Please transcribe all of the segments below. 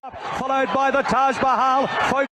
Followed by the Taj Mahal.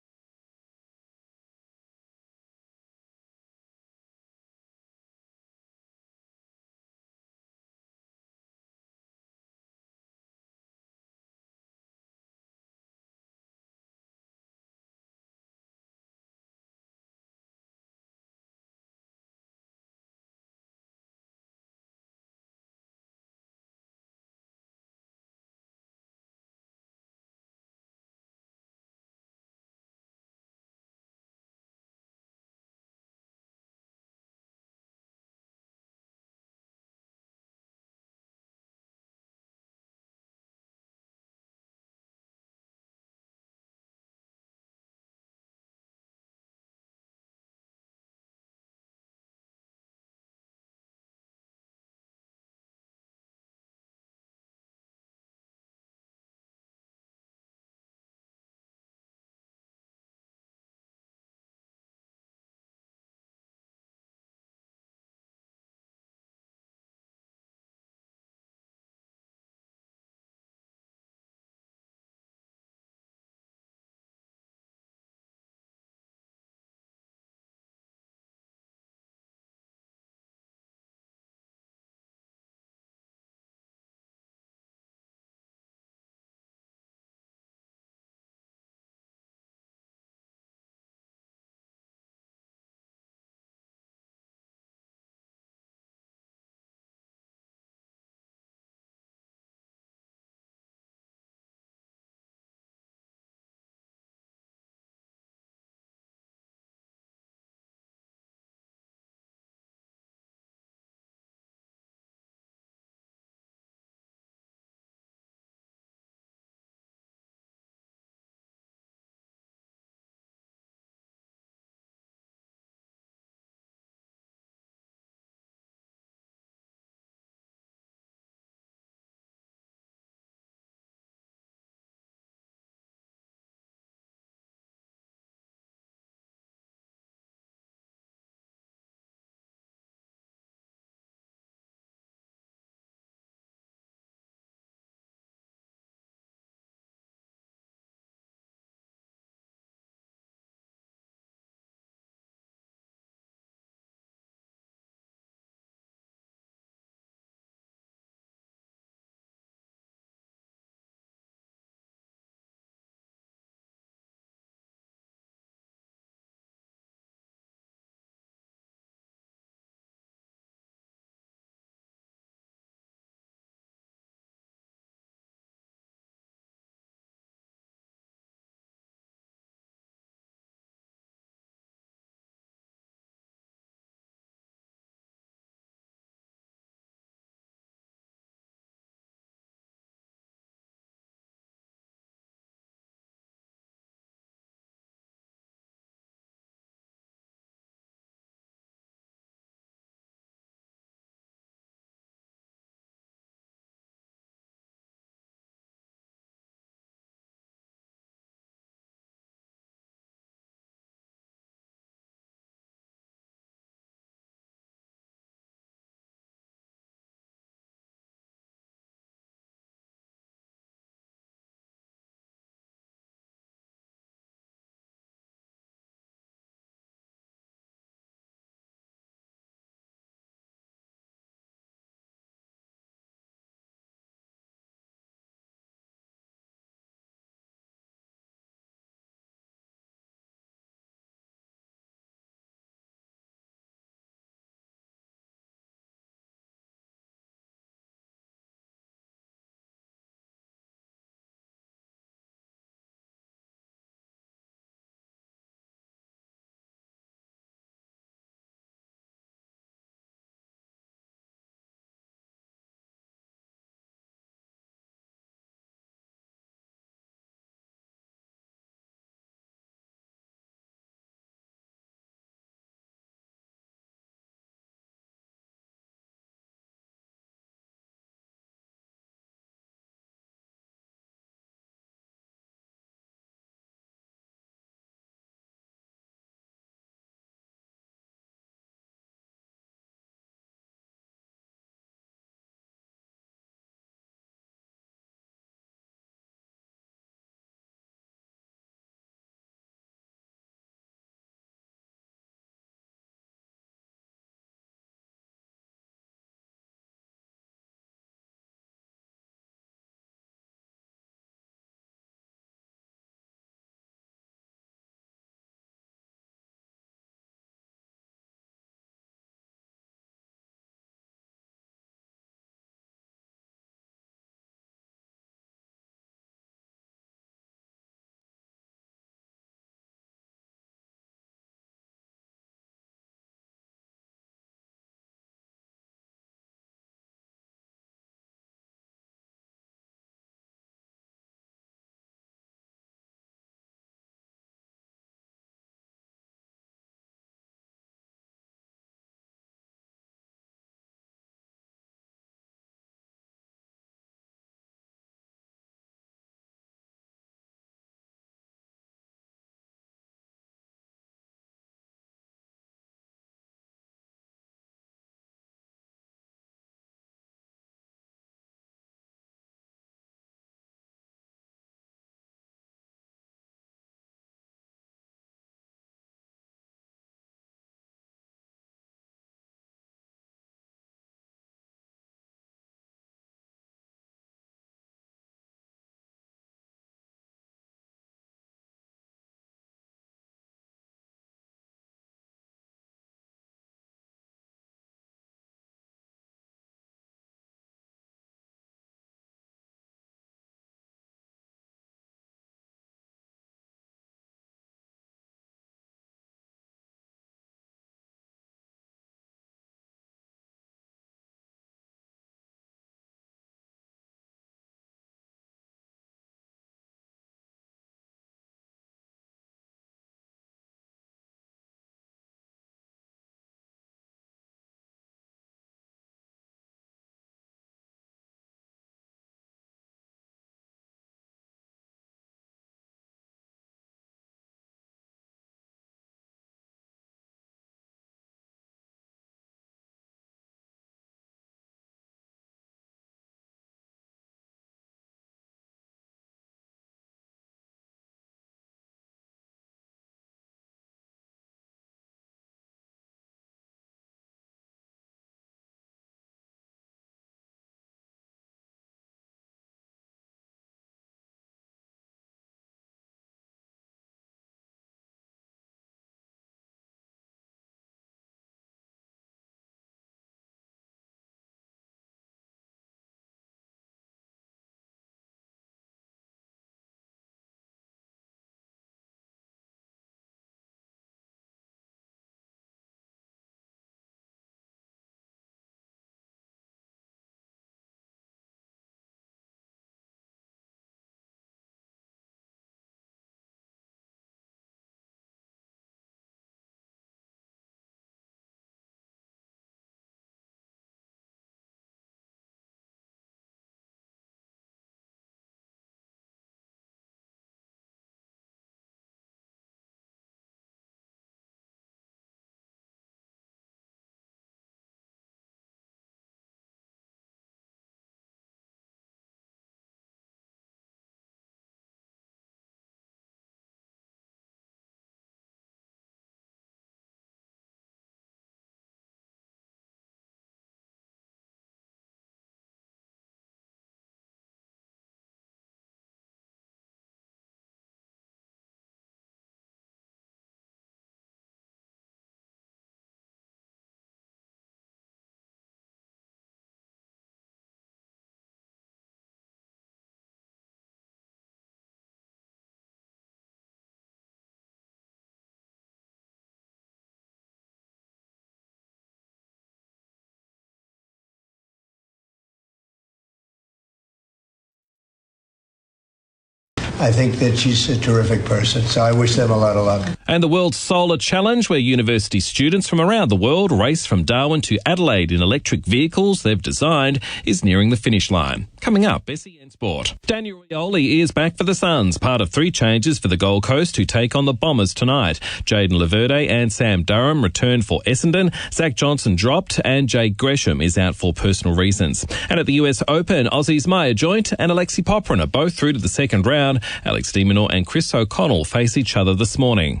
I think that she's a terrific person, so I wish them a lot of luck. And the World Solar Challenge, where university students from around the world race from Darwin to Adelaide in electric vehicles they've designed, is nearing the finish line. Coming up, SEN Sport. Daniel Rioli is back for the Suns, part of 3 changes for the Gold Coast who take on the Bombers tonight. Jaden Laverde and Sam Durham returned for Essendon. Zach Johnson dropped and Jake Gresham is out for personal reasons. And at the US Open, Aussies Maya Joint and Alexi Poprin are both through to the second round. Alex de Minaur and Chris O'Connell face each other this morning.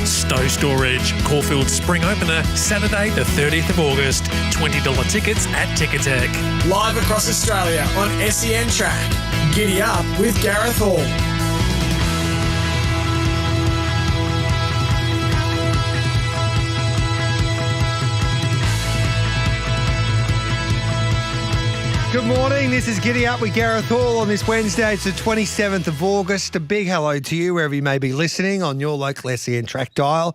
Stowe Storage, Caulfield Spring Opener, Saturday the 30th of August. $20 tickets at Ticketek. Live across Australia on SEN Track. Giddy Up with Gareth Hall. Good morning, this is Giddy Up with Gareth Hall on this Wednesday. It's the 27th of August. A big hello to you wherever you may be listening on your local SEN track dial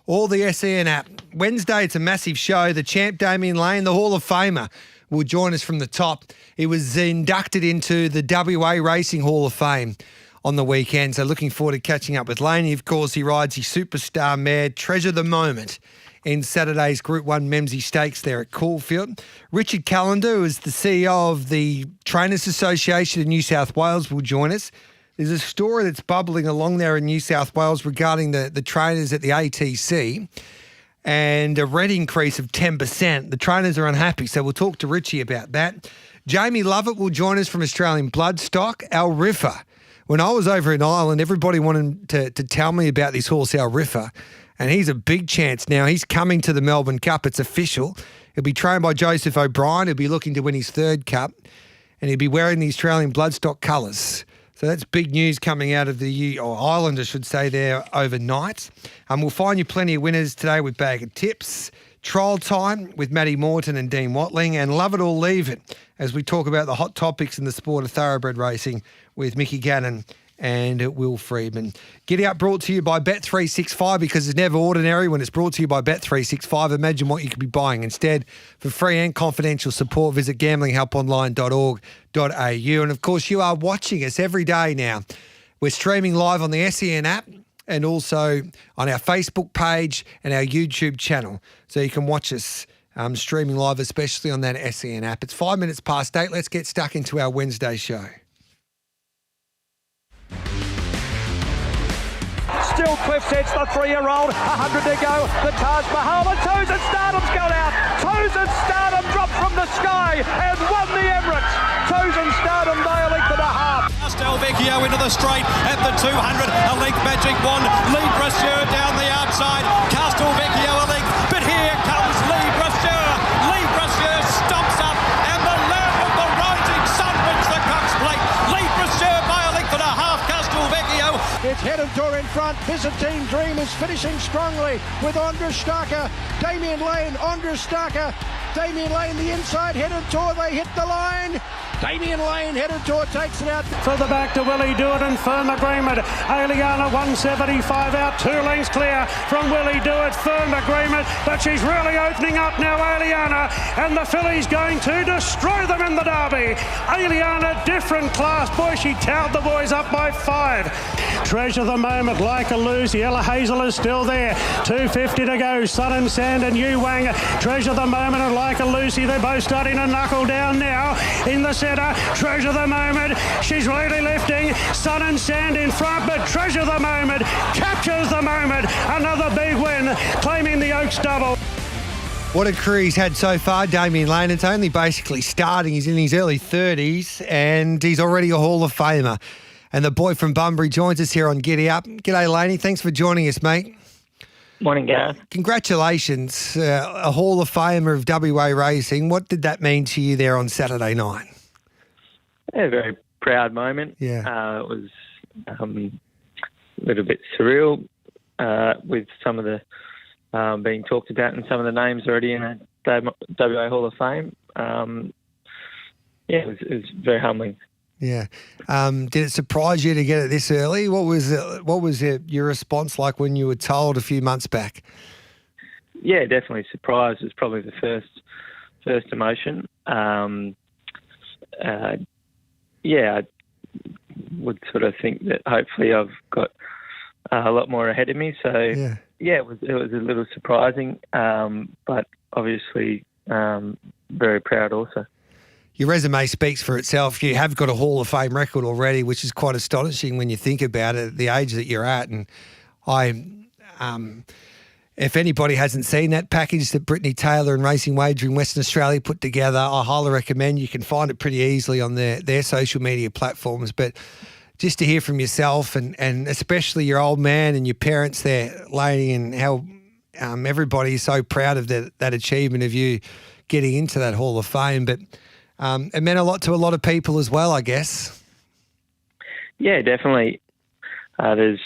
or the SEN app. Wednesday, it's a massive show. The champ Damien Lane, the Hall of Famer, will join us from the top. He was inducted into the WA Racing Hall of Fame on the weekend, so looking forward to catching up with Laney. Of course, he rides his superstar mare, Treasure the Moment, in Saturday's Group 1 Memsie Stakes there at Caulfield. Richard Callender, who is the CEO of the Trainers Association in New South Wales, will join us. There's a story that's bubbling along there in New South Wales regarding the trainers at the ATC and a rent increase of 10%. The trainers are unhappy, so we'll talk to Richie about that. Jamie Lovett will join us from Australian Bloodstock. Al Riffer. When I was over in Ireland, everybody wanted to tell me about this horse, Al Riffer. And he's a big chance now. He's coming to the Melbourne Cup. It's official. He'll be trained by Joseph O'Brien. He'll be looking to win his 3rd Cup. And he'll be wearing the Australian Bloodstock colours. So that's big news coming out of Ireland, I should say, there overnight. We'll find you plenty of winners today with Bag of Tips. Trial time with Matty Morton and Dean Watling. And Love It or Leave It as we talk about the hot topics in the sport of thoroughbred racing with Mickey Gannon and Will Friedman. Giddy Up brought to you by Bet365, because it's never ordinary when it's brought to you by Bet365. Imagine what you could be buying instead. For free and confidential support, visit gamblinghelponline.org.au. And of course, you are watching us every day now. We're streaming live on the SEN app and also on our Facebook page and our YouTube channel. So you can watch us streaming live, especially on that SEN app. It's 5 minutes past 8. Let's get stuck into our Wednesday show. Still Cliff sets the 3-year-old, 100 to go, the Taj Mahal, and Toes and Stardom's gone out. Toes and Stardom dropped from the sky and won the Emirates. Toes and Stardom by a length and a half. Castelvecchio into the straight at the 200, a length magic wand. Lee Brasseur down the outside, Castelvecchio a length, but here comes Lee Brasseur. Lee Brasseur stomps up, and the land of the rising sun wins the Cox Plate. Lee Brasseur by a length and a half, Castelvecchio. It's Head-and-Tour in front. Byzantine Dream is finishing strongly with Andras Starker. Damien Lane, Andras Starker. Damien Lane the inside. Head-and-Tour, they hit the line. Damien Lane, Head-and-Tour takes it out. Further back to Willie Do It and Firm Agreement. Aliana 175 out, 2 lengths clear from Willie Do It. Firm Agreement, but she's really opening up now, Aliana, and the filly's going to destroy them in the Derby. Aliana, different class. Boy, she towed the boys up by 5. Treasure the Moment, Like a Lucy. Ella Hazel is still there. 250 to go. Sun and Sand and Yu Wang. Treasure the Moment and Like a Lucy. They're both starting to knuckle down now. In the centre, Treasure the Moment. She's really lifting. Sun and Sand in front, but Treasure the Moment captures the moment. Another big win, claiming the Oaks double. What a career he's had so far, Damien Lane. It's only basically starting. He's in his early 30s and he's already a Hall of Famer. And the boy from Bunbury joins us here on Giddy Up. G'day, Laney. Thanks for joining us, mate. Morning, Gareth. Congratulations, a Hall of Famer of WA racing. What did that mean to you there on Saturday night? Yeah, a very proud moment. Yeah. It was a little bit surreal with some of the being talked about and some of the names already in a WA Hall of Fame. It was very humbling. Yeah. Did it surprise you to get it this early? What was your response like when you were told a few months back? Yeah, definitely surprised. It was probably the first emotion. I would sort of think that hopefully I've got a lot more ahead of me. So it was a little surprising, but obviously very proud also. Your resume speaks for itself. You have got a Hall of Fame record already, which is quite astonishing when you think about it at the age that you're at. And if anybody hasn't seen that package that Brittany Taylor and Racing Wagering Western Australia put together, I highly recommend. You can find it pretty easily on their social media platforms. But just to hear from yourself and especially your old man and your parents there, Laney, and how everybody is so proud of that achievement of you getting into that Hall of Fame. But it meant a lot to a lot of people as well, I guess. Yeah, definitely. There's,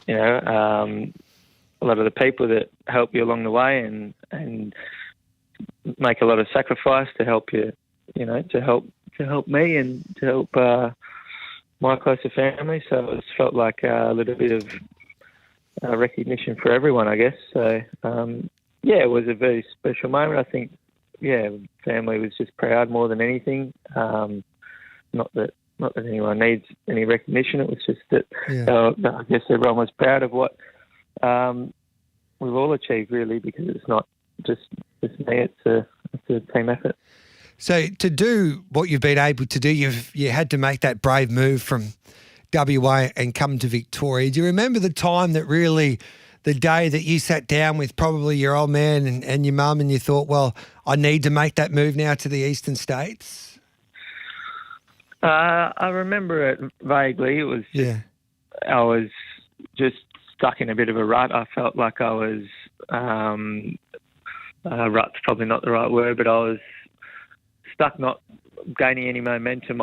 a lot of the people that help you along the way and make a lot of sacrifice to help you, to help me and to help my closer family. So it's felt like a little bit of recognition for everyone, I guess. So, it was a very special moment. I think, family was just proud more than anything. Not that anyone needs any recognition. It was just that I guess everyone was proud of what we've all achieved, really, because it's not just me. It's a team effort. So to do what you've been able to do, you had to make that brave move from WA and come to Victoria. Do you remember the time that really, the day that you sat down with probably your old man and your mum and you thought, well, I need to make that move now to the eastern states? I remember it vaguely. It was just, I was just stuck in a bit of a rut. I felt like I was, rut's probably not the right word, but I was stuck not gaining any momentum.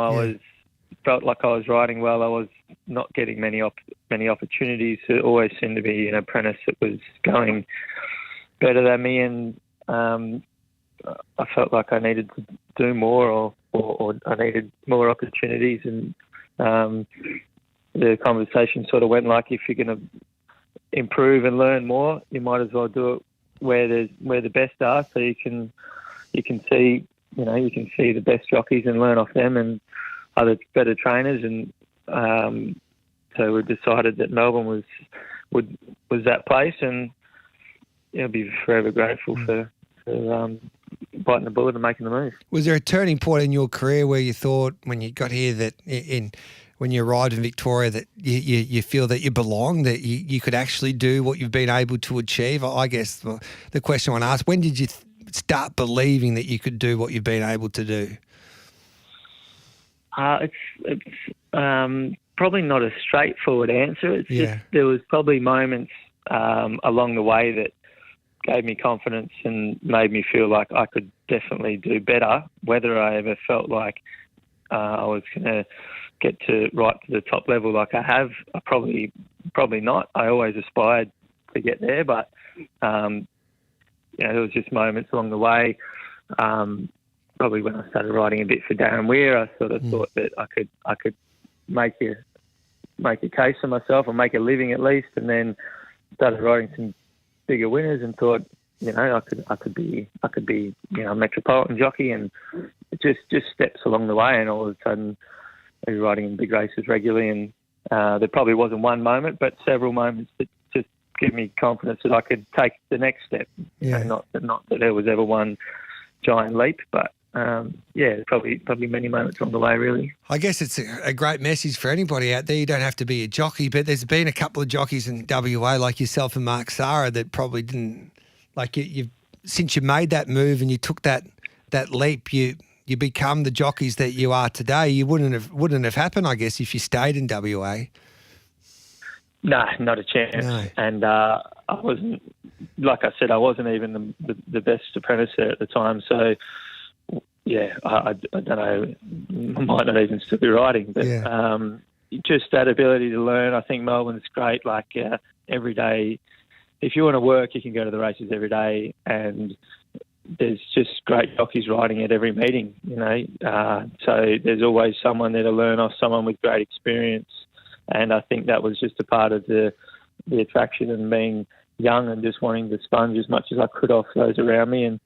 Felt like I was riding well. I was not getting many opportunities. It always seemed to be an apprentice that was going better than me, and I felt like I needed to do more or I needed more opportunities. And the conversation sort of went like, if you're going to improve and learn more, you might as well do it where the best are, so you can see the best jockeys and learn off them and other better trainers. And so we decided that Melbourne was that place, and I'll be forever grateful for biting the bullet and making the move. Was there a turning point in your career where you thought, when you got here, that when you arrived in Victoria, that you feel that you belong, that you could actually do what you've been able to achieve? I guess the question I want to ask, when did you start believing that you could do what you've been able to do? It's probably not a straightforward answer. It's just there was probably moments along the way that gave me confidence and made me feel like I could definitely do better. Whether I ever felt like I was going to get to right to the top level like I have. I probably not. I always aspired to get there, but there was just moments along the way. Probably when I started riding a bit for Darren Weir, I sort of thought that I could make a case for myself or make a living at least, and then started riding some bigger winners and thought, I could be a metropolitan jockey, and just steps along the way, and all of a sudden I was riding in big races regularly, and there probably wasn't one moment, but several moments that just give me confidence that I could take the next step. Yeah. Not that there was ever one giant leap, but probably many moments on the way, really. I guess it's a great message for anybody out there. You don't have to be a jockey, but there's been a couple of jockeys in WA like yourself and Mark Sarah that probably didn't, like you've since you made that move and you took that leap, you become the jockeys that you are today. You wouldn't have happened, I guess, if you stayed in WA. No, not a chance. No. And I wasn't, like I said, I wasn't even the best apprentice there at the time. So, I don't know, I might not even still be riding. But just that ability to learn, I think Melbourne's great. Like every day, if you want to work, you can go to the races every day, and there's just great jockeys riding at every meeting, so there's always someone there to learn off, someone with great experience. And I think that was just a part of the attraction and being young and just wanting to sponge as much as I could off those around me. And,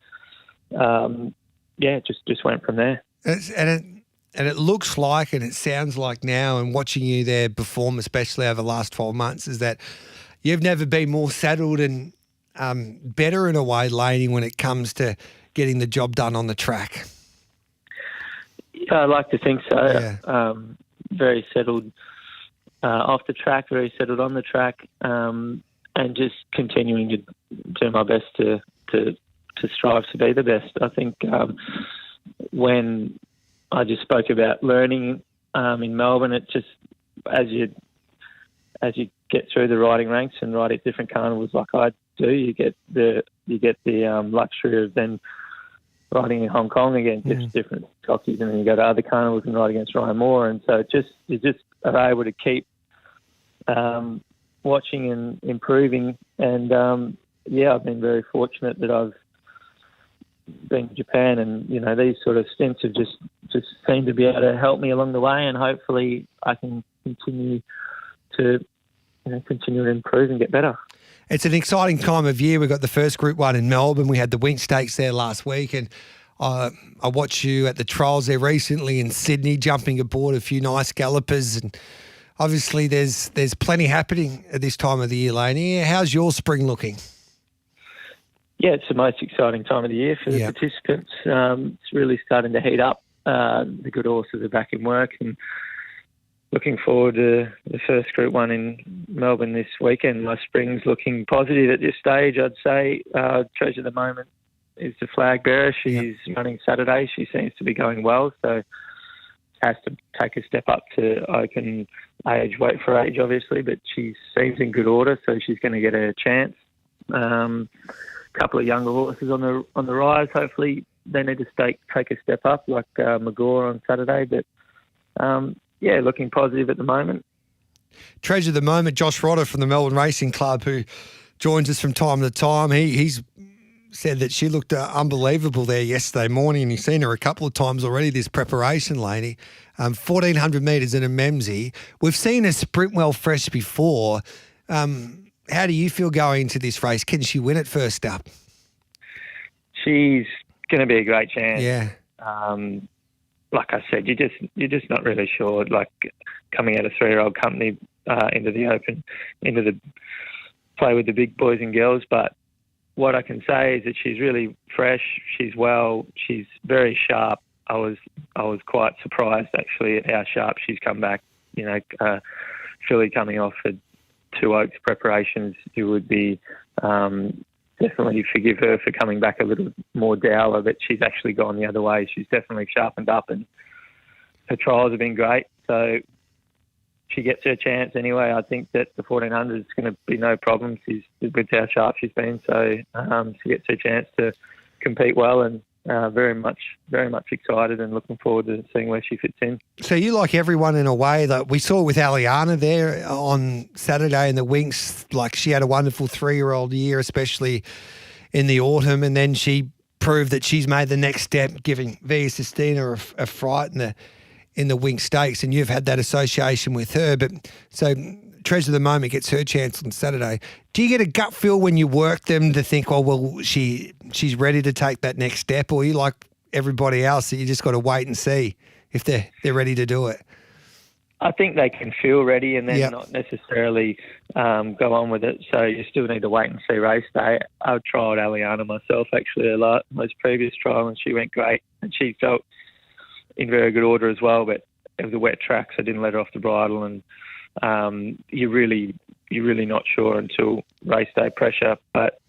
just went from there. And it looks like, and it sounds like now, and watching you there perform, especially over the last 12 months, is that you've never been more settled and better in a way, Laney, when it comes to getting the job done on the track. Yeah, I like to think so. Yeah. Very settled off the track, very settled on the track, and just continuing to do my best to strive to be the best. I think when I just spoke about learning in Melbourne, it just as you get through the riding ranks and ride at different carnivals like I do, you get the luxury of then riding in Hong Kong against different jockeys, and then you go to other carnivals and ride against Ryan Moore, and so you just are able to keep watching and improving. And I've been very fortunate that I've been to Japan, and these sort of stints have just seemed to be able to help me along the way, and hopefully I can continue to improve and get better. It's an exciting time of year. We've got the first Group 1 in Melbourne. We had the Winch Stakes there last week, and I watched you at the trials there recently in Sydney, jumping aboard a few nice gallopers, and obviously there's plenty happening at this time of the year, Laney. How's your spring looking? Yeah, it's the most exciting time of the year for the participants. It's really starting to heat up. The good horses are back in work, and looking forward to the first Group 1 in Melbourne this weekend. My spring's looking positive at this stage, I'd say. Treasure of the moment is the flag bearer. She's running Saturday. She seems to be going well, so has to take a step up to open age, weight for age, obviously, but she seems in good order, so she's going to get a chance. Couple of younger horses on the rise. Hopefully they need to take a step up, like Magore on Saturday. But looking positive at the moment. Treasure of the moment, Josh Rodder from the Melbourne Racing Club, who joins us from time to time. He's said that she looked unbelievable there yesterday morning, and you've seen her a couple of times already this preparation, Laney. 1,400 metres in a Memsey. We've seen her sprint well fresh before. How do you feel going into this race? Can she win it first up? She's going to be a great chance. Yeah. Like I said, you're just not really sure. Like coming out of 3-year-old company into the open, into the play with the big boys and girls. But what I can say is that she's really fresh. She's well. She's very sharp. I was quite surprised actually at how sharp she's come back. Filly coming off a 2 Oaks preparations, you would be definitely forgive her for coming back a little more dour, but she's actually gone the other way. She's definitely sharpened up, and her trials have been great. So she gets her chance anyway. I think that the 1,400 is going to be no problem. She's with how sharp she's been, so she gets her chance to compete well, and very much excited and looking forward to seeing where she fits in. So you like everyone in a way that we saw with Aliana there on Saturday in the Winx. Like, she had a wonderful 3-year-old year, especially in the autumn, and then she proved that she's made the next step, giving Via Sistina a fright in the Winx Stakes, and you've had that association with her. But so Treasure of the Moment gets her chance on Saturday. Do you get a gut feel when you work them to think, oh, well, she's ready to take that next step, or are you like everybody else that you just got to wait and see if they're ready to do it? I think they can feel ready and then not necessarily go on with it. So you still need to wait and see race day. I trialled Aliana myself, actually, most previous trial, and she went great. And she felt in very good order as well. But it was a wet track, so I didn't let her off the bridle. And you're really not sure until race day pressure. But,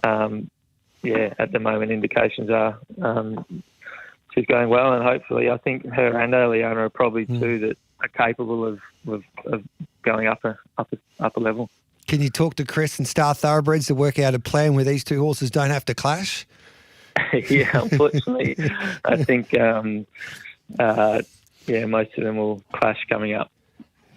at the moment, indications are she's going well. And hopefully, I think her and Aliana are probably two that are capable of going up a level. Can you talk to Chris and Star Thoroughbreds to work out a plan where these two horses don't have to clash? Yeah, unfortunately, I think most of them will clash coming up.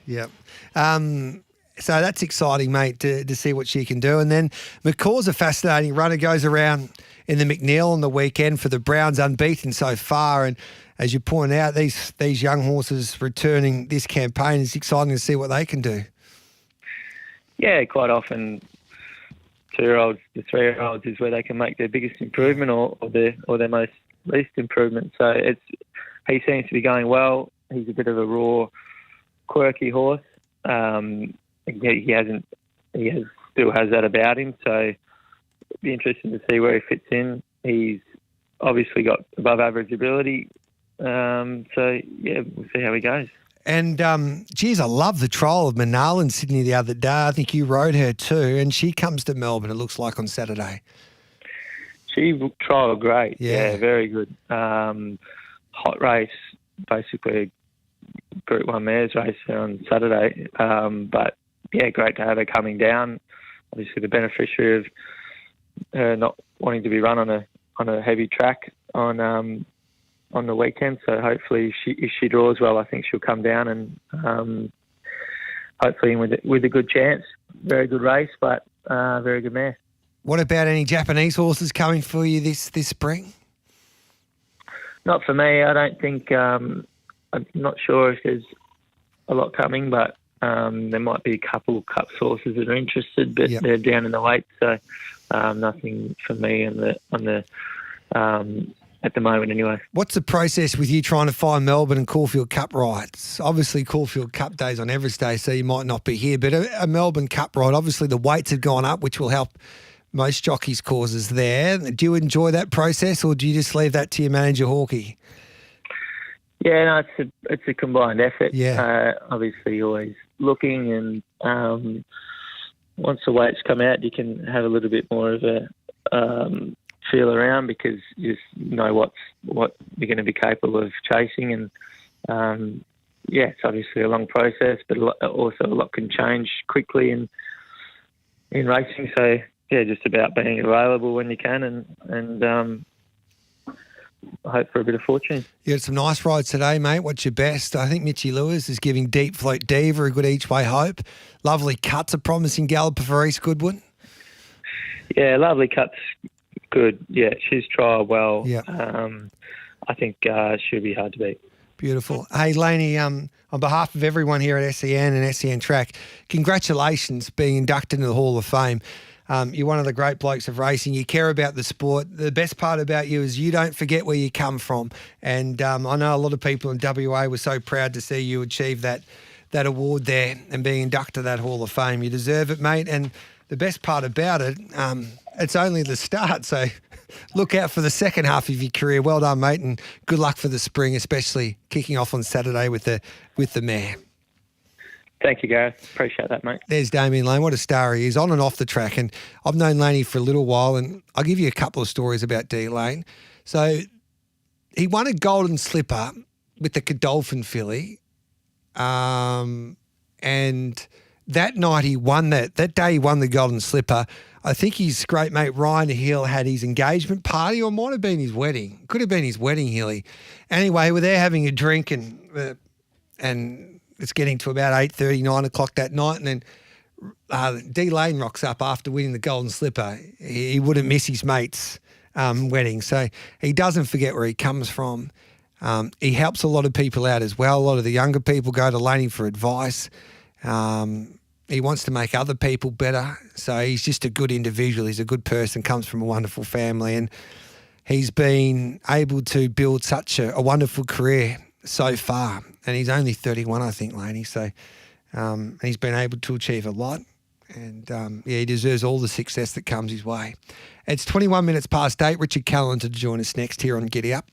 Yep. So that's exciting, mate, to see what she can do. And then McCaw's a fascinating runner, goes around in the McNeil on the weekend for the Browns, unbeaten so far. And as you point out, these young horses returning this campaign, it's exciting to see what they can do. Yeah, quite often 2-year-olds to 3-year-olds is where they can make their biggest improvement or their most least improvement. So he seems to be going well. He's a bit of a raw, quirky horse. He still has that about him. So it'd be interesting to see where he fits in. He's obviously got above average ability. We'll see how he goes. And, I love the trial of Manal in Sydney the other day. I think you rode her too, and she comes to Melbourne, it looks like, on Saturday. She trialled great. Yeah, very good. Hot race, basically a Group 1 mares race on Saturday. But, great to have her coming down. Obviously the beneficiary of her not wanting to be run on a heavy track on the weekend. So hopefully if she draws well, I think she'll come down and hopefully with a good chance. Very good race, but very good mare. What about any Japanese horses coming for you this spring? Not for me. I don't think, I'm not sure if there's a lot coming, but there might be a couple of Cups horses that are interested, but they're down in the weight, so nothing for me on the at the moment anyway. What's the process with you trying to find Melbourne and Caulfield Cup rides? Obviously Caulfield Cup Day's on Everest Day, so you might not be here, but a Melbourne Cup ride, obviously the weights have gone up, which will help most jockeys' causes there. Do you enjoy that process, or do you just leave that to your manager, Hawkey? Yeah, no, it's a combined effort. Yeah. Obviously always looking, and once the weights come out, you can have a little bit more of a feel around, because you just know what you're going to be capable of chasing. And it's obviously a long process, but also a lot can change quickly in racing. So just about being available when you can, and hope for a bit of fortune. You had some nice rides today, mate. What's your best? I think Mitchy Lewis is giving Deep Float Diva a good each way hope. Lovely Cuts, a promising galloper for East Goodwood. Yeah, Lovely Cuts, good. Yeah, she's trialled well. Yeah. I think she'll be hard to beat. Beautiful. Hey, Laney, on behalf of everyone here at SEN and SEN Track, congratulations being inducted into the Hall of Fame. You're one of the great blokes of racing. You care about the sport. The best part about you is you don't forget where you come from. And I know a lot of people in WA were so proud to see you achieve that award there and being inducted to that Hall of Fame. You deserve it, mate. And the best part about it, it's only the start. So look out for the second half of your career. Well done, mate, and good luck for the spring, especially kicking off on Saturday with the mare. Thank you, Gareth. Appreciate that, mate. There's Damien Lane. What a star he is on and off the track. And I've known Laney for a little while, and I'll give you a couple of stories about D Lane. So he won a golden slipper with the Godolphin filly, and that night he won that day he won the Golden Slipper. I think his great mate Ryan Hill had his engagement party, or might have been his wedding. Could have been his wedding, Hilly. Anyway, we're there having a drink, and it's getting to about 8:30, 9 o'clock that night, and then D Lane rocks up after winning the Golden Slipper. He wouldn't miss his mate's wedding, so he doesn't forget where he comes from. He helps a lot of people out as well. A lot of the younger people go to Laney for advice. He wants to make other people better. So he's just a good individual. He's a good person, comes from a wonderful family, and he's been able to build such a wonderful career so far. And he's only 31, I think, Laney. So and he's been able to achieve a lot. And, he deserves all the success that comes his way. It's 21 minutes past 8. Richard Callan to join us next here on Giddy Up.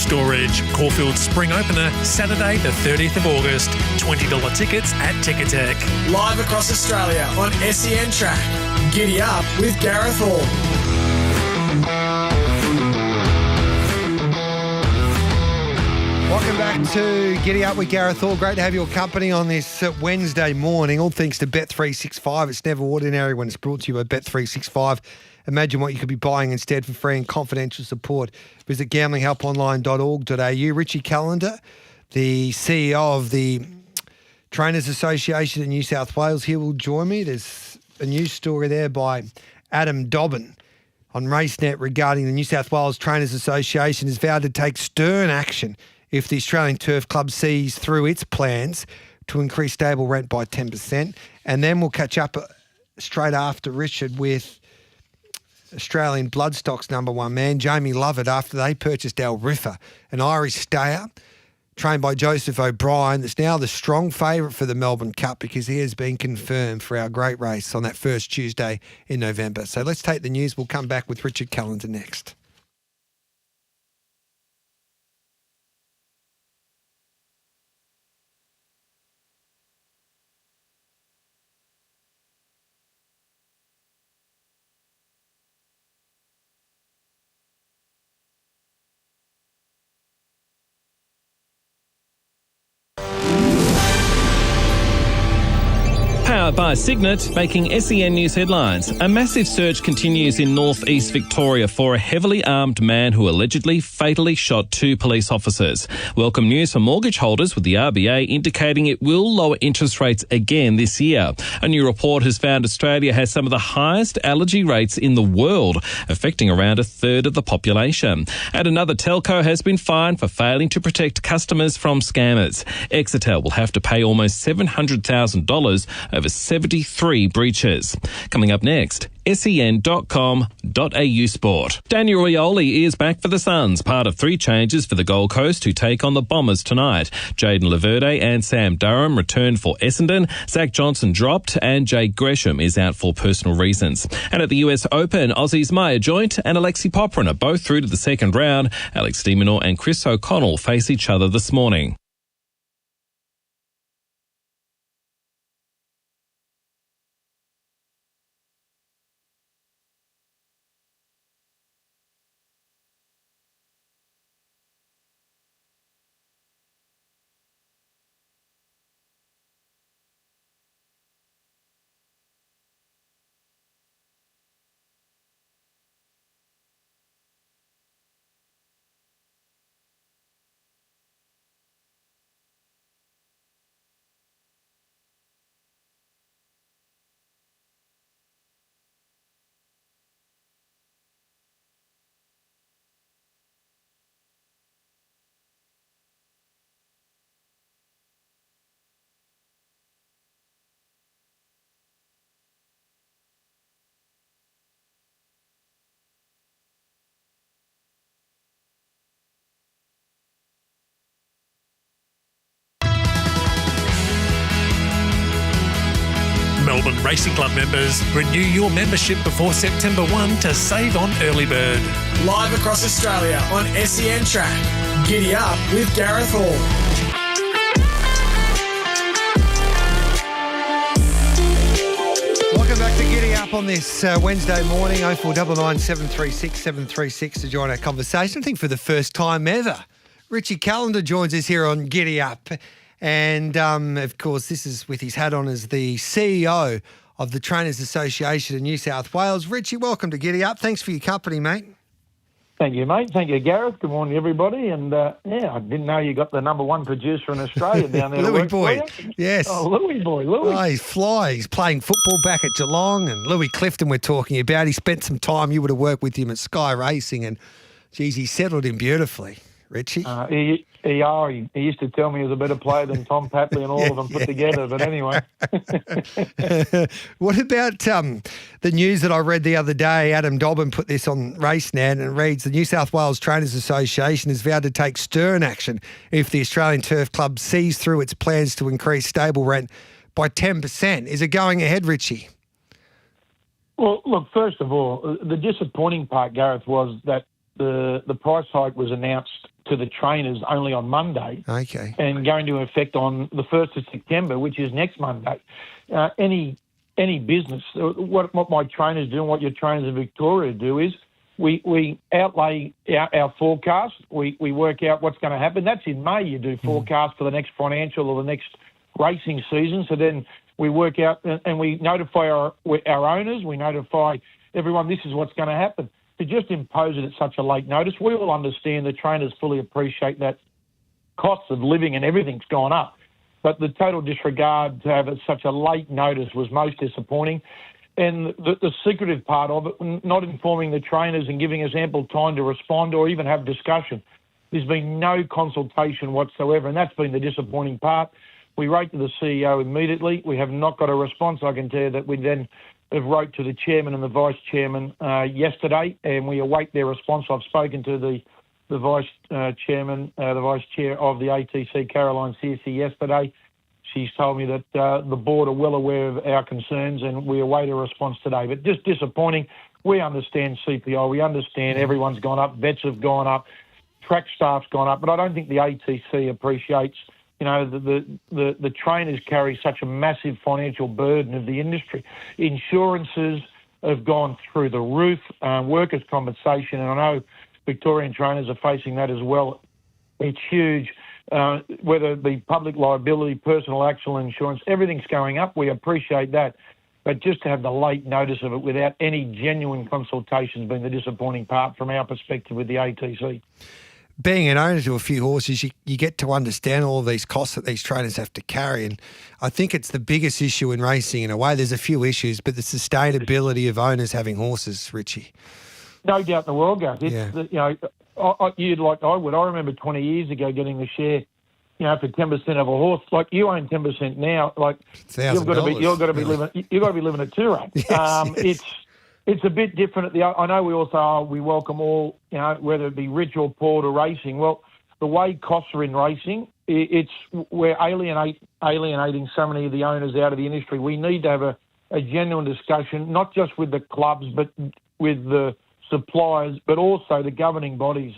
Storage Caulfield Spring Opener, Saturday the 30th of August. $20 tickets at Ticketek. Live across Australia on SEN Track. Giddy Up with Gareth Hall. Welcome back to Giddy Up with Gareth Hall. Great to have your company on this Wednesday morning. All thanks to Bet365. It's never ordinary when it's brought to you by Bet365. Imagine what you could be buying instead for free and confidential support. Visit gamblinghelponline.org.au. Richie Callender, the CEO of the Trainers Association in New South Wales, here will join me. There's a news story there by Adam Dobbin on RaceNet regarding the New South Wales Trainers Association has vowed to take stern action if the Australian Turf Club sees through its plans to increase stable rent by 10%. And then we'll catch up straight after Richard with Australian Bloodstock's number one man, Jamie Lovett, after they purchased Al Riffa, an Irish stayer trained by Joseph O'Brien, that's now the strong favourite for the Melbourne Cup because he has been confirmed for our great race on that first Tuesday in November. So let's take the news. We'll come back with Richard Callender next. Powered by Signet, making SEN News headlines. A massive search continues in northeast Victoria for a heavily armed man who allegedly fatally shot 2 police officers. Welcome news for mortgage holders, with the RBA indicating it will lower interest rates again this year. A new report has found Australia has some of the highest allergy rates in the world, affecting around a third of the population. And another telco has been fined for failing to protect customers from scammers. Exetel will have to pay almost $700,000 over 73 breaches. Coming up next, sen.com.au sport. Daniel Rioli is back for the Suns, part of 3 changes for the Gold Coast who take on the Bombers tonight. Jaden Laverde and Sam Durham returned for Essendon. Zach Johnson dropped and Jake Gresham is out for personal reasons. And at the US Open, Aussies Maya Joint and Alexi Poprin are both through to the second round. Alex de Minaur and Chris O'Connell face each other this morning. Melbourne Racing Club members, renew your membership before September 1 to save on early bird. Live across Australia on SEN Track. Giddy Up with Gareth Hall. Welcome back to Giddy Up on this Wednesday morning. 0499 736 736 to join our conversation. I think for the first time ever, Richie Callender joins us here on Giddy Up. And, of course, this is with his hat on as the CEO of the Trainers Association in New South Wales. Richie, welcome to Giddy Up. Thanks for your company, mate. Thank you, mate. Thank you, Gareth. Good morning, everybody. And, I didn't know you got the number one producer in Australia down there. Louis boy. Yes. Oh, Louis boy. Louis. Oh, he's fly. He's playing football back at Geelong. And Louis Clifton we're talking about. He spent some time. You would have worked with him at Sky Racing. And, geez, he settled in beautifully, Richie. He used to tell me he was a better player than Tom Papley and all of them put together. But anyway. What about the news that I read the other day? Adam Dobbin put this on RaceNet and it reads, the New South Wales Trainers Association has vowed to take stern action if the Australian Turf Club sees through its plans to increase stable rent by 10%. Is it going ahead, Richie? Well, look, first of all, the disappointing part, Gareth, was that the price hike was announced to the trainers only on Monday. Okay. And going to effect on the 1st of September, which is next Monday. Any business, what my trainers do and what your trainers in Victoria do is we outlay our forecast. We work out what's going to happen. That's in May. You do forecast for the next financial or the next racing season. So then we work out and we notify our owners. We notify everyone this is what's going to happen. To just impose it at such a late notice, we all understand, the trainers fully appreciate that costs of living and everything's gone up. But the total disregard to have such a late notice was most disappointing. And the secretive part of it, not informing the trainers and giving us ample time to respond or even have discussion. There's been no consultation whatsoever, and that's been the disappointing part. We wrote to the CEO immediately. We have not got a response. I can tell you that we then have wrote to the chairman and the vice chairman yesterday, and we await their response. I've spoken to the vice chairman, the vice chair of the ATC, Caroline Searcy, yesterday. She's told me that the board are well aware of our concerns, and we await a response today. But just disappointing. We understand CPI. We understand everyone's gone up. Vets have gone up. Track staff's gone up. But I don't think the ATC appreciates, the trainers carry such a massive financial burden of the industry. Insurances have gone through the roof, workers' compensation, and I know Victorian trainers are facing that as well. It's huge. Whether it be public liability, personal accident insurance, everything's going up. We appreciate that. But just to have the late notice of it without any genuine consultation has been the disappointing part from our perspective with the ATC. Being an owner to a few horses, you get to understand all of these costs that these trainers have to carry. And I think it's the biggest issue in racing in a way. There's a few issues, but the sustainability of owners having horses, Richie. No doubt in the world, Gareth. You'd like I would. I remember 20 years ago getting the share, for 10% of a horse. Like you own 10% now. Like you've got to be living at two rate. Yes. It's a bit different. I know we welcome all, whether it be rich or poor to racing. Well, the way costs are in racing, we're alienating so many of the owners out of the industry. We need to have a genuine discussion, not just with the clubs, but with the suppliers, but also the governing bodies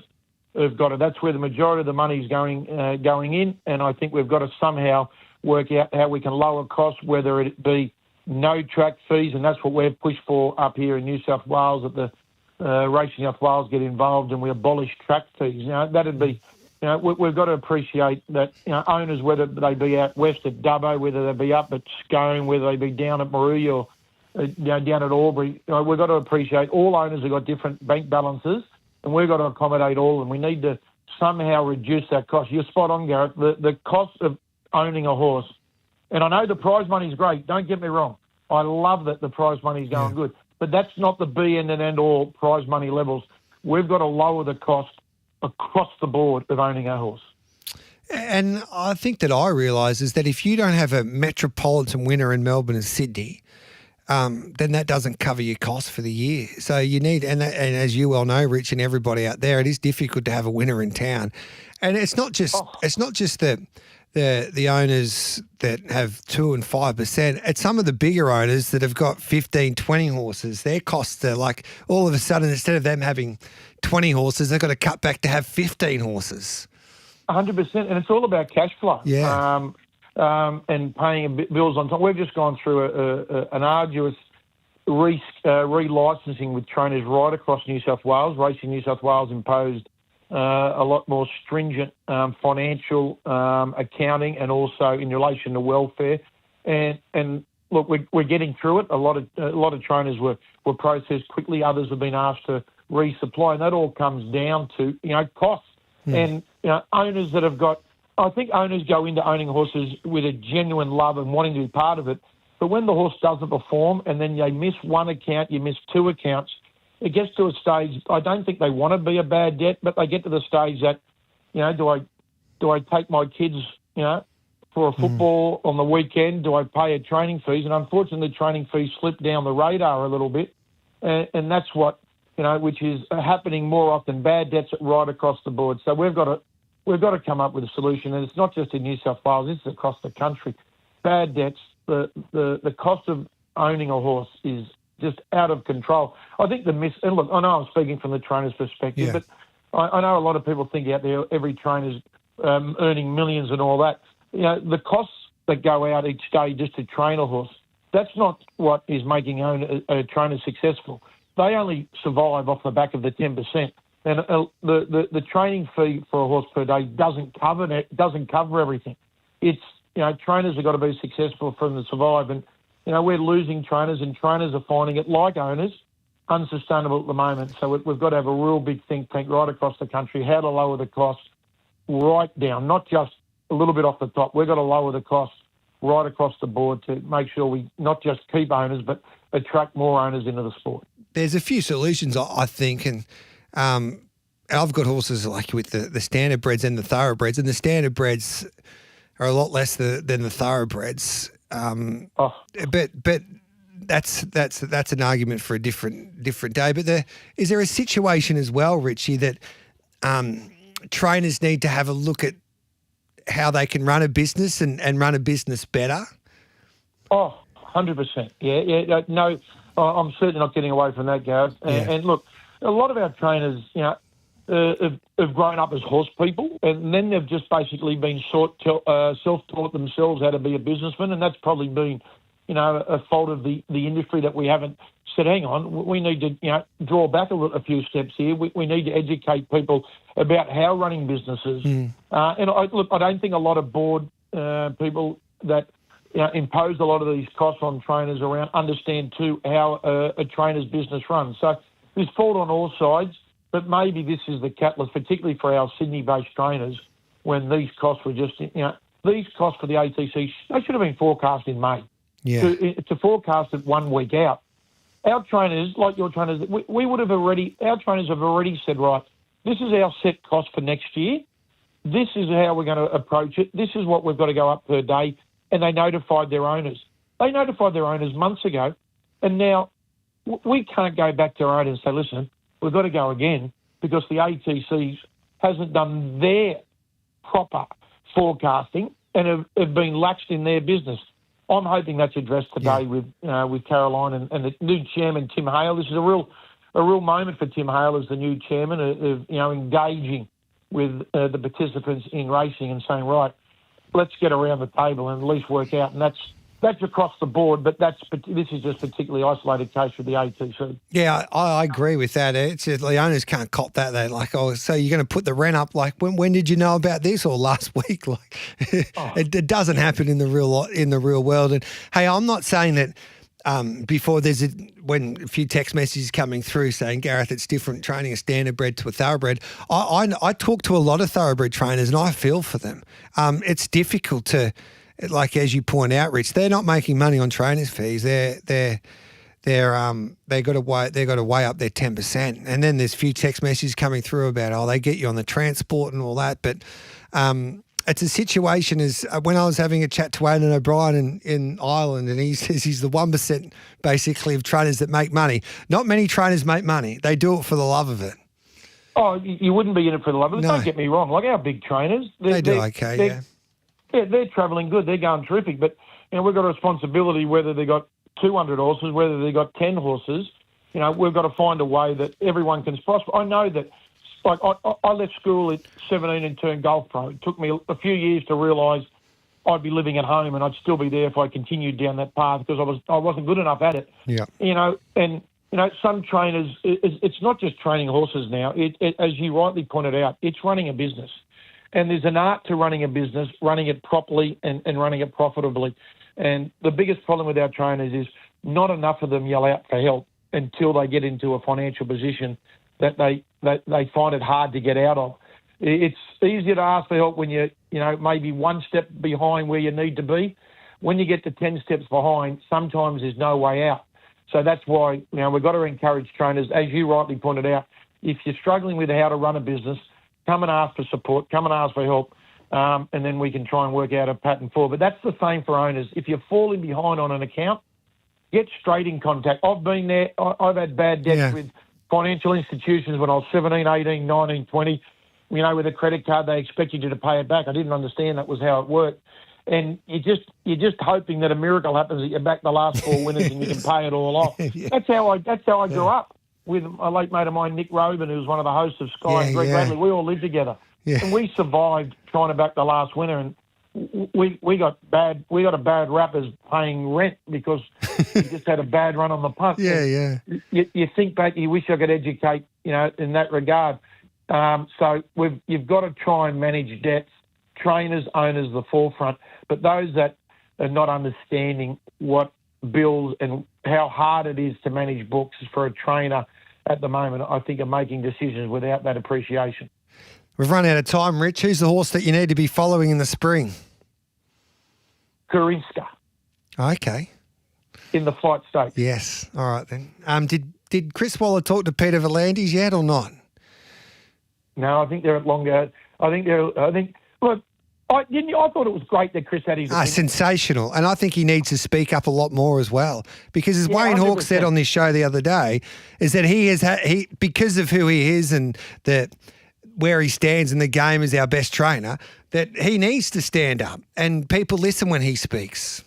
have got it. That's where the majority of the money is going in, and I think we've got to somehow work out how we can lower costs, whether it be no track fees, and that's what we've pushed for up here in New South Wales, that the Racing New South Wales get involved and we abolish track fees. That'd be, we've got to appreciate that, owners, whether they be out west at Dubbo, whether they be up at Scone, whether they be down at Marie or down at Albury, we've got to appreciate all owners have got different bank balances, and we've got to accommodate all of them. We need to somehow reduce that cost. You're spot on, Gareth. The cost of owning a horse, and I know the prize money's great, don't get me wrong. I love that the prize money's going good, but that's not the be and end all prize money levels. We've got to lower the cost across the board of owning a horse. And I think that I realise is that if you don't have a metropolitan winner in Melbourne and Sydney, then that doesn't cover your costs for the year. So you need, and as you well know, Rich, and everybody out there, it is difficult to have a winner in town. And it's not just the owners that have 2 and 5%. It's some of the bigger owners that have got 15, 20 horses. Their costs are like all of a sudden, instead of them having 20 horses, they've got to cut back to have 15 horses. 100%, and it's all about cash flow. Yeah. And paying bills on time. We've just gone through an arduous relicensing with trainers right across New South Wales. Racing New South Wales imposed a lot more stringent financial accounting, and also in relation to welfare. And look, we're getting through it. A lot of trainers were processed quickly. Others have been asked to resupply, and that all comes down to costs. And owners that have got. I think owners go into owning horses with a genuine love and wanting to be part of it. But when the horse doesn't perform and then you miss one account, you miss 2 accounts, it gets to a stage, I don't think they want to be a bad debt, but they get to the stage that, do I take my kids, for a football on the weekend? Do I pay a training fees? And unfortunately, the training fees slip down the radar a little bit. And that's what, which is happening more often, bad debts right across the board. So we've got to come up with a solution, and it's not just in New South Wales, it's across the country. Bad debts, the cost of owning a horse is just out of control. I think and look, I know I'm speaking from the trainer's perspective, but I know a lot of people think out there every trainer's earning millions and all that. The costs that go out each day just to train a horse, that's not what is making a trainer successful. They only survive off the back of the 10%. And the training fee for a horse per day doesn't cover everything. It's, trainers have got to be successful for them to survive. And, we're losing trainers, and trainers are finding it, like owners, unsustainable at the moment. So we've got to have a real big think tank right across the country, how to lower the costs right down, not just a little bit off the top. We've got to lower the costs right across the board to make sure we not just keep owners, but attract more owners into the sport. There's a few solutions, I think, and I've got horses like with the standard breds and the thoroughbreds, and the standard breds are a lot less than the thoroughbreds. But that's an argument for a different day. But is there a situation as well, Richie, that trainers need to have a look at how they can run a business and run a business better? 100%. Yeah. No, I'm certainly not getting away from that, Gareth. And look, a lot of our trainers, have grown up as horse people, and then they've just basically been self-taught themselves how to be a businessman, and that's probably been, a fault of the industry that we haven't said, hang on, we need to, draw back a few steps here. We need to educate people about how running businesses. And I don't think a lot of board people that impose a lot of these costs on trainers around understand too how a trainer's business runs. So there's fault on all sides. But maybe this is the catalyst, particularly for our Sydney-based trainers, when these costs were just, these costs for the ATC, they should have been forecast in May. Yeah. To forecast it 1 week out. Our trainers, like your trainers, our trainers have already said, right, this is our set cost for next year. This is how we're going to approach it. This is what we've got to go up per day. And they notified their owners. They notified their owners months ago. And now we can't go back to our owners and say, listen, we've got to go again because the ATC hasn't done their proper forecasting and have been laxed in their business. I'm hoping that's addressed today with Caroline and the new chairman, Tim Hale. This is a real moment for Tim Hale as the new chairman of engaging with the participants in racing and saying, right, let's get around the table and at least work out. And that's across the board, but this is just a particularly isolated case with the ATC. Yeah, I agree with that. It's just, the owners can't cop that. They're like, so you're going to put the rent up? Like, when did you know about this? Or last week? Like, it doesn't happen in the real world. And hey, I'm not saying that before when a few text messages coming through saying, Gareth, it's different training a standard bred to a thoroughbred. I talk to a lot of thoroughbred trainers and I feel for them. It's difficult to. Like as you point out, Rich, they're not making money on trainers' fees. They got to weigh up their 10%. And then there's a few text messages coming through about they get you on the transport and all that. But it's a situation as when I was having a chat to Aidan O'Brien in Ireland, and he says he's the 1% basically of trainers that make money. Not many trainers make money. They do it for the love of it. Oh, you wouldn't be in it for the love of it. No. Don't get me wrong. Like our big trainers, they do okay. Yeah. Yeah, they're travelling good. They're going terrific. But, we've got a responsibility whether they've got 200 horses, whether they've got 10 horses. We've got to find a way that everyone can prosper. I know that, like, I left school at 17 and turned golf pro. It took me a few years to realise I'd be living at home and I'd still be there if I continued down that path because I wasn't good enough at it. Yeah. Some trainers, it's not just training horses now. As you rightly pointed out, it's running a business. And there's an art to running a business, running it properly and running it profitably. And the biggest problem with our trainers is not enough of them yell out for help until they get into a financial position that they find it hard to get out of. It's easier to ask for help when you're, maybe one step behind where you need to be. When you get to 10 steps behind, sometimes there's no way out. So that's why, we've got to encourage trainers, as you rightly pointed out, if you're struggling with how to run a business, come and ask for support, come and ask for help, and then we can try and work out a pattern forward. But that's the same for owners. If you're falling behind on an account, get straight in contact. I've been there. I've had bad debts with financial institutions when I was 17, 18, 19, 20. With a credit card, they expected you to pay it back. I didn't understand that was how it worked. And you're just hoping that a miracle happens that you back the last 4 winners and you can pay it all off. That's how I grew up. with a late mate of mine, Nick Robin, who was one of the hosts of Sky, and Greg Radley. We all lived together. Yeah. And we survived trying to back the last winner, and we got a bad rap as paying rent because we just had a bad run on the punt. Yeah. You think back, you wish I could educate, in that regard. So you've got to try and manage debts, trainers, owners, the forefront, but those that are not understanding what bills and how hard it is to manage books for a trainer at the moment, I think are making decisions without that appreciation. We've run out of time, Rich. Who's the horse that you need to be following in the spring? Karinska. Okay. In the Flight Stakes. Yes. All right then. Did Chris Waller talk to Peter V'landys yet or not? No, I think they're at longer. Look, I thought it was great that Chris had his opinion. Sensational. And I think he needs to speak up a lot more as well. Because as Wayne 100%. Hawke said on this show the other day, is that he because of who he is and where he stands in the game as our best trainer, that he needs to stand up and people listen when he speaks.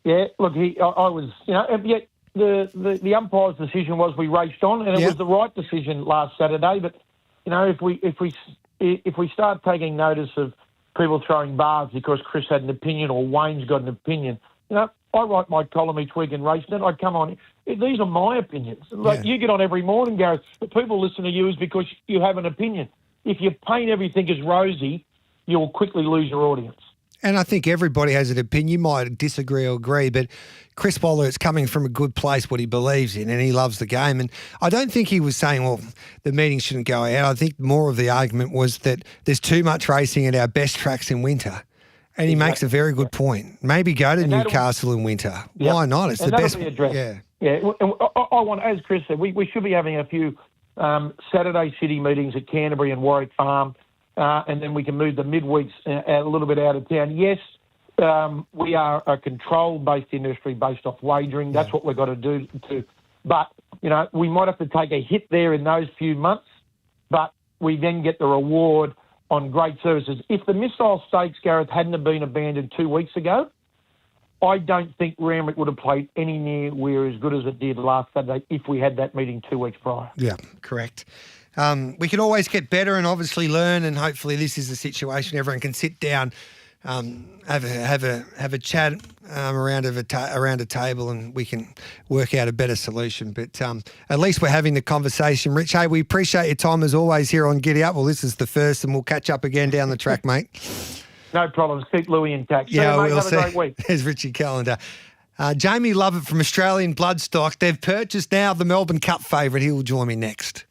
Yeah, look, I was, and yet the umpire's decision was we raced on, and it was the right decision last Saturday. But if we start taking notice of people throwing bars because Chris had an opinion or Wayne's got an opinion, I write my column each week in Racing, and I come on. These are my opinions. Like you get on every morning, Gareth. The people listen to you is because you have an opinion. If you paint everything as rosy, you'll quickly lose your audience. And I think everybody has an opinion. You might disagree or agree, but Chris Waller, it's coming from a good place, what he believes in, and he loves the game. And I don't think he was saying, well, the meeting shouldn't go out. I think more of the argument was that there's too much racing at our best tracks in winter. And he makes a very good point. Maybe go to Newcastle in winter. Yep. Why not? It's and the best. Be addressed. Yeah. And I want, as Chris said, we should be having a few Saturday city meetings at Canterbury and Warwick Farm, and then we can move the midweeks a little bit out of town. Yes, we are a control-based industry based off wagering. That's what we've got to do. But, we might have to take a hit there in those few months, but we then get the reward on great services. If the Missile Stakes, Gareth, hadn't have been abandoned 2 weeks ago, I don't think Randwick would have played any near as good as it did last Saturday if we had that meeting 2 weeks prior. Yeah, correct. We can always get better and obviously learn, and hopefully this is a situation everyone can sit down, have a chat around a table, and we can work out a better solution. But at least we're having the conversation. Rich, hey, we appreciate your time as always here on Giddy Up. Well, this is the first, and we'll catch up again down the track, mate. No problems. Keep Louis intact. Yeah, mate. we'll Have see. a great week. There's Richie Callender. Jamie Lovett from Australian Bloodstock. They've purchased now the Melbourne Cup favourite. He will join me next.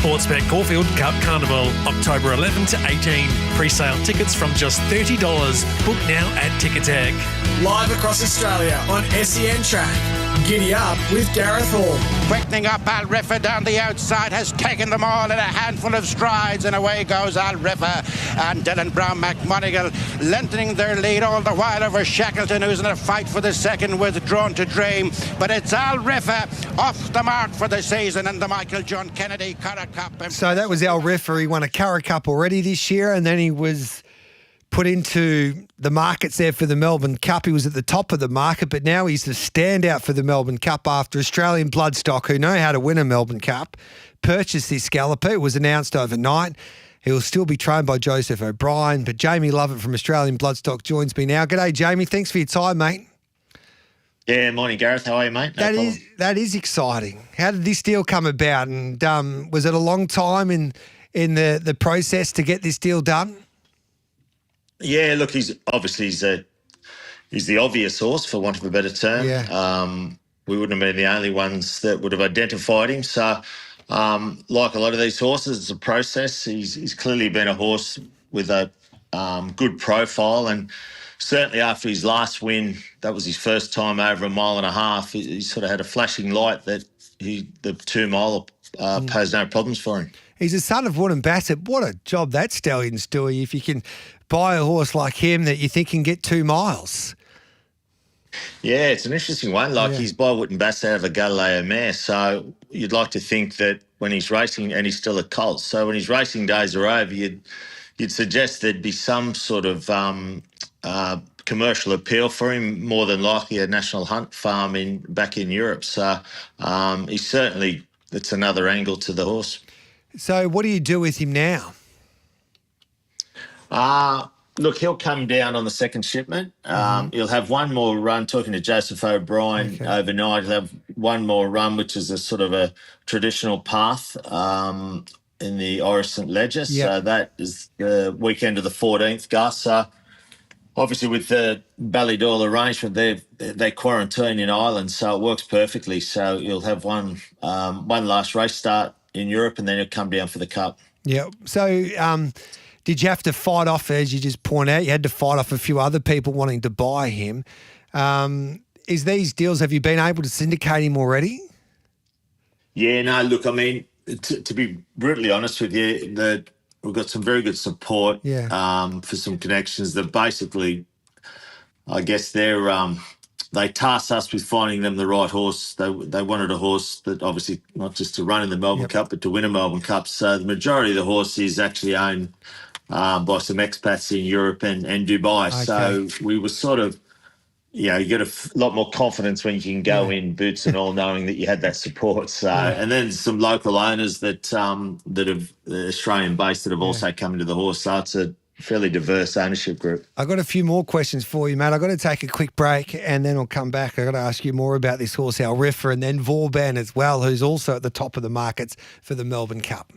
Sportsbet Caulfield Cup Carnival, October 11 to 18. Pre-sale tickets from just $30. Book now at Ticketek. Live across Australia on SEN Track. Giddy Up with Gareth Hall. Quickening up, Al Riffer down the outside has taken them all in a handful of strides, and away goes Al Riffer and Dylan Brown McMonigal lengthening their lead all the while over Shackleton, who's in a fight for the second with Drawn to Dream. But it's Al Riffer off the mark for the season in the Michael John Kennedy Curragh Cup. So that was Al Riffer. He won a Curragh Cup already this year, and then he was put into the markets there for the Melbourne Cup. He was at the top of the market, but now he's the standout for the Melbourne Cup after Australian Bloodstock, who know how to win a Melbourne Cup, purchased this galloper. It was announced overnight. He will still be trained by Joseph O'Brien, but Jamie Lovett from Australian Bloodstock joins me now. G'day, Jamie. Thanks for your time, mate. Yeah, morning, Gareth. How are you, mate? No problem. That is exciting. How did this deal come about? And was it a long time in the process to get this deal done? Yeah, look, he's the obvious horse, for want of a better term. Yeah. We wouldn't have been the only ones that would have identified him. So, like a lot of these horses, it's a process. He's clearly been a horse with a good profile, and certainly after his last win, that was his first time over a mile and a half. He sort of had a flashing light that the 2 mile posed no problems for him. He's a son of Woodham Bassett. What a job that stallion's doing if you can buy a horse like him that you think can get 2 miles. Yeah, it's an interesting one. He's by Wootton Bassett out of a Galileo mare. So you'd like to think that when he's racing, and he's still a colt, so when his racing days are over, you'd suggest there'd be some sort of commercial appeal for him, more than likely a national hunt farm back in Europe. So it's another angle to the horse. So what do you do with him now? Look, he'll come down on the second shipment. He'll have one more run, talking to Joseph O'Brien overnight. He'll have one more run, which is a sort of a traditional path in the Irish St Leger. Yep. So that is the weekend of the 14th, Gus. So obviously with the Ballydoyle arrangement, they quarantine in Ireland, so it works perfectly. So he'll have one last race start in Europe, and then he'll come down for the Cup. Yeah. So did you have to fight off, as you just point out, you had to fight off a few other people wanting to buy him. Is these deals, have you been able to syndicate him already? Yeah, no, look, I mean, to be brutally honest with you, we've got some very good support for some connections that basically, I guess they tasked us with finding them the right horse. They wanted a horse that obviously not just to run in the Melbourne Cup, but to win a Melbourne Cup. So the majority of the horse is actually owned by some expats in Europe and Dubai. Okay. So we were sort of, you get a lot more confidence when you can go in boots and all, knowing that you had that support. So, and then some local owners that have Australian based that have also come into the horse. So it's a fairly diverse ownership group. I've got a few more questions for you, mate. I've got to take a quick break and then I'll come back. I've got to ask you more about this horse, Al Riffer, and then Vauban as well, who's also at the top of the markets for the Melbourne Cup.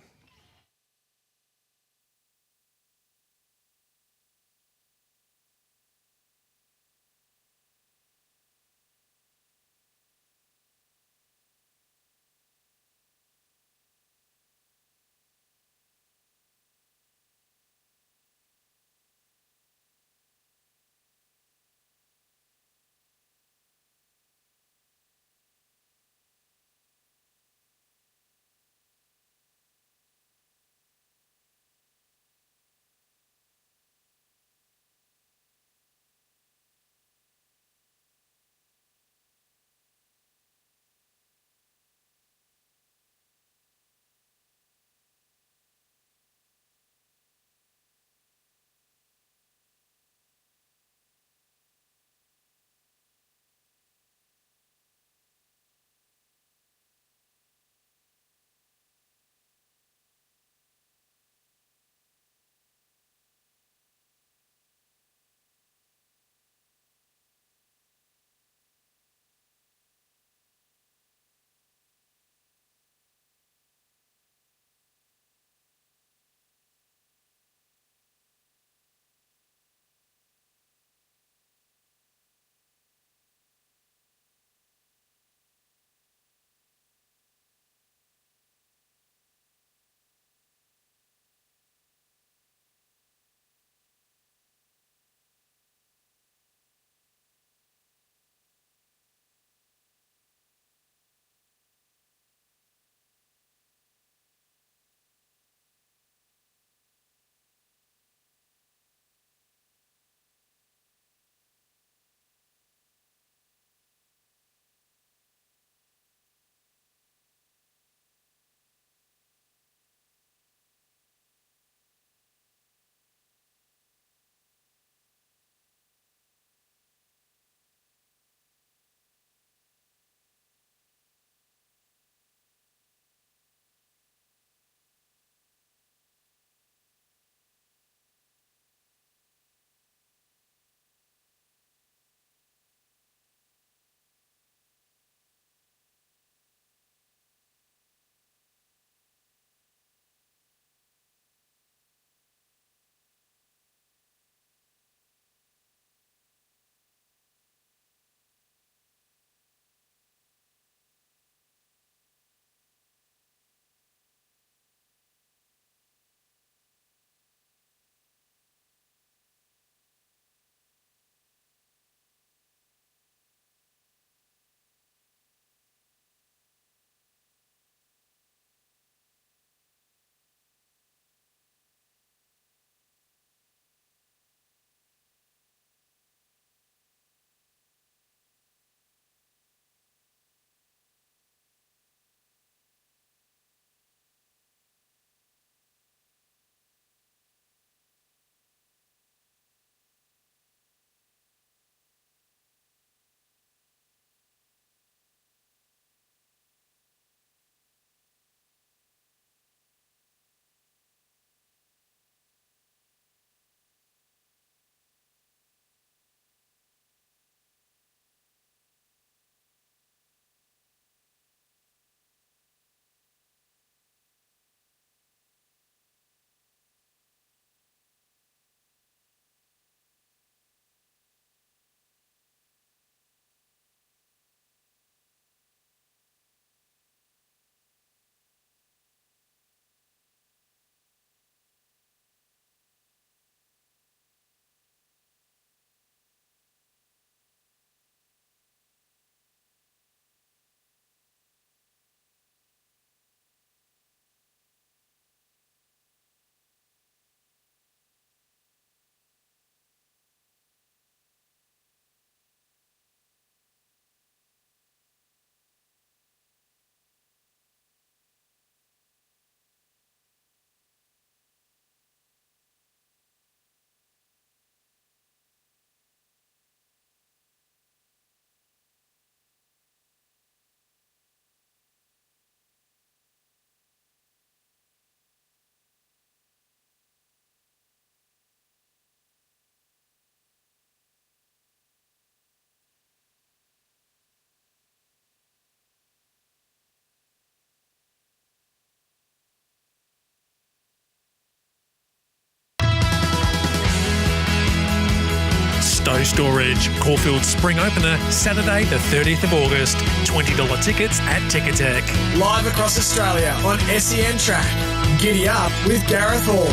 Stowe Storage, Caulfield's spring opener, Saturday the 30th of August. $20 tickets at Ticketek. Live across Australia on SEN Track. Giddy Up with Gareth Hall.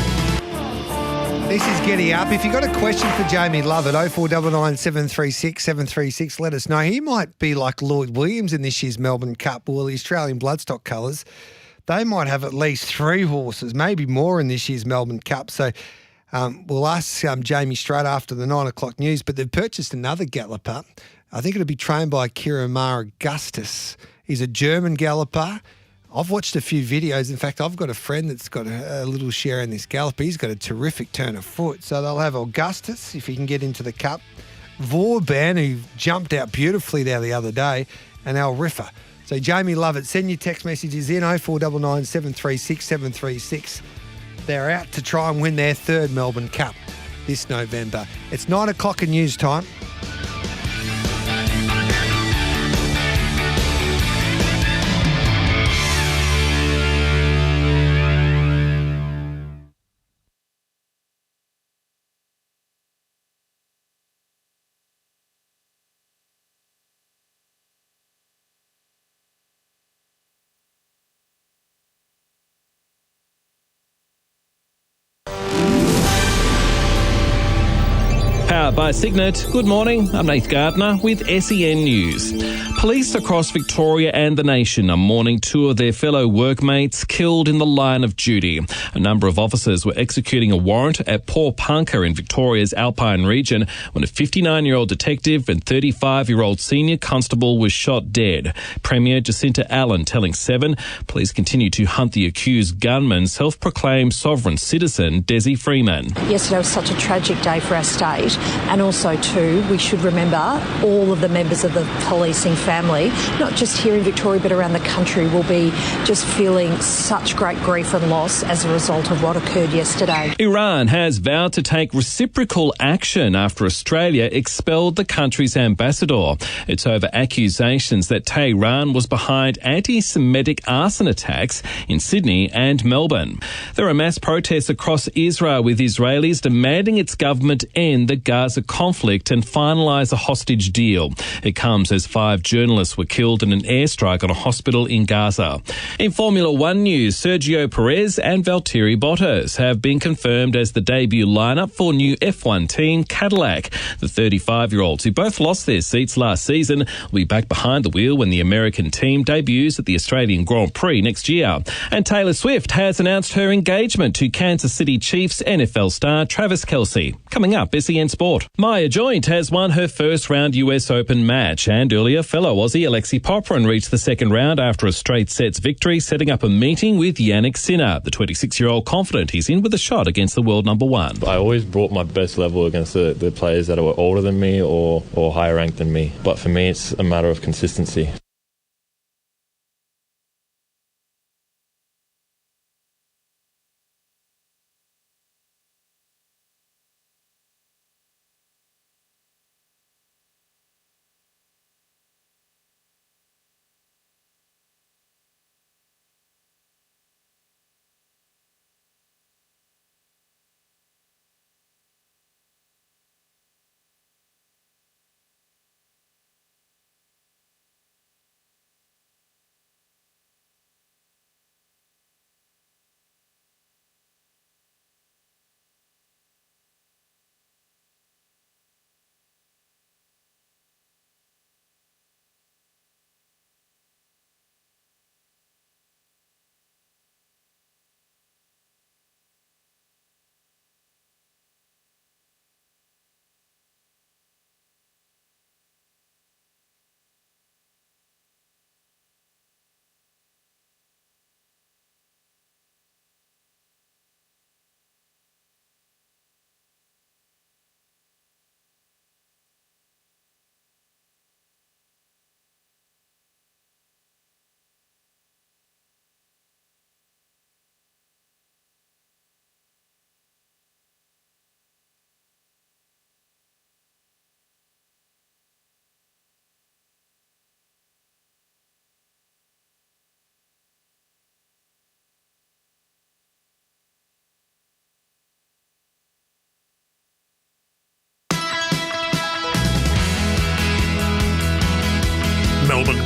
This is Giddy Up. If you've got a question for Jamie Lovett, 0499 736 736, let us know. He might be like Lloyd Williams in this year's Melbourne Cup, or the Australian Bloodstock colours. They might have at least 3 horses, maybe more in this year's Melbourne Cup. So we'll ask Jamie straight after the 9 o'clock news. But they've purchased another galloper. I think it'll be trained by Kiramar Augustus. He's a German galloper. I've watched a few videos. In fact, I've got a friend that's got a little share in this galloper. He's got a terrific turn of foot. So they'll have Augustus, if he can get into the Cup, Vauban, who jumped out beautifully there the other day, and Al Riffa. So Jamie Lovett, send your text messages in 0499 736 736. They're out to try and win their 3rd Melbourne Cup this November. It's 9 o'clock in news time. Powered by Signet. Good morning, I'm Nath Gardner with SEN News. Police across Victoria and the nation are mourning 2 of their fellow workmates killed in the line of duty. A number of officers were executing a warrant at Port Punker in Victoria's Alpine region when a 59-year-old detective and 35-year-old senior constable was shot dead. Premier Jacinta Allen telling 7 police continue to hunt the accused gunman, self-proclaimed sovereign citizen Desi Freeman. Yesterday was such a tragic day for our state, and also too, we should remember all of the members of the policing family, not just here in Victoria but around the country, will be just feeling such great grief and loss as a result of what occurred yesterday. Iran has vowed to take reciprocal action after Australia expelled the country's ambassador. It's over accusations that Tehran was behind anti-Semitic arson attacks in Sydney and Melbourne. There are mass protests across Israel, with Israelis demanding its government end the Gaza conflict and finalise a hostage deal. It comes as 5 journalists were killed in an airstrike on a hospital in Gaza. In Formula One news, Sergio Perez and Valtteri Bottas have been confirmed as the debut lineup for new F1 team Cadillac. The 35-year-olds, who both lost their seats last season, will be back behind the wheel when the American team debuts at the Australian Grand Prix next year. And Taylor Swift has announced her engagement to Kansas City Chiefs NFL star Travis Kelce. Coming up, SEN Sport. Maya Joint has won her first round US Open match, and earlier fellow Aussie Alexi Poprin reached the second round after a straight sets victory, setting up a meeting with Yannick Sinner. The 26-year-old confident he's in with a shot against the world number 1. I always brought my best level against the players that were older than me or higher ranked than me. But for me, it's a matter of consistency.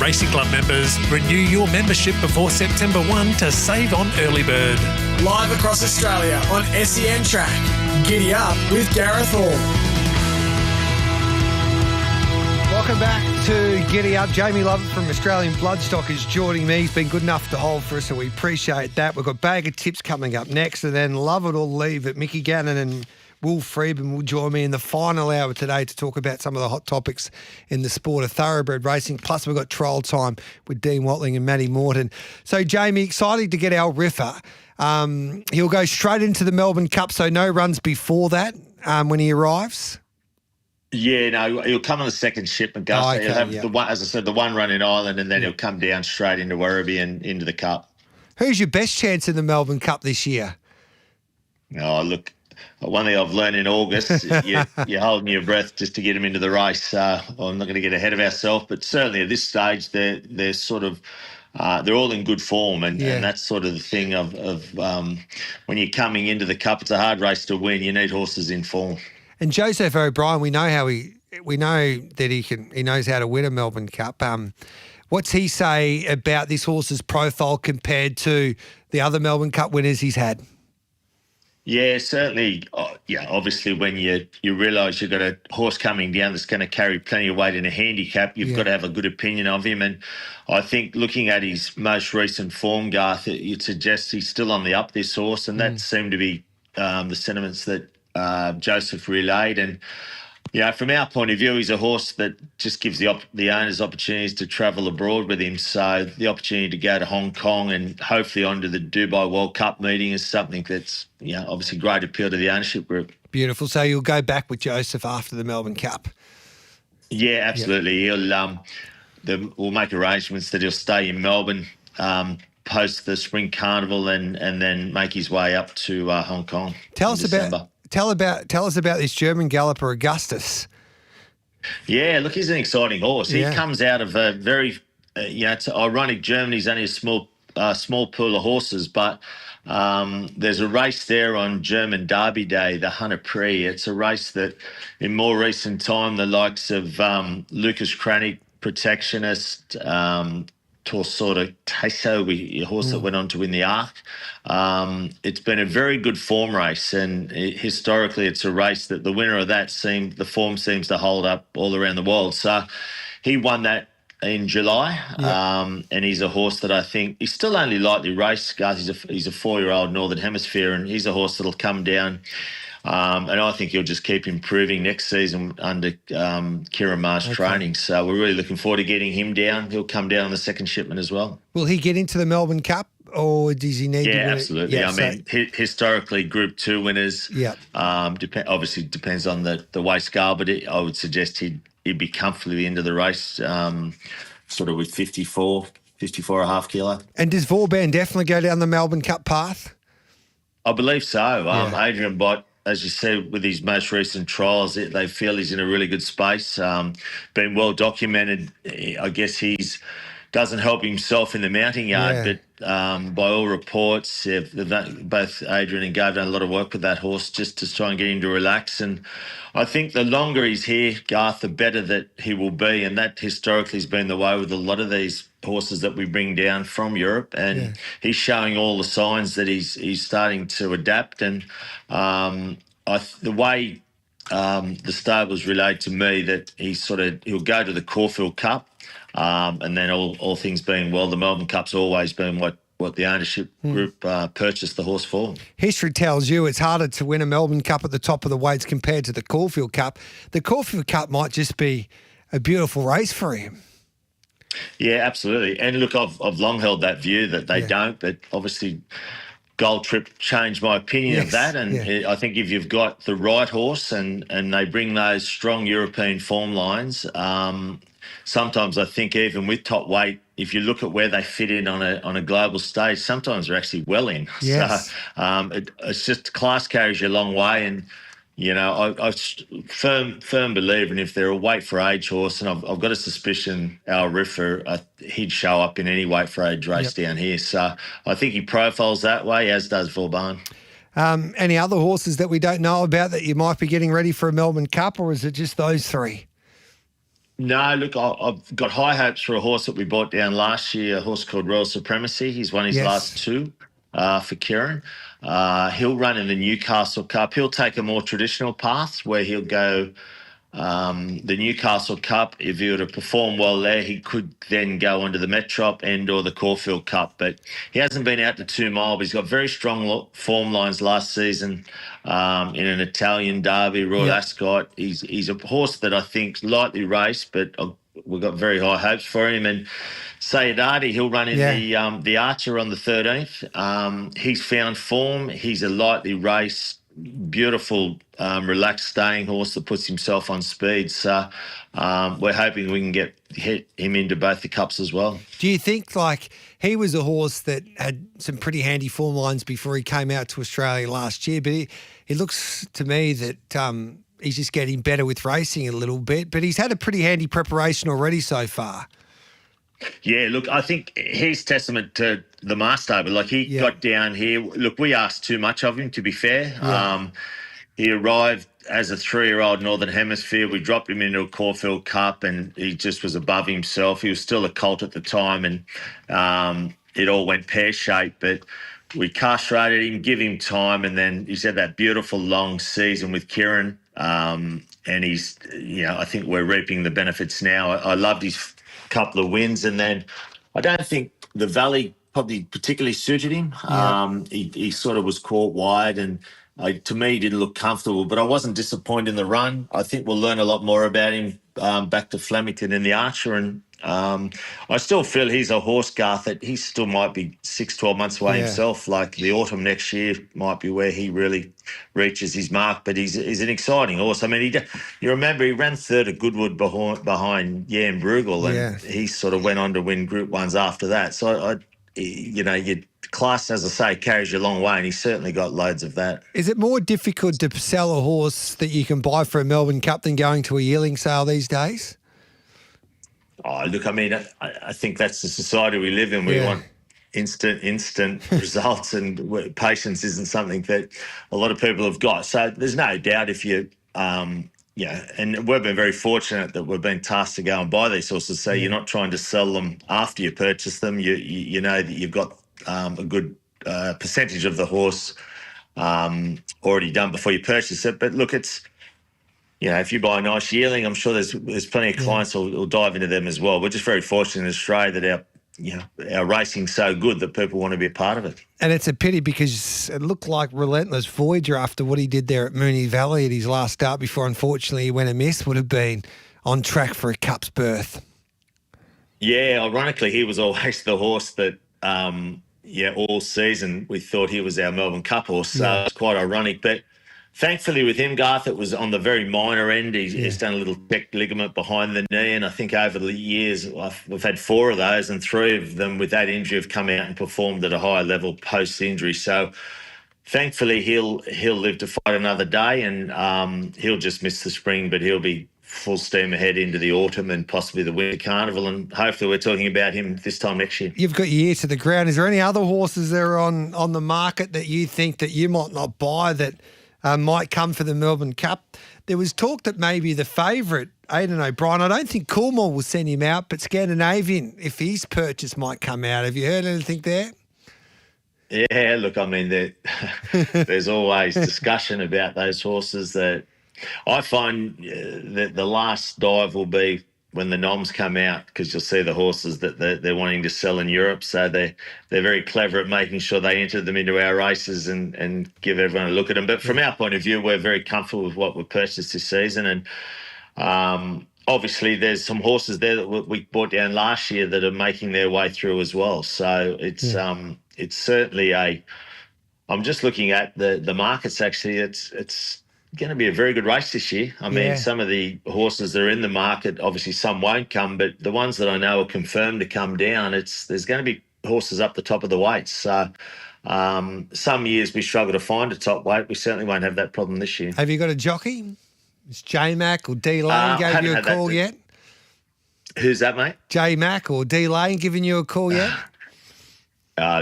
Racing Club members, renew your membership before September 1 to save on early bird. Live across Australia on SEN Track. Giddy Up with Gareth Hall. Welcome back to Giddy Up. Jamie Lovett from Australian Bloodstock is joining me. He's been good enough to hold for us, so we appreciate that. We've got Bag of Tips coming up next, and then Love It or Leave It. Mickey Gannon and Will Freedman will join me in the final hour today to talk about some of the hot topics in the sport of thoroughbred racing. Plus, we've got trial time with Dean Watling and Matty Morton. So, Jamie, excited to get our riffer. He'll go straight into the Melbourne Cup, so no runs before that when he arrives. Yeah, no, he'll come on the second shipment, Gus. Oh, okay, he'll have the one, as I said, the one run in Ireland, and then he'll come down straight into Werribee and into the Cup. Who's your best chance in the Melbourne Cup this year? Oh, look, one thing I've learned in August, you're holding your breath just to get him into the race. I'm not going to get ahead of ourselves, but certainly at this stage, they're sort of they're all in good form, and that's sort of the thing of when you're coming into the Cup, it's a hard race to win. You need horses in form. And Joseph O'Brien, we know that he knows how to win a Melbourne Cup. What's he say about this horse's profile compared to the other Melbourne Cup winners he's had? Yeah, certainly. Obviously, when you realise you've got a horse coming down that's going to carry plenty of weight in a handicap, you've got to have a good opinion of him. And I think looking at his most recent form, Garth, it suggests he's still on the up, this horse, and that seemed to be the sentiments that Joseph relayed. And from our point of view, he's a horse that just gives the owners opportunities to travel abroad with him. So the opportunity to go to Hong Kong and hopefully onto the Dubai World Cup meeting is something that's obviously great appeal to the ownership group. Beautiful. So you'll go back with Joseph after the Melbourne Cup? Yeah, absolutely. Yep. We'll make arrangements that he'll stay in Melbourne post the Spring Carnival and then make his way up to Hong Kong. Tell us about this German galloper, Augustus. Yeah, look, he's an exciting horse. He comes out of a very, it's ironic. Germany's only a small pool of horses, but there's a race there on German Derby Day, the Hunter Prix. It's a race that, in more recent time, the likes of Lucas Cranach, Protectionist, Torsauta Tasso, a horse that went on to win the Arc. It's been a very good form race, and historically it's a race that the winner of that the form seems to hold up all around the world. So he won that in July, and he's a horse that I think he's still only lightly raced. He's a 4-year-old Northern Hemisphere, and he's a horse that'll come down. And I think he'll just keep improving next season under Kieran Maher's training. So we're really looking forward to getting him down. He'll come down on the second shipment as well. Will he get into the Melbourne Cup, or does he need to win? Absolutely. Yeah, historically, Group 2 winners, obviously depends on the weight scale, but I would suggest he'd be comfortably into the race, sort of with 54 and a half kilo. And does Vauban definitely go down the Melbourne Cup path? I believe so. Adrian Bott, as you said, with his most recent trials, they feel he's in a really good space. Been well documented. I guess he's doesn't help himself in the mounting yard, but by all reports, both Adrian and Gav done a lot of work with that horse just to try and get him to relax. And I think the longer he's here, Garth, the better that he will be. And that historically has been the way with a lot of these horses that we bring down from Europe. And he's showing all the signs that he's starting to adapt. And the way the stables relayed to me that he'll go to the Caulfield Cup. And then all things being well, the Melbourne Cup's always been what the ownership group purchased the horse for. History tells you it's harder to win a Melbourne Cup at the top of the weights compared to the Caulfield Cup. The Caulfield Cup might just be a beautiful race for him. Yeah, absolutely. And look, I've long held that view that they don't, but obviously Gold Trip changed my opinion of that. And I think if you've got the right horse and they bring those strong European form lines, sometimes I think even with top weight, if you look at where they fit in on a global stage, sometimes they're actually well in. Yes. So it's just class carries you a long way. And, I'm firm believer, and if they're a weight for age horse, and I've got a suspicion our Riffer, he'd show up in any weight for age race down here. So I think he profiles that way, as does Vauban. Any other horses that we don't know about that you might be getting ready for a Melbourne Cup, or is it just those three? No, look, I've got high hopes for a horse that we bought down last year, a horse called Royal Supremacy. He's won his last two for Kieran. He'll run in the Newcastle Cup. He'll take a more traditional path where he'll go the Newcastle Cup. If he were to perform well there, he could then go onto the Metrop and or the Caulfield Cup. But he hasn't been out to 2 Mile, but he's got very strong form lines last season in an Italian derby, Royal Ascot. He's a horse that I think lightly raced, but we've got very high hopes for him. And Sayadati, he'll run in the Archer on the 13th. He's found form. He's a lightly raced, beautiful, relaxed staying horse that puts himself on speed. So we're hoping we can hit him into both the cups as well. Do you think, like, he was a horse that had some pretty handy form lines before he came out to Australia last year, but it looks to me that he's just getting better with racing a little bit, but he's had a pretty handy preparation already so far. Yeah, look, I think he's testament to the master, but like he got down here. Look, we asked too much of him, to be fair. He arrived as a 3-year-old Northern Hemisphere. We dropped him into a Caulfield Cup and he just was above himself. He was still a colt at the time and it all went pear-shaped, but we castrated him, give him time, and then he's had that beautiful long season with Kieran. And he's, I think we're reaping the benefits now. I loved his couple of wins, and then I don't think the Valley probably particularly suited him. He sort of was caught wide, and to me he didn't look comfortable, but I wasn't disappointed in the run. I think we'll learn a lot more about him back to Flemington in the Archer, and I still feel he's a horse, Garth, that he still might be 6-12 months away himself. Like the autumn next year might be where he really reaches his mark, but he's an exciting horse. I mean, you remember he ran third at Goodwood behind Jan Bruegel, and he sort of went on to win Group 1s after that. So, your class, as I say, carries you a long way, and he's certainly got loads of that. Is it more difficult to sell a horse that you can buy for a Melbourne Cup than going to a yearling sale these days? Oh, look, I mean, I think that's the society we live in. We want instant results, and patience isn't something that a lot of people have got. So there's no doubt if you, and we've been very fortunate that we've been tasked to go and buy these horses. So you're not trying to sell them after you purchase them. You know that you've got a good percentage of the horse already done before you purchase it. But look, it's, if you buy a nice yearling, I'm sure there's plenty of clients who'll dive into them as well. We're just very fortunate in Australia that our racing's so good that people want to be a part of it. And it's a pity because it looked like Relentless Voyager, after what he did there at Moonee Valley at his last start before unfortunately he went amiss, would have been on track for a Cup's berth. Yeah, ironically, he was always the horse that, all season we thought he was our Melbourne Cup horse. So it's quite ironic. But thankfully with him, Garth, it was on the very minor end. He's done a little checked ligament behind the knee, and I think over the years we've had 4 of those, and 3 of them with that injury have come out and performed at a higher level post-injury. So thankfully he'll live to fight another day, and he'll just miss the spring, but he'll be full steam ahead into the autumn and possibly the winter carnival, and hopefully we're talking about him this time next year. You've got your ear to the ground. Is there any other horses that are on the market that you think that you might not buy that might come for the Melbourne Cup? There was talk that maybe the favourite, Aidan O'Brien, I don't think Coolmore will send him out, but Scandinavian, if his purchase might come out. Have you heard anything there? Yeah, look, I mean, there's always discussion about those horses. That I find that the last dive will be when the noms come out, because you'll see the horses that they're wanting to sell in Europe. So they're very clever at making sure they enter them into our races and give everyone a look at them. But from our point of view, we're very comfortable with what we've purchased this season. And obviously there's some horses there that we bought down last year that are making their way through as well. So it's certainly I'm just looking at the markets actually. It's going to be a very good race this year. I mean, some of the horses that are in the market, obviously some won't come, but the ones that I know are confirmed to come down, there's going to be horses up the top of the weights. So some years we struggle to find a top weight. We certainly won't have that problem this year. Have you got a jockey? Is J-Mac or D Lane gave you a call yet? Who's that, mate? J-Mac or D Lane giving you a call yet?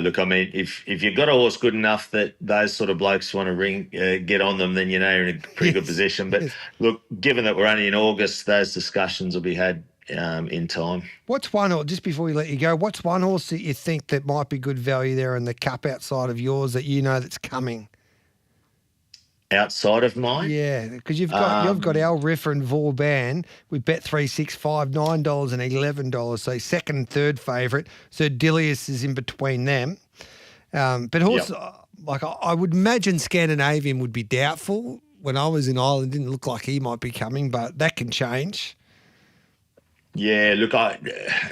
Look, I mean, if you've got a horse good enough that those sort of blokes want to get on them, then you know you're in a pretty good position. But look, given that we're only in August, those discussions will be had in time. What's one horse, just before we let you go, what's one horse that you think that might be good value there in the cup outside of yours that you know that's coming? Outside of mine? Yeah, because you've got Al Riffer and Vauban with Bet365, $9 and $11. So second and third favourite. So Dilius is in between them. But also, like I would imagine Scandinavian would be doubtful. When I was in Ireland, it didn't look like he might be coming, but that can change. Yeah, look,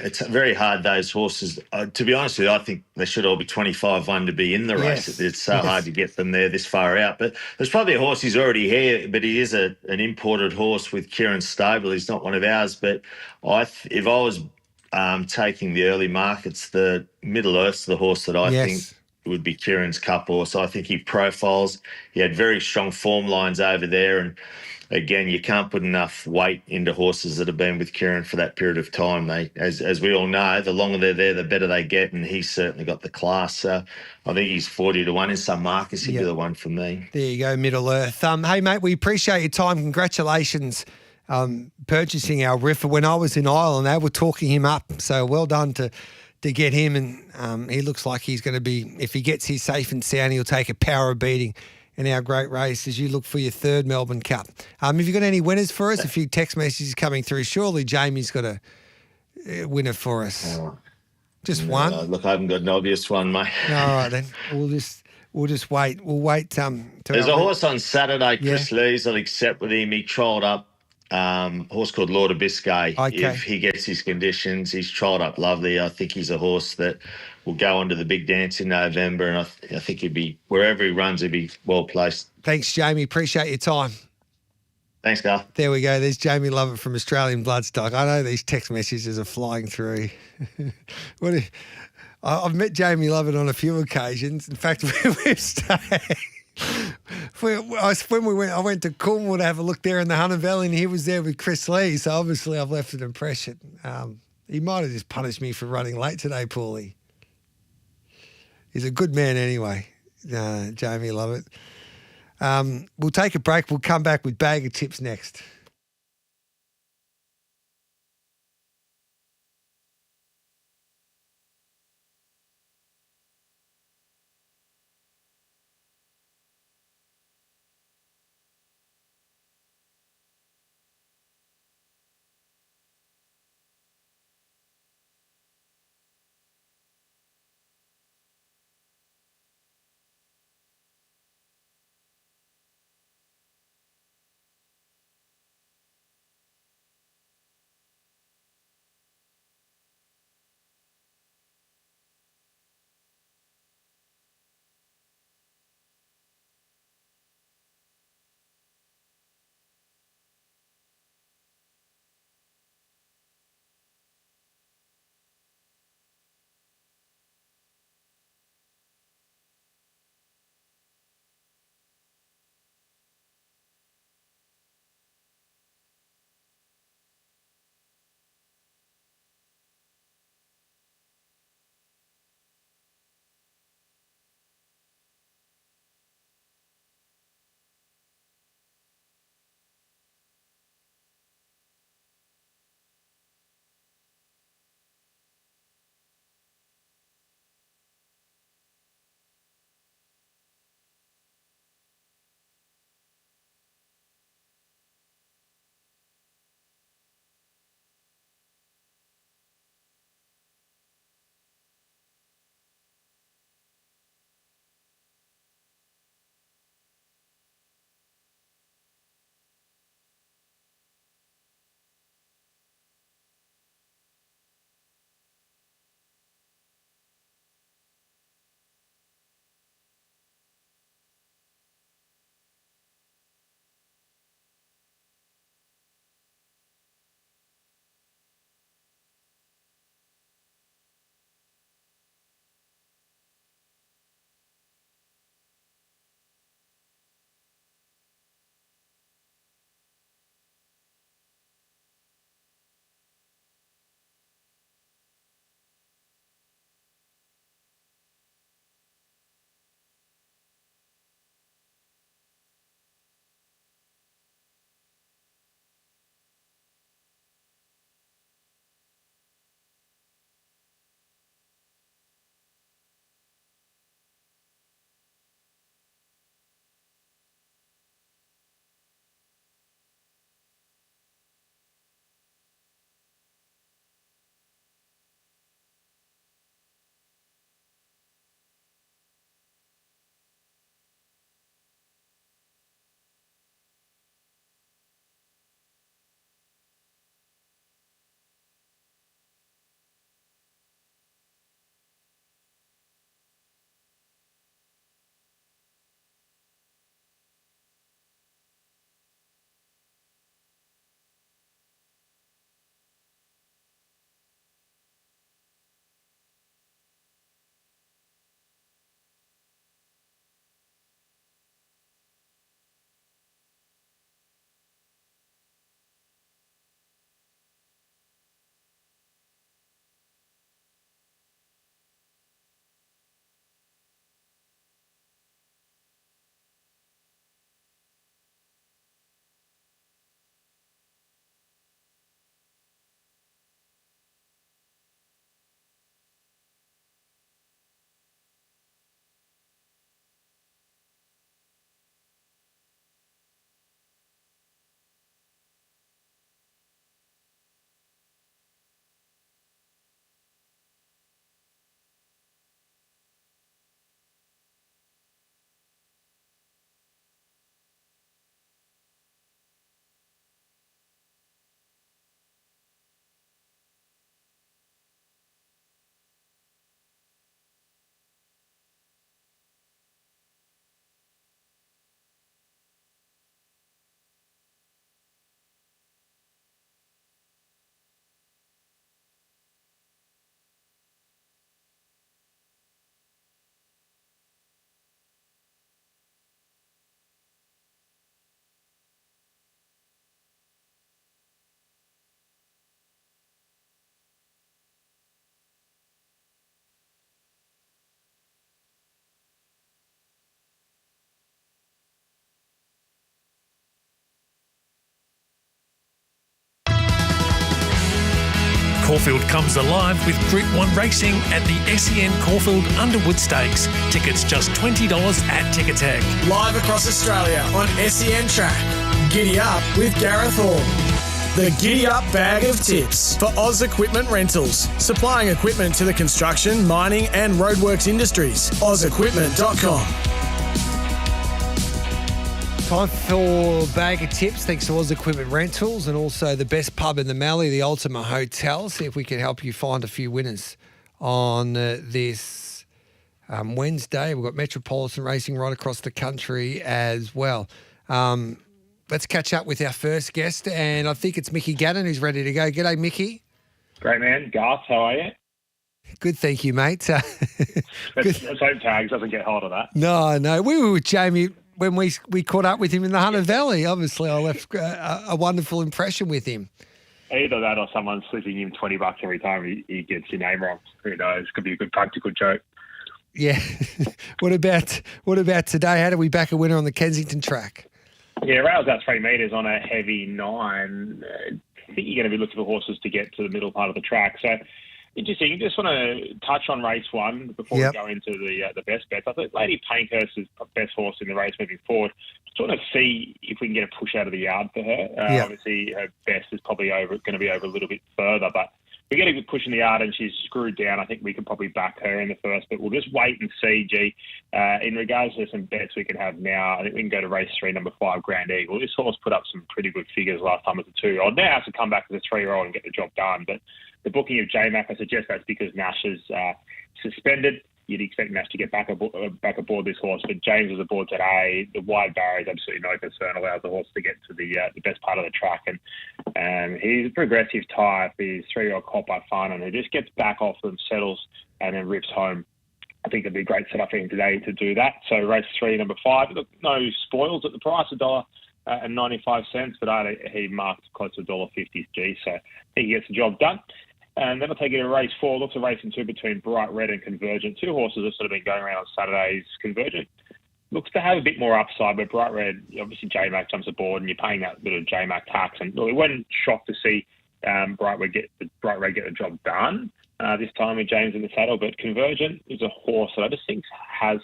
it's very hard, those horses. To be honest with you, I think they should all be 25-1 to be in the race. Yes. It's so hard to get them there this far out. But there's probably a horse who's already here, but he is an imported horse with Kieran's stable. He's not one of ours. But if I was taking the early markets, the Middle Earth's the horse that I think would be Kieran's cup horse. I think he profiles. He had very strong form lines over there, and again, you can't put enough weight into horses that have been with Kieran for that period of time. They, as we all know, the longer they're there, the better they get, and he's certainly got the class. So I think he's 40-1 in some markets. He'd be the one for me. There you go, Middle Earth. Hey, mate, we appreciate your time. Congratulations purchasing our Riffer. When I was in Ireland, they were talking him up. So well done to get him. And he looks like he's going to be, if he gets here safe and sound, he'll take a power beating in our great race as you look for your third Melbourne Cup. Have you got any winners for us? A few text messages coming through. Surely Jamie's got a winner for us. Just one? Look, I haven't got an obvious one, mate. All right, then. We'll just wait. We'll wait. There's a horse on Saturday, Chris Lees. I'll accept with him. He trolled up a horse called Lord of Biscay. Okay. If he gets his conditions, he's trolled up lovely. I think he's a horse that will go on to the big dance in November, and I think he'd be, wherever he runs, he'd be well placed. Thanks, Jamie. Appreciate your time. Thanks, Garth. There we go. There's Jamie Lovett from Australian Bloodstock. I know these text messages are flying through. I've met Jamie Lovett on a few occasions. In fact, we've stayed. I went to Cornwall to have a look there in the Hunter Valley, and he was there with Chris Lee. So obviously, I've left an impression. He might have just punished me for running late today, Paulie. He's a good man anyway, Jamie Lovett. We'll take a break. We'll come back with Bag of Tips next. Caulfield comes alive with Group 1 racing at the SEN Caulfield Underwood Stakes. Tickets just $20 at Ticketek. Live across Australia on SEN Track. Giddy Up with Gareth Hall. The Giddy Up bag of tips for Oz Equipment Rentals. Supplying equipment to the construction, mining and roadworks industries. OzEquipment.com. Time for bag of tips, thanks to Oz Equipment Rentals and also the best pub in the Mallee, the Ultima Hotel. See if we can help you find a few winners on this Wednesday. We've got Metropolitan Racing right across the country as well. Let's catch up with our first guest, and I think it's Mickey Gannon who's ready to go. G'day, Mickey. Great, man. Garth, how are you? Good, thank you, mate. Let's hope Tags doesn't get hold of that. No. We were with Jamie when we caught up with him in the Hunter Valley. Obviously, I left a wonderful impression with him. Either that or someone slipping him $20 every time he gets your name wrong. Who knows? Could be a good practical joke. Yeah. What about today? How do we back a winner on the Kensington track? Yeah, rails out 3 metres on a heavy 9. I think you're going to be looking for horses to get to the middle part of the track. So, interesting. Just want to touch on race 1 before we go into the best bets. I thought Lady Pankhurst is the best horse in the race moving forward. Just want to see if we can get a push out of the yard for her. Obviously, her best is probably going to be over a little bit further, but if we get a good push in the yard and she's screwed down, I think we can probably back her in the first, but we'll just wait and see, G. In regards to some bets we can have now, I think we can go to race 3, number 5, Grand Eagle. This horse put up some pretty good figures last time as a 2-year-old. Now has to come back as a 3-year-old and get the job done, but the booking of J-Mac, I suggest that's because Nash is suspended. You'd expect Nash to get back aboard this horse, but James was aboard today. The wide barrier is absolutely no concern. Allows the horse to get to the best part of the track, and he's a progressive type. He's 3-year-old caught by fun, and he just gets back off them, settles, and then rips home. I think it'd be a great setup for him today to do that. So race 3, number 5. Look, no spoils at the price, $1.95, but he marked close to $1.50 G. So I think he gets the job done. And then I'll take you to race 4. Looks a race in 2 between Bright Red and Convergent. 2 horses have sort of been going around on Saturdays. Convergent looks to have a bit more upside, but Bright Red, obviously J-Mac jumps aboard and you're paying that bit of J-Mac tax. And we weren't shocked to see Bright Red get the job done this time with James in the saddle. But Convergent is a horse that I just think has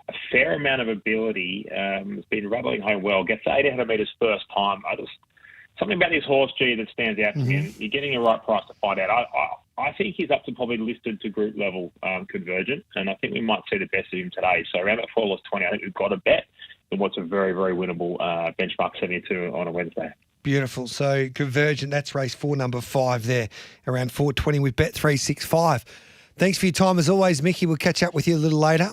a fair amount of ability. Has been rattling home well. Gets 800 metres first time. Something about this horse, G, that stands out to me, and you're getting the right price to find out. I think he's up to probably listed to group level Convergent, and I think we might see the best of him today. So around that $4.20, I think we've got a bet in what's a very, very winnable benchmark 72 on a Wednesday. Beautiful. So Convergent, that's race 4, number 5 there, around $4.20 with Bet365. Thanks for your time as always, Mickey. We'll catch up with you a little later.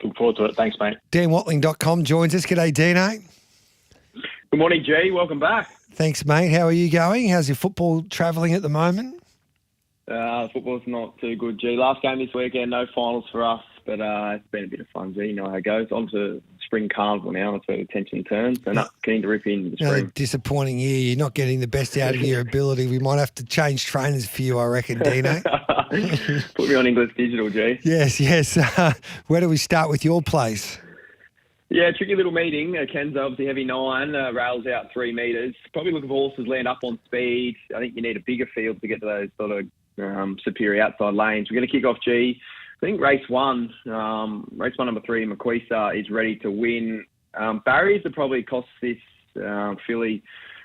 Look forward to it. Thanks, mate. DanWatling.com joins us. G'day, Dino. Good morning, G. Welcome back. Thanks, mate. How are you going? How's your football travelling at the moment? Football's not too good, G. Last game this weekend, no finals for us, but it's been a bit of fun, G. You know how it goes. On to spring carnival now. That's where the attention turns. So keen to rip in the spring. Another disappointing year. You're not getting the best out of your ability. We might have to change trainers for you, I reckon, Dino. Put me on English Digital, G. Yes. Where do we start with your place? Yeah, tricky little meeting. Ken's obviously heavy 9, rails out 3 metres. Probably looking for horses land up on speed. I think you need a bigger field to get to those sort of superior outside lanes. We're going to kick off, G. I think race 1, number 3, Maquisa, is ready to win. Barriers have probably cost this filly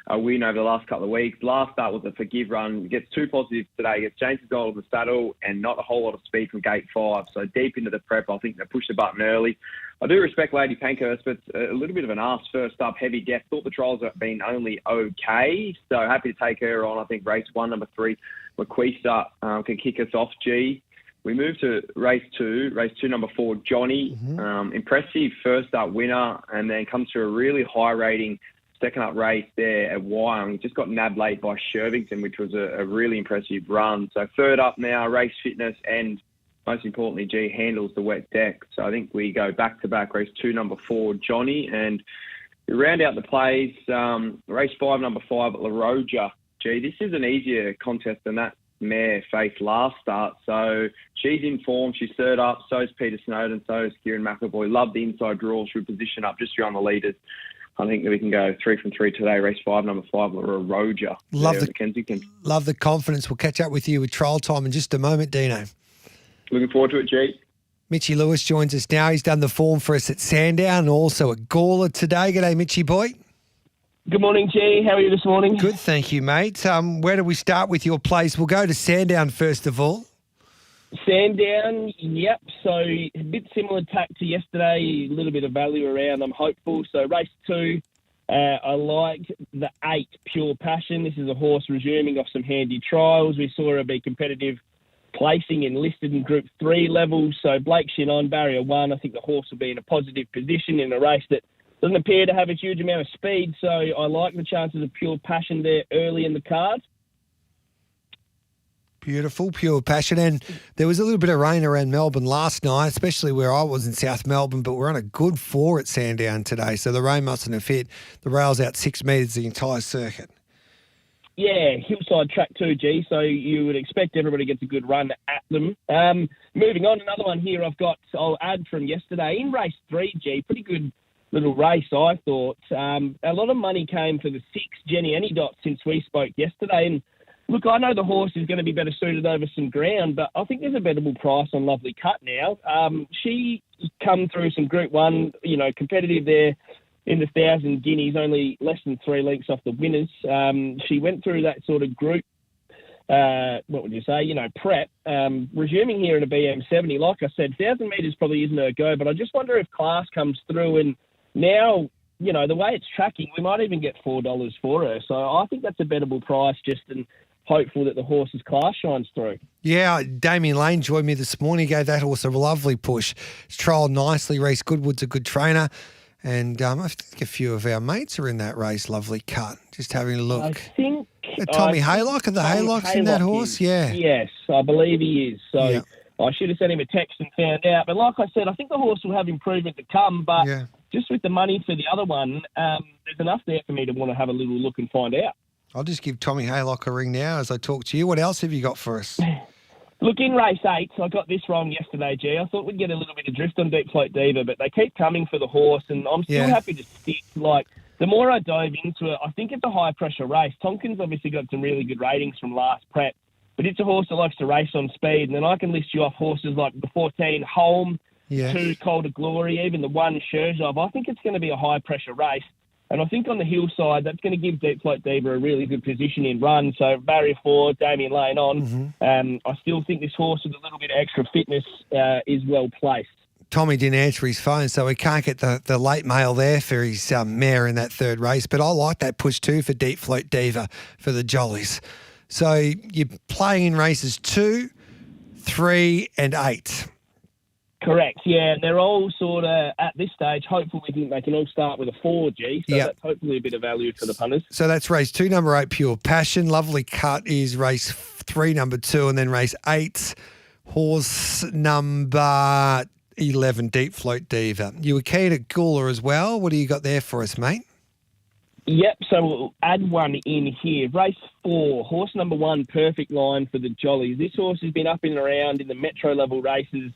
a win over the last couple of weeks. Last start was a forgive run. Gets 2 positives today. Gets James Gold on the saddle and not a whole lot of speed from gate 5. So deep into the prep, I think they pushed the button early. I do respect Lady Pankhurst, but it's a little bit of an ask first up, heavy depth. Thought the trials have been only okay, so happy to take her on. I think race 1, number 3, Maquisa can kick us off, G. We move to race 2, number 4, Johnny. Impressive first up winner, and then comes to a really high rating second up race there at Wyong. Just got nabbed late by Shervington, which was a really impressive run. So third up now, race fitness and most importantly, G handles the wet deck. So I think we go back-to-back race 2, number 4, Johnny. And we round out the plays. Race 5, number 5 at La Roja. G, this is an easier contest than that mare faced last start. So she's in form. She's third up. So is Peter Snowden. So is Kieran McAvoy. Love the inside draw. She'll position up just beyond the leaders. I think that we can go 3 from 3 today. Race 5, number 5, Laura Roger. Love the Kensington. Love the confidence. We'll catch up with you with trial time in just a moment, Dino. Looking forward to it, G. Mitchy Lewis joins us now. He's done the form for us at Sandown and also at Gawler today. G'day, Mitchy boy. Good morning, G. How are you this morning? Good, thank you, mate. Where do we start with your place? We'll go to Sandown first of all. Sandown, yep. So a bit similar tack to yesterday, a little bit of value around. I'm hopeful. So race 2, I like the 8, Pure Passion. This is a horse resuming off some handy trials. We saw her be competitive placing and listed in Group 3 levels. So Blake Shin barrier 1. I think the horse will be in a positive position in a race that doesn't appear to have a huge amount of speed. So I like the chances of Pure Passion there early in the card. Beautiful, Pure Passion. And there was a little bit of rain around Melbourne last night, especially where I was in South Melbourne, but we're on a good 4 at Sandown today, so the rain mustn't have hit. The rail's out 6 metres the entire circuit. Yeah, hillside track 2G, so you would expect everybody gets a good run at them. Moving on, another one here I'll add from yesterday. In race 3G, pretty good little race, I thought. A lot of money came for the 6, Jenny Anydots, since we spoke yesterday, and look, I know the horse is going to be better suited over some ground, but I think there's a bettable price on Lovely Cut now. She come through some Group 1, competitive there in the 1,000 guineas, only less than 3 lengths off the winners. She went through that sort of group, prep, resuming here in a BM70. Like I said, 1,000 metres probably isn't her go, but I just wonder if class comes through and now, the way it's tracking, we might even get $4 for her. So I think that's a bettable price, just and hopeful that the horse's class shines through. Yeah, Damien Lane joined me this morning. He gave that horse a lovely push. It's trialled nicely. Reece Goodwood's a good trainer. And I think a few of our mates are in that race. Lovely Cut. Just having a look. I think Tommy Haylock. Are the Haylocks in that horse? Yeah. Yes, I believe he is. So yeah. I should have sent him a text and found out. But like I said, I think the horse will have improvement to come. But just with the money for the other one, there's enough there for me to want to have a little look and find out. I'll just give Tommy Haylock a ring now as I talk to you. What else have you got for us? Look, in race 8, I got this wrong yesterday, G. I thought we'd get a little bit of drift on Deep Float Diva, but they keep coming for the horse, and I'm still happy to stick. The more I dove into it, I think it's a high-pressure race. Tompkins obviously got some really good ratings from last prep, but it's a horse that likes to race on speed, and then I can list you off horses like the 14 Holm, 2 Calder Glory, even the 1 Sherzhov. I think it's going to be a high-pressure race. And I think on the hillside, that's going to give Deep Float Diva a really good position in run. So barrier 4, Damien Lane on. I still think this horse with a little bit of extra fitness is well placed. Tommy didn't answer his phone, so we can't get the late mail there for his mare in that 3rd race. But I like that push too for Deep Float Diva for the Jollies. So you're playing in races 2, 3 and 8. Correct, yeah. They're all sort of, at this stage, hopefully we think they can all start with a 4G, so that's hopefully a bit of value for the punters. So that's race 2, number 8, Pure Passion. Lovely Cut is race 3, number 2, and then race 8, horse number 11, Deep Float Diva. You were keen at Gawler as well. What do you got there for us, mate? Yep, so we'll add one in here. Race 4, horse number 1, Perfect Line for the Jollies. This horse has been up and around in the metro level races.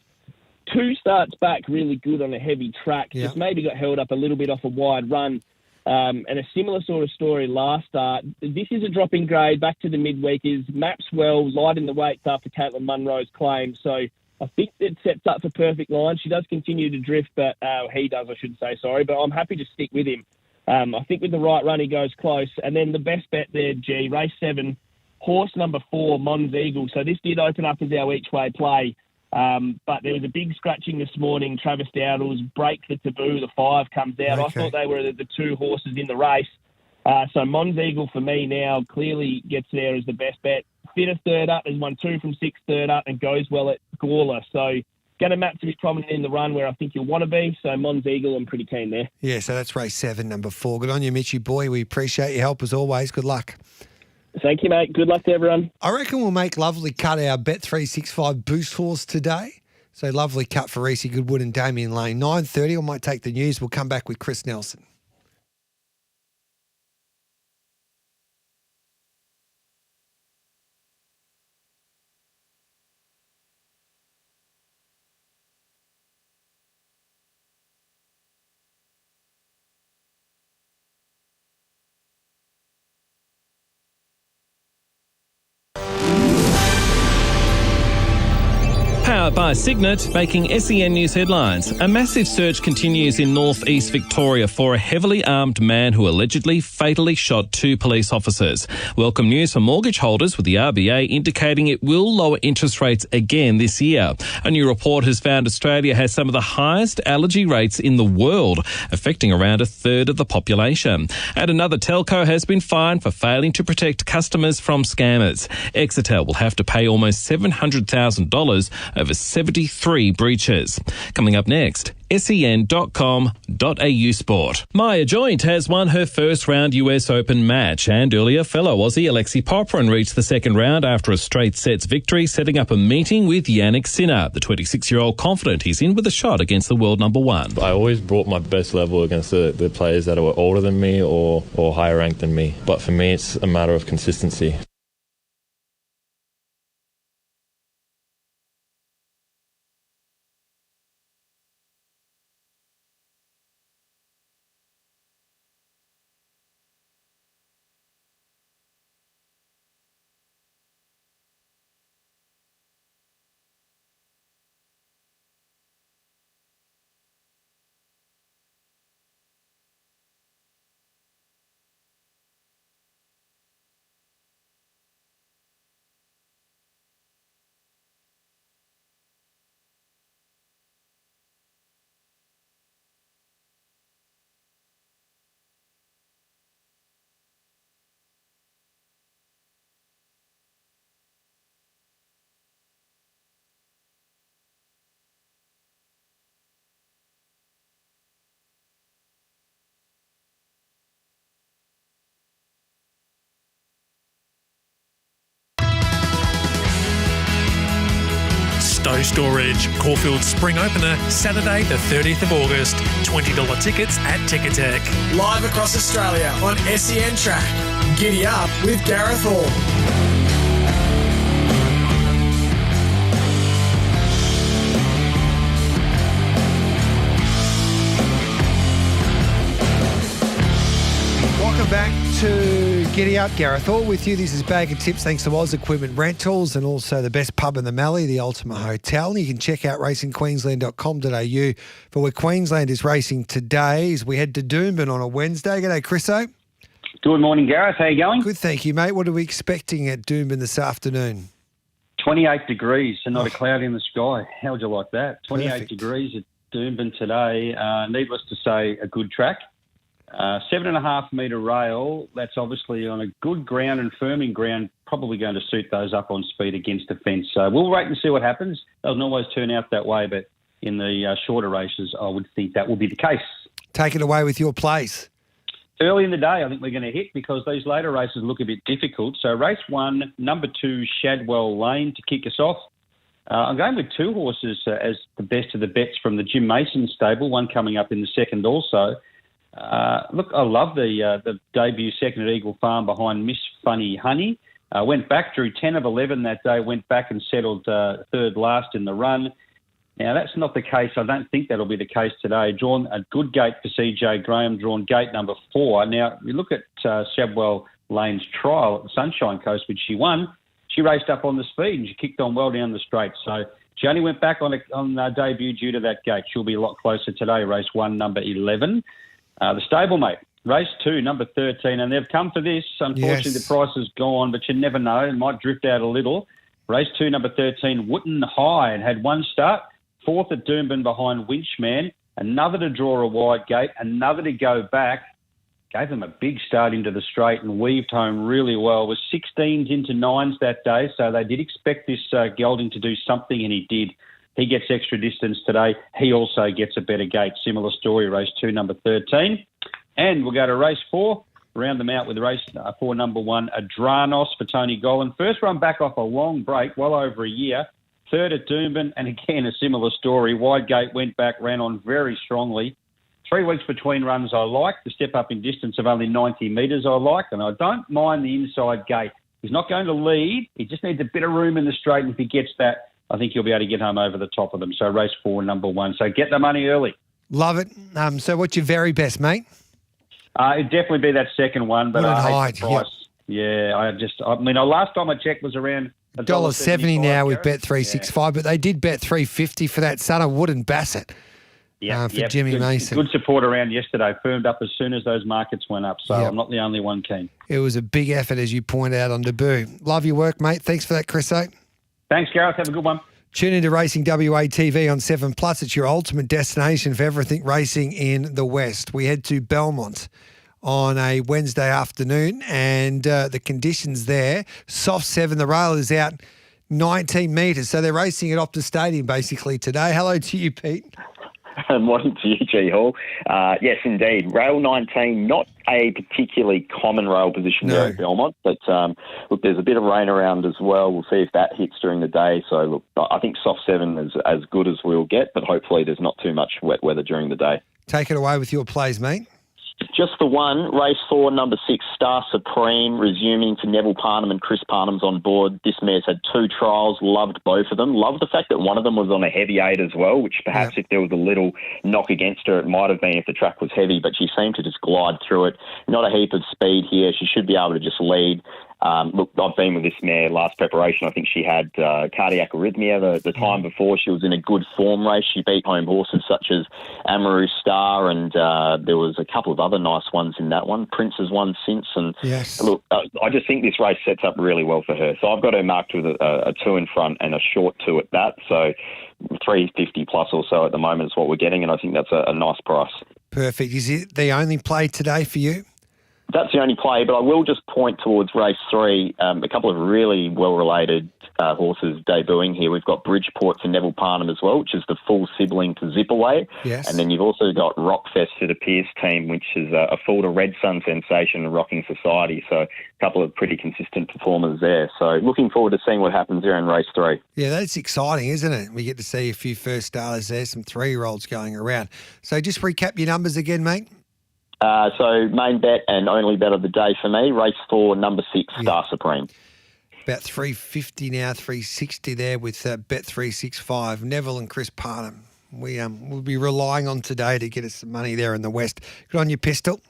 2 starts back really good on a heavy track. Just maybe got held up a little bit off a wide run. And a similar sort of story last start. This is a drop in grade back to the midweekers. Maps well, light in the weights after Caitlin Munro's claim. So I think it sets up for Perfect Line. She does continue to drift, but he does, I should say, sorry. But I'm happy to stick with him. I think with the right run, he goes close. And then the best bet there, G, race 7, horse number 4, Mons Eagle. So this did open up as our each-way play. But there was a big scratching this morning. Travis Dowdle's Break the Taboo, the 5 comes out. I thought they were the 2 horses in the race. So Mons Eagle for me now clearly gets there as the best bet. Fitter 3rd up, has won 2 from 6 3rd up and goes well at Gawler. So going to map to be prominent in the run where I think you'll want to be. So Mons Eagle, I'm pretty keen there. Yeah, so that's race 7, number 4. Good on you, Mitchy boy. We appreciate your help as always. Good luck. Thank you, mate. Good luck to everyone. I reckon we'll make Lovely Cut our Bet365 boost horse today. So Lovely Cut for Reece Goodwood and Damien Lane. 9:30, I might take the news. We'll come back with Chris Nelson. right by Signet, making SEN News headlines. A massive search continues in northeast Victoria for a heavily armed man who allegedly fatally shot 2 police officers. Welcome news for mortgage holders, with the RBA indicating it will lower interest rates again this year. A new report has found Australia has some of the highest allergy rates in the world, affecting around a third of the population. And another telco has been fined for failing to protect customers from scammers. Exeter will have to pay almost $700,000 over 73 breaches. Coming up next, sen.com.au sport. Maya Joint has won her first round US Open match, and earlier fellow Aussie Alexi Popyrin reached the second round after a straight sets victory, setting up a meeting with Yannick Sinner. The 26-year-old confident he's in with a shot against the world number one. I always brought my best level against the players that were older than me or higher ranked than me. But for me, it's a matter of consistency. Stowe Storage, Caulfield's Spring Opener, Saturday the 30th of August. $20 tickets at Ticketek. Live across Australia on SEN Track. Giddy Up with Gareth Hall. Welcome back to Giddy Up. Gareth Hall with you. This is Bag of Tips thanks to Oz Equipment Rentals and also the best pub in the Mallee, the Ultimate Hotel. You can check out racingqueensland.com.au for where Queensland is racing today as we head to Doomben on a Wednesday. G'day, Chriso. Good morning, Gareth. How you going? Good, thank you, mate. What are we expecting at Doomben this afternoon? 28 degrees and not a cloud in the sky. How would you like that? 28 Perfect. degrees at Doomben today. Needless to say, a good track. 7.5 metre rail, that's obviously on a good ground and firming ground, probably going to suit those up on speed against the fence. So we'll wait and see what happens. Doesn't always turn out that way, but in the shorter races, I would think that will be the case. Take it away with your place. Early in the day, I think we're going to hit because these later races look a bit difficult. So race 1, number 2, Shadwell Lane to kick us off. I'm going with 2 horses as the best of the bets from the Jim Mason stable, one coming up in the second also. Look, I love the debut second at Eagle Farm behind Miss Funny Honey. Went back, drew 10 of 11 that day, went back and settled third last in the run. Now, that's not the case. I don't think that'll be the case today. Drawn a good gate for CJ Graham, drawn gate number 4. Now, you look at Shadwell Lane's trial at the Sunshine Coast, which she won. She raced up on the speed and she kicked on well down the straight. So she only went back on debut due to that gate. She'll be a lot closer today. Race 1, number 11. The stablemate, race 2, number 13, and they've come for this. Unfortunately, The price has gone, but you never know. It might drift out a little. Race 2, number 13, Wootton High, and had one start, 4th at Doomben behind Winchman, another to draw a wide gate, another to go back. Gave them a big start into the straight and weaved home really well. Was 16s into 9s that day, so they did expect this gelding to do something, and he did. He gets extra distance today. He also gets a better gate. Similar story, race 2, number 13. And we'll go to race 4, round them out with race 4, number 1, Adranos for Tony Gollan. First run back off a long break, well over a year. 3rd at Doomben, and again, a similar story. Wide gate, went back, ran on very strongly. 3 weeks between runs I like. The step up in distance of only 90 metres I like, and I don't mind the inside gate. He's not going to lead. He just needs a bit of room in the straight, and if he gets that, I think you'll be able to get home over the top of them. So race 4, number 1. So get the money early. Love it. So what's your very best, mate? It'd definitely be that second one, but Wootton I High, hate the price. Yep. Yeah, last time I checked was around $1.70 now with Gareth. Bet365, but they did bet $3.50 for that son of Wood and Bassett. For Jimmy Mason. Good support around yesterday. Firmed up as soon as those markets went up. So I'm not the only one keen. It was a big effort, as you point out, on debut. Love your work, mate. Thanks for that, Chriso. Thanks, Gareth. Have a good one. Tune into Racing WA TV on 7 Plus. It's your ultimate destination for everything racing in the West. We head to Belmont on a Wednesday afternoon, and the conditions there, soft 7, the rail is out 19 metres, so they're racing at Optus Stadium basically today. Hello to you, Pete. Morning to you, G Hall. Yes, indeed. Rail 19, not a particularly common rail position there at Belmont, but look, there's a bit of rain around as well. We'll see if that hits during the day. So, look, I think soft 7 is as good as we'll get, but hopefully there's not too much wet weather during the day. Take it away with your plays, mate. Just the one, race 4, number 6, Star Supreme, resuming to Neville Parnham and Chris Parnham's on board. This mare's had 2 trials, loved both of them. Loved the fact that one of them was on a heavy 8 as well, which perhaps if there was a little knock against her, it might have been if the track was heavy, but she seemed to just glide through it. Not a heap of speed here. She should be able to just lead. Look, I've been with this mare last preparation. I think she had cardiac arrhythmia the time before. She was in a good form race. She beat home horses such as Amaru Star, and there was a couple of other nice ones in that one. Prince has won since. And look, I just think this race sets up really well for her. So I've got her marked with a 2 in front and a short 2 at that. So 350 plus or so at the moment is what we're getting, and I think that's a nice price. Perfect. Is it the only play today for you? That's the only play, but I will just point towards race 3. A couple of really well-related horses debuting here. We've got Bridgeport to Neville Parnham as well, which is the full sibling to Zip Away. Yes. And then you've also got Rockfest to the Pierce team, which is a full to Red Sun sensation and Rocking Society. So a couple of pretty consistent performers there. So looking forward to seeing what happens there in race 3. Yeah, that's exciting, isn't it? We get to see a few first starters there, some 3-year-olds going around. So just recap your numbers again, mate. So main bet and only bet of the day for me, race 4, number 6, Star Supreme. About 350 now, 360 there with Bet365. Neville and Chris Parnham. We'll be relying on today to get us some money there in the West. Good on you, Pistol.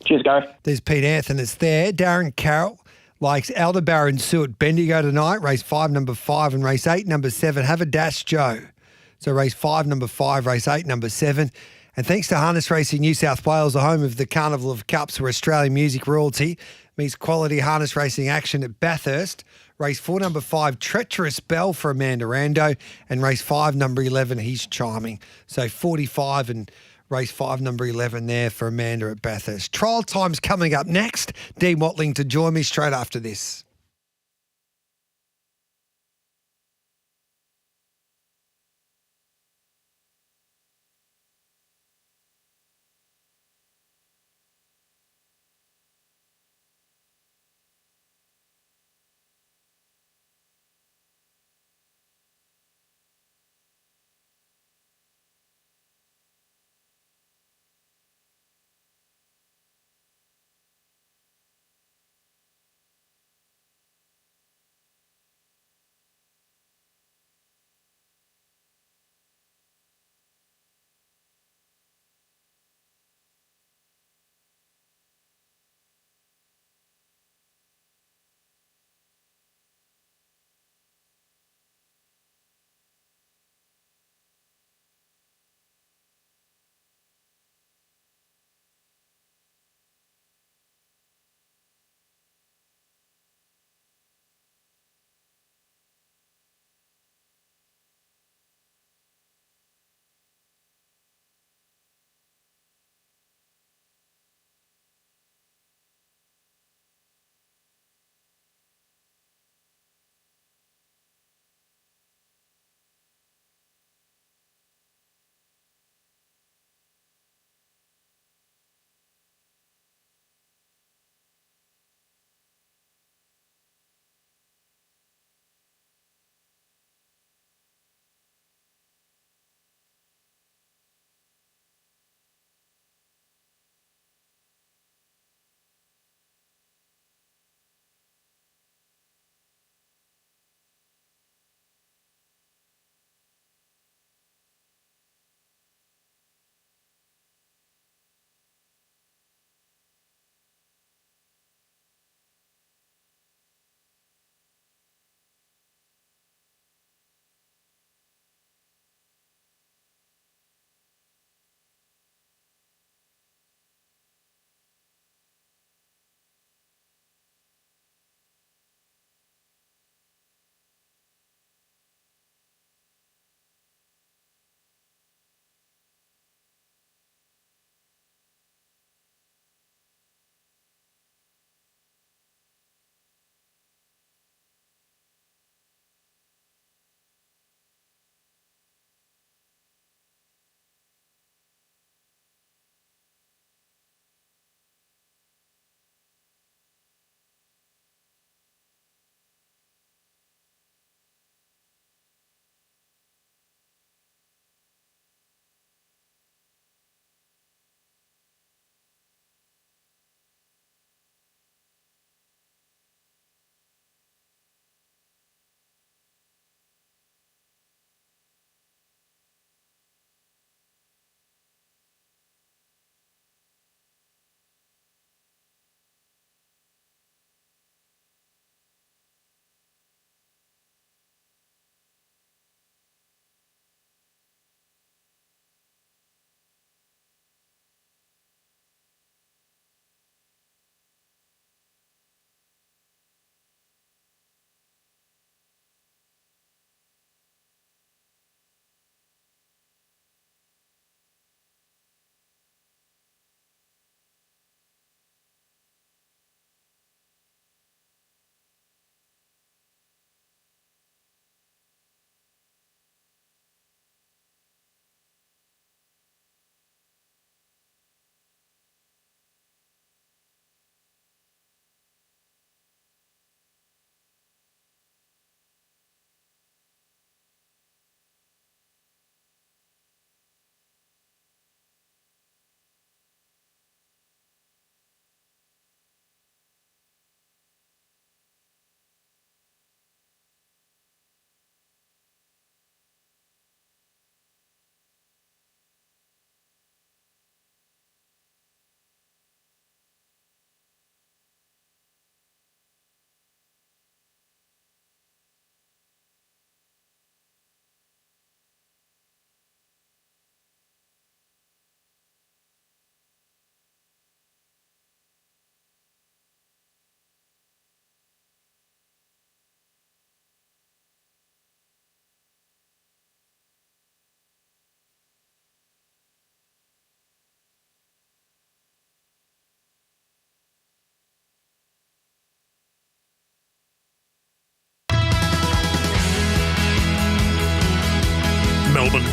Cheers, Gareth. There's Pete Anthony. It's there. Darren Carroll likes Aldebaran Sue at Bendigo tonight. Race 5, number 5, and race 8, number 7. Have a dash, Joe. So race 5, number 5, race 8, number 7. And thanks to Harness Racing New South Wales, the home of the Carnival of Cups, where Australian music royalty meets quality harness racing action at Bathurst. Race 4, number 5, Treacherous Bell for Amanda Rando. And race 5, number 11, He's Charming. So 45 and race 5, number 11 there for Amanda at Bathurst. Trial time's coming up next. Dean Watling to join me straight after this.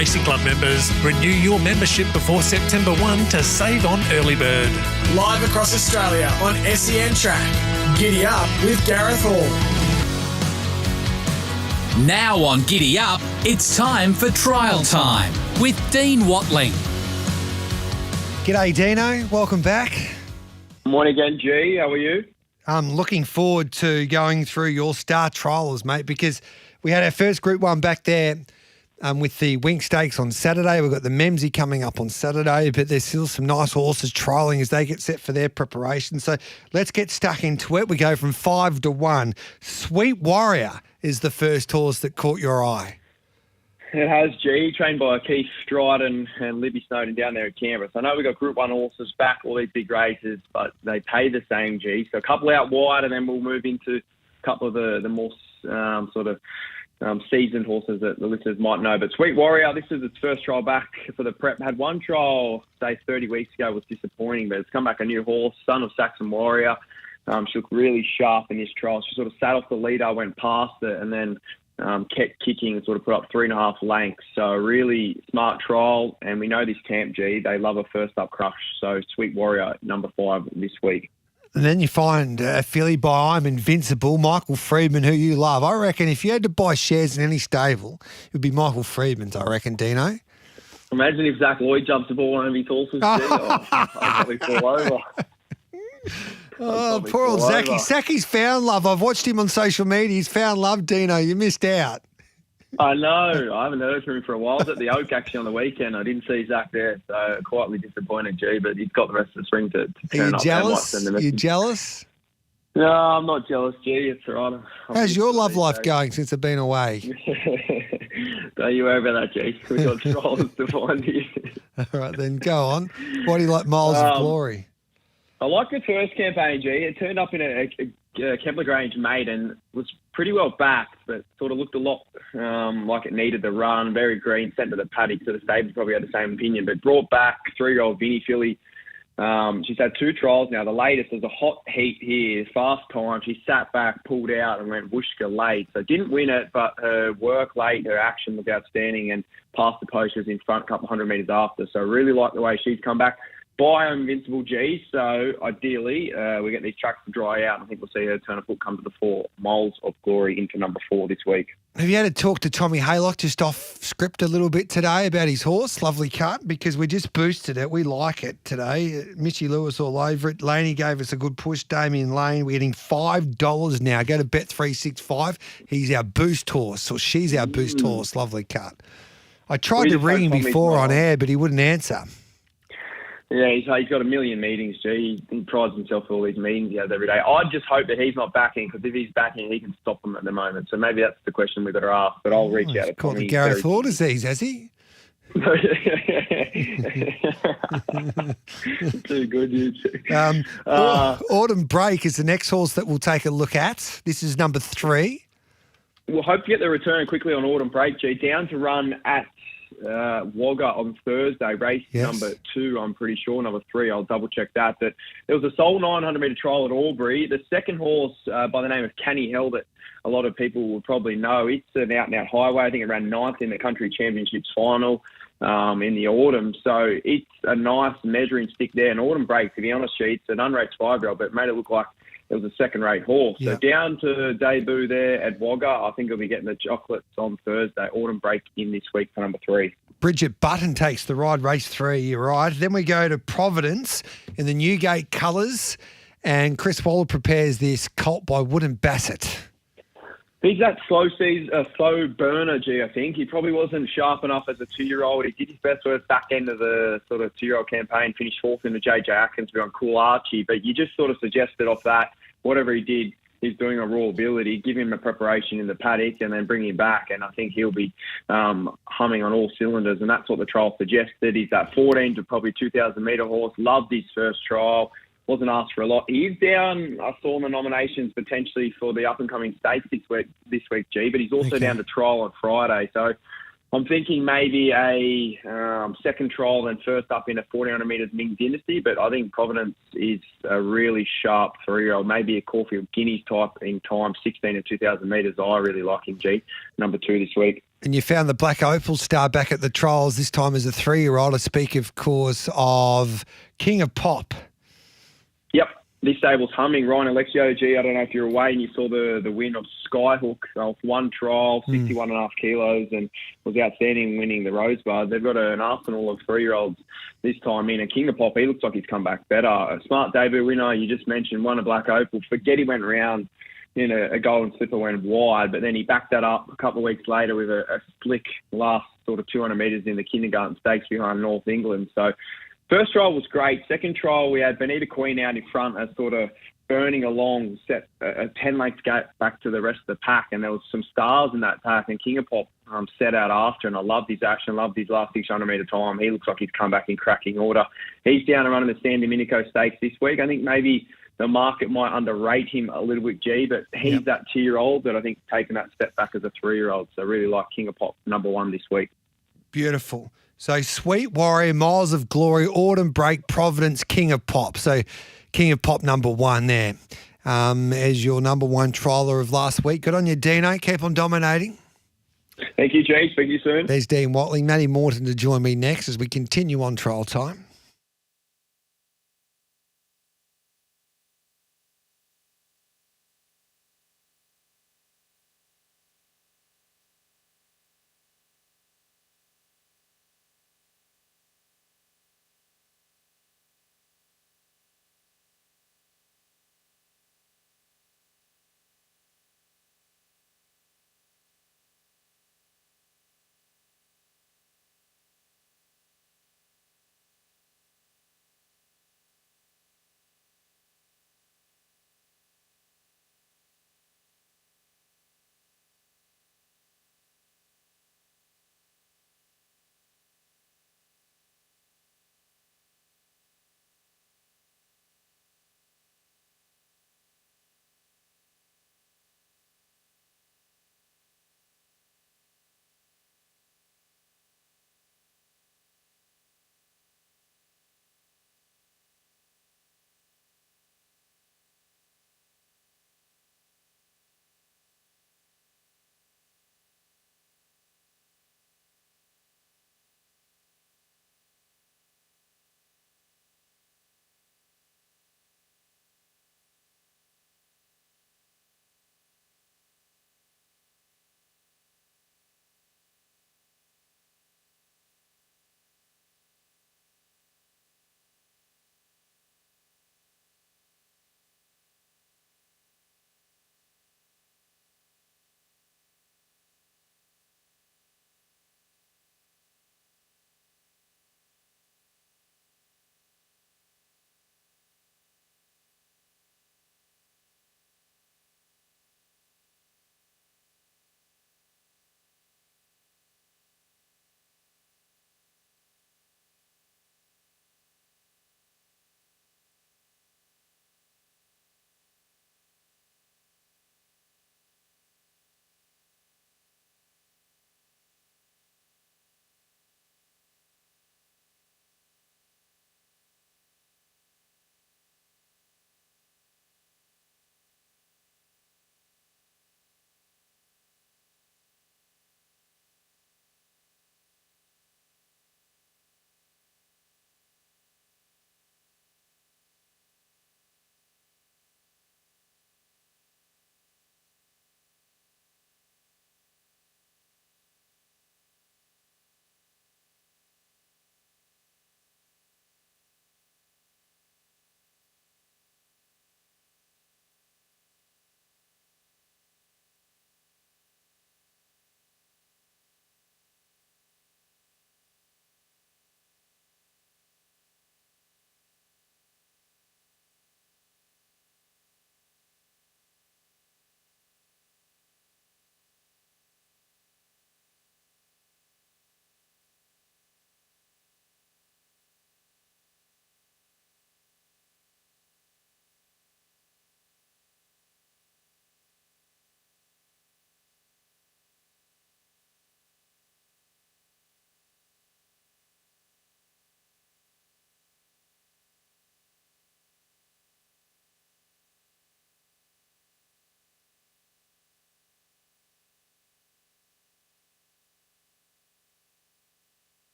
Racing Club members, renew your membership before September 1 to save on early bird. Live across Australia on SEN Track. Giddy Up with Gareth Hall. Now on Giddy Up, it's time for Trial Time with Dean Watling. G'day, Dino. Welcome back. Morning again, G. How are you? I'm looking forward to going through your star trials, mate, because we had our first Group 1 back there with the Wink Stakes on Saturday. We've got the Memsey coming up on Saturday, but there's still some nice horses trialling as they get set for their preparation. So let's get stuck into it. We go from 5 to 1. Sweet Warrior is the first horse that caught your eye. It has, G, trained by Keith Dryden and Libby Snowden down there at Canberra. So I know we've got Group 1 horses back, all these big races, but they pay the same, G. So a couple out wide, and then we'll move into a couple of the more seasoned horses that the listeners might know. But Sweet Warrior, this is its first trial back for the prep. Had one trial, say, 30 weeks ago, was disappointing, but it's come back a new horse, son of Saxon Warrior. She looked really sharp in this trial. She sort of sat off the leader, went past it, and then kept kicking and sort of put up 3.5 lengths. So really smart trial. And we know this camp, G, they love a first up crush. So Sweet Warrior, number 5 this week. And then you find a filly by I'm Invincible, Michael Freedman, who you love. I reckon if you had to buy shares in any stable, it would be Michael Freedman's, I reckon, Dino. Imagine if Zach Lloyd jumps aboard one of his horses, G. I'd probably fall over. Oh, poor old Zachy. Zachy's found love. I've watched him on social media. He's found love, Dino. You missed out. I know. I haven't heard from him for a while. I was at the Oak actually on the weekend. I didn't see Zach there, so quietly disappointed, G, but he's got the rest of the spring to turn up. Are you jealous? No, I'm not jealous, G. It's all right. How's your love life going since I've been away? Don't you worry about that, G. We've got trials to find here. All right, then go on. Why do you like Miles of Glory? I like the first campaign, G. It turned up in a Kepler Grange maiden, was pretty well backed, but sort of looked a lot like it needed the run. Very green, sent to the paddock, so the stable probably had the same opinion, but brought back 3-year-old Vinnie filly. She's had 2 trials now. The latest was a hot heat here, fast time. She sat back, pulled out, and went whooshka late. So didn't win it, but her work late, her action was outstanding, and past the post was in front a couple hundred metres after. So I really like the way she's come back. By Invincible G, so ideally we get these tracks to dry out. I think we'll see her turn a foot come to the 4. Miles of Glory into number 4 this week. Have you had to talk to Tommy Haylock just off script a little bit today about his horse? Lovely cut, because we just boosted it. We like it today. Mitchy Lewis all over it. Laney gave us a good push. Damien Lane, we're getting $5 now. Go to Bet365. He's our boost horse, or she's our boost horse. Lovely cut. I tried to ring him before on air, but he wouldn't answer. Yeah, he's got a million meetings, G. He prides himself for all these meetings he has every day. I just hope that he's not backing, because if he's backing, he can stop them at the moment. So maybe that's the question we've got to ask, but I'll reach out to called Tommy. the Gareth Hall disease, has he? Too good, you two. Autumn Break is the next horse that we'll take a look at. This is number 3. We'll hope to get the return quickly on Autumn Break, G. Down to run at Wagga on Thursday, race number 2, I'm pretty sure. Number 3, I'll double check that. But there was a sole 900 metre trial at Albury. The second horse by the name of Canny Hell that a lot of people will probably know. It's an out-and-out highway. I think it ran 9th in the Country Championships final in the autumn. So it's a nice measuring stick there. And Autumn Break, to be honest, it's an unraced 5-year-old, but it made it look like it was a second-rate horse. So down to debut there at Wagga. I think he'll be getting the chocolates on Thursday. Autumn Break in this week for number 3. Bridget Button takes the ride, race 3, you're right. Then we go to Providence in the Newgate colours, and Chris Waller prepares this colt by Wood & Bassett. He's that slow burner, G, I think. He probably wasn't sharp enough as a 2-year-old. He did his best for the back end of the sort of 2-year-old campaign, finished 4th in the J.J. Atkins on Cool Archie, but you just sort of suggested off that, whatever he did, he's doing a raw ability, give him a preparation in the paddock and then bring him back. And I think he'll be humming on all cylinders. And that's what the trial suggested. He's that 14 to probably 2,000 metre horse. Loved his first trial. Wasn't asked for a lot. He is down, I saw in the nominations potentially for the up-and-coming stakes this week, G, but he's also down to trial on Friday. So I'm thinking maybe a second trial and first up in a 1400 metres Ming Dynasty, but I think Providence is a really sharp 3-year-old, maybe a Caulfield Guineas type in time, 16 and 2000 metres. I really like him, G. Number 2 this week. And you found the Black Opal star back at the trials, this time as a 3-year-old. I speak, of course, of King of Pop. Yep. This stable's humming. Ryan Alexio, G, I don't know if you're away and you saw the win of Skyhook off one trial, 61.5 kilos, and was outstanding winning the Rosebud. They've got an arsenal of 3-year-olds this time in. And King of Pop, he looks like he's come back better. A smart debut winner, you just mentioned, won a Black Opal. Giddy went round in a golden slipper, went wide, but then he backed that up a couple of weeks later with a slick last sort of 200 metres in the Kindergarten Stakes behind North England. So first trial was great. Second trial, we had Benita Queen out in front as sort of burning along, set a 10-length gap back to the rest of the pack, and there was some stars in that pack, and King of Pop set out after, and I loved his action, loved his last 600-metre time. He looks like he's come back in cracking order. He's down and running the San Domenico Stakes this week. I think maybe the market might underrate him a little bit, G, but he's that 2-year-old that I think taken that step back as a 3-year-old. So I really like King of Pop, number 1 this week. Beautiful. So Sweet Warrior, Miles of Glory, Autumn Break, Providence, King of Pop. So King of Pop number 1 there as your number 1 trialer of last week. Good on you, Dino. Keep on dominating. Thank you, G. Speak to you soon. There's Dean Watling. Matty Morton to join me next as we continue on trial time.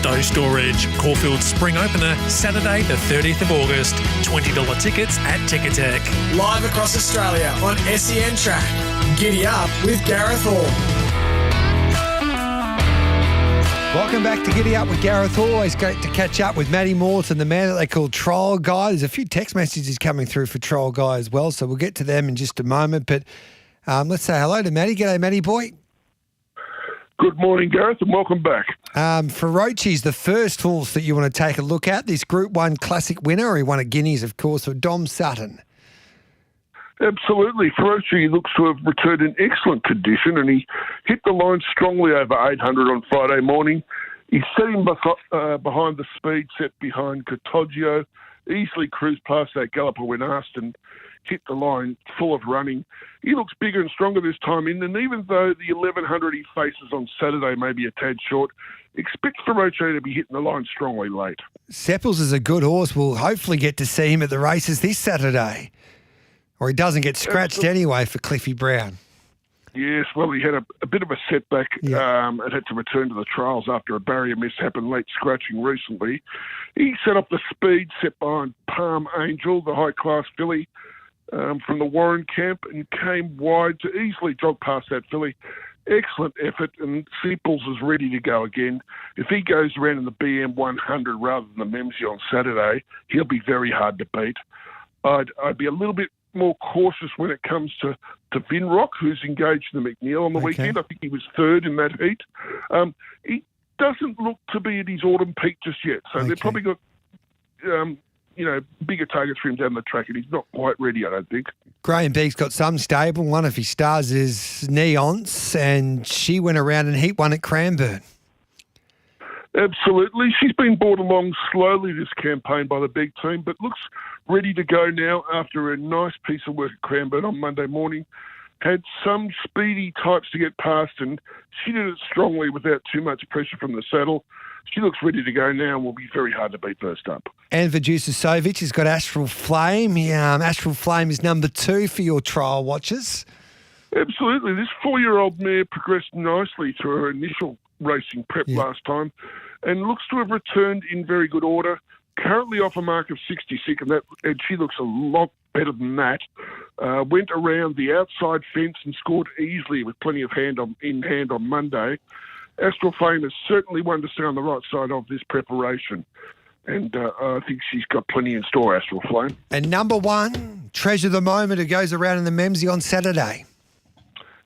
Stowe Storage, Caulfield's spring opener, Saturday the 30th of August. $20 tickets at Ticketek. Live across Australia on SEN Track. Giddy Up with Gareth Hall. Welcome back to Giddy Up with Gareth Hall. Always great to catch up with Matty Morton, the man that they call Trial Guy. There's a few text messages coming through for Trial Guy as well, so we'll get to them in just a moment. But let's say hello to Matty. G'day, Matty boy. Good morning, Gareth, and welcome back. Ferrochi's the first horse that you want to take a look at, this Group 1 Classic winner. He won at Guineas, of course, for Dom Sutton. Absolutely. Ferrochi looks to have returned in excellent condition, and he hit the line strongly over 800 on Friday morning. He set him behind the speed set behind Cottagio, easily cruised past that galloper when asked and hit the line full of running. He looks bigger and stronger this time in, and even though the 1100 he faces on Saturday may be a tad short, expect Ferrochi to be hitting the line strongly late. Sepples is a good horse. We'll hopefully get to see him at the races this Saturday. Or he doesn't get scratched anyway for Cliffy Brown. Yes, well, he had a bit of a setback and had to return to the trials after a barrier mishap and late scratching recently. He set up the speed set behind Palm Angel, the high-class filly from the Warren camp, and came wide to easily jog past that filly. Excellent effort, and Seeples is ready to go again. If he goes around in the BM 100 rather than the Memsey on Saturday, he'll be very hard to beat. I'd be a little bit more cautious when it comes to Vinrock, who's engaged in the McNeil on the weekend. I think he was third in that heat. He doesn't look to be at his autumn peak just yet, so they've probably got bigger targets for him down the track, and he's not quite ready, I don't think. Graham Beek's got some stable. One of his stars is Neonce, and she went around in heat 1 at Cranbourne. Absolutely. She's been brought along slowly this campaign by the big team, but looks ready to go now after a nice piece of work at Cranbourne on Monday morning. Had some speedy types to get past, and she did it strongly without too much pressure from the saddle. She looks ready to go now and will be very hard to beat first up. And Vajusisovic has got Astral Flame. Astral Flame is number 2 for your trial watchers. Absolutely. This 4-year-old mare progressed nicely through her initial racing prep last time and looks to have returned in very good order. Currently off a mark of 66, and she looks a lot better than that. Went around the outside fence and scored easily with plenty of in hand on Monday. Astral Flame is certainly one to stay on the right side of this preparation. And I think she's got plenty in store, Astral Flame. And number 1, Treasure the Moment, who goes around in the Memsey on Saturday.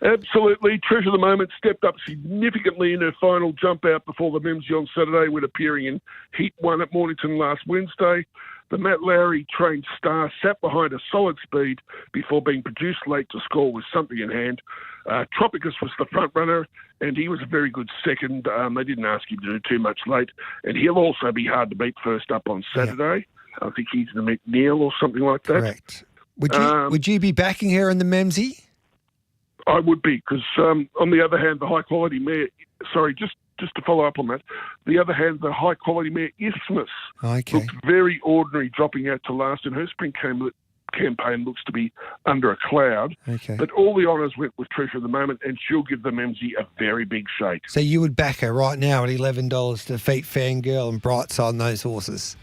Absolutely. Treasure the Moment stepped up significantly in her final jump out before the Memsey on Saturday when appearing in Heat 1 at Mornington last Wednesday. The Matt Lowry trained star sat behind a solid speed before being produced late to score with something in hand. Tropicus was the front runner, and he was a very good second. They didn't ask him to do too much late, and he'll also be hard to beat first up on Saturday. I think he's the McNeil or something like that. Correct. Would you be backing her in the Memsey? I would be, because on the other hand, the high-quality mare, just to follow up on that, the other hand, the high-quality mare Isthmus looked very ordinary dropping out to last, and her spring campaign looks to be under a cloud. Okay. But all the honours went with Treasure at the moment, and she'll give the Memsey a very big shake. So you would back her right now at $11 to defeat Fangirl and Brightside on those horses?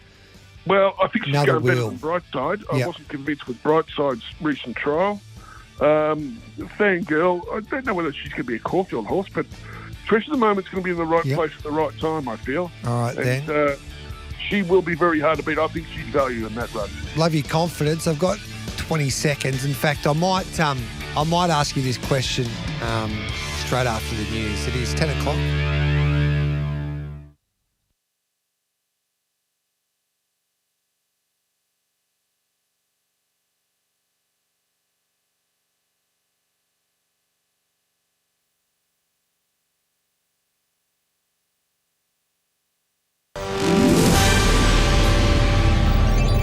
Well, I think she's going better than Brightside. I wasn't convinced with Brightside's recent trial. Fangirl, I don't know whether she's going to be a Caulfield horse, but Treasure at the moment's going to be in the right place at the right time, I feel. All right, and she will be very hard to beat. I think she's value in that run. Love your confidence. I've got 20 seconds. In fact, I might ask you this question straight after the news. It is 10 o'clock.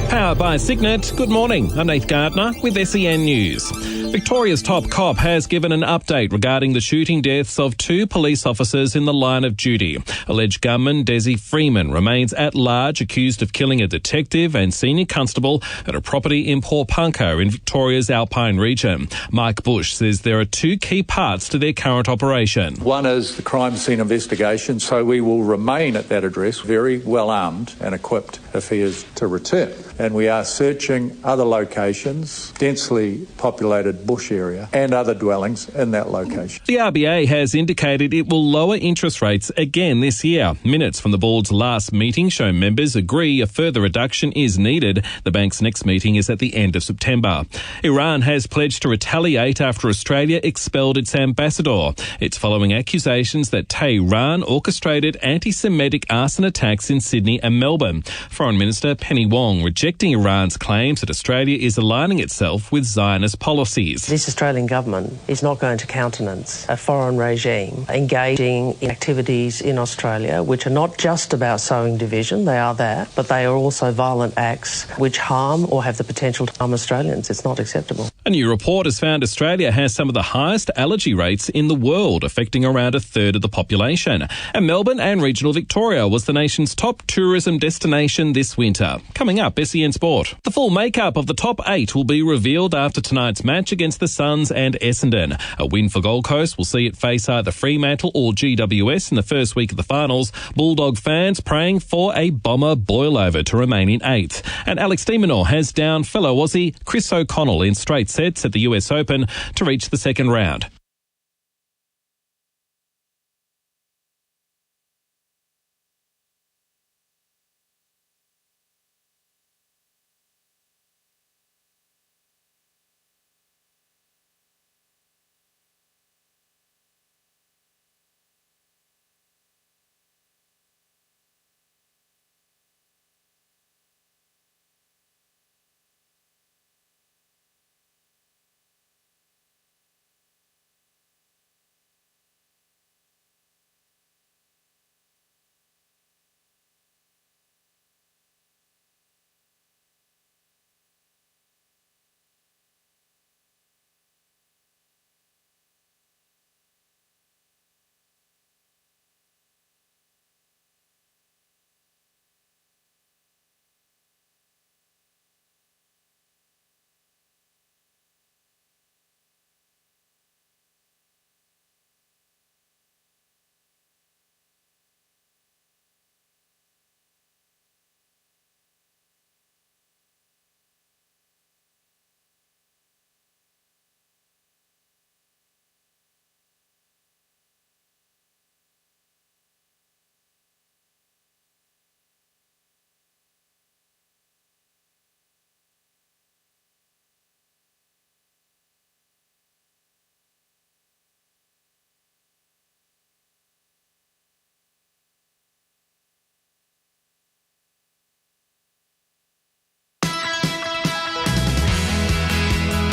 Powered by Signet. Good morning. I'm Nath Gardner with SEN News. Victoria's top cop has given an update regarding the shooting deaths of 2 police officers in the line of duty. Alleged gunman Desi Freeman remains at large, accused of killing a detective and senior constable at a property in Porpunka in Victoria's Alpine region. Mike Bush says there are 2 key parts to their current operation. One is the crime scene investigation, so we will remain at that address very well armed and equipped if he is to return. And we are searching other locations, densely populated bush area, and other dwellings in that location. The RBA has indicated it will lower interest rates again this year. Minutes from the board's last meeting show members agree a further reduction is needed. The bank's next meeting is at the end of September. Iran has pledged to retaliate after Australia expelled its ambassador. It's following accusations that Tehran orchestrated anti-Semitic arson attacks in Sydney and Melbourne. Foreign Minister Penny Wong rejecting Iran's claims that Australia is aligning itself with Zionist policies. This Australian government is not going to countenance a foreign regime engaging in activities in Australia which are not just about sowing division, they are that, but they are also violent acts which harm or have the potential to harm Australians. It's not acceptable. A new report has found Australia has some of the highest allergy rates in the world, affecting around a third of the population. And Melbourne and regional Victoria was the nation's top tourism destination this winter. Coming up, SEN Sport. The full makeup of the top 8 will be revealed after tonight's match against the Suns and Essendon. A win for Gold Coast will see it face either Fremantle or GWS in the first week of the finals. Bulldog fans praying for a Bomber boil-over to remain in 8th. And Alex de Minaur has down fellow Aussie Chris O'Connell in straight sets at the US Open to reach the second round.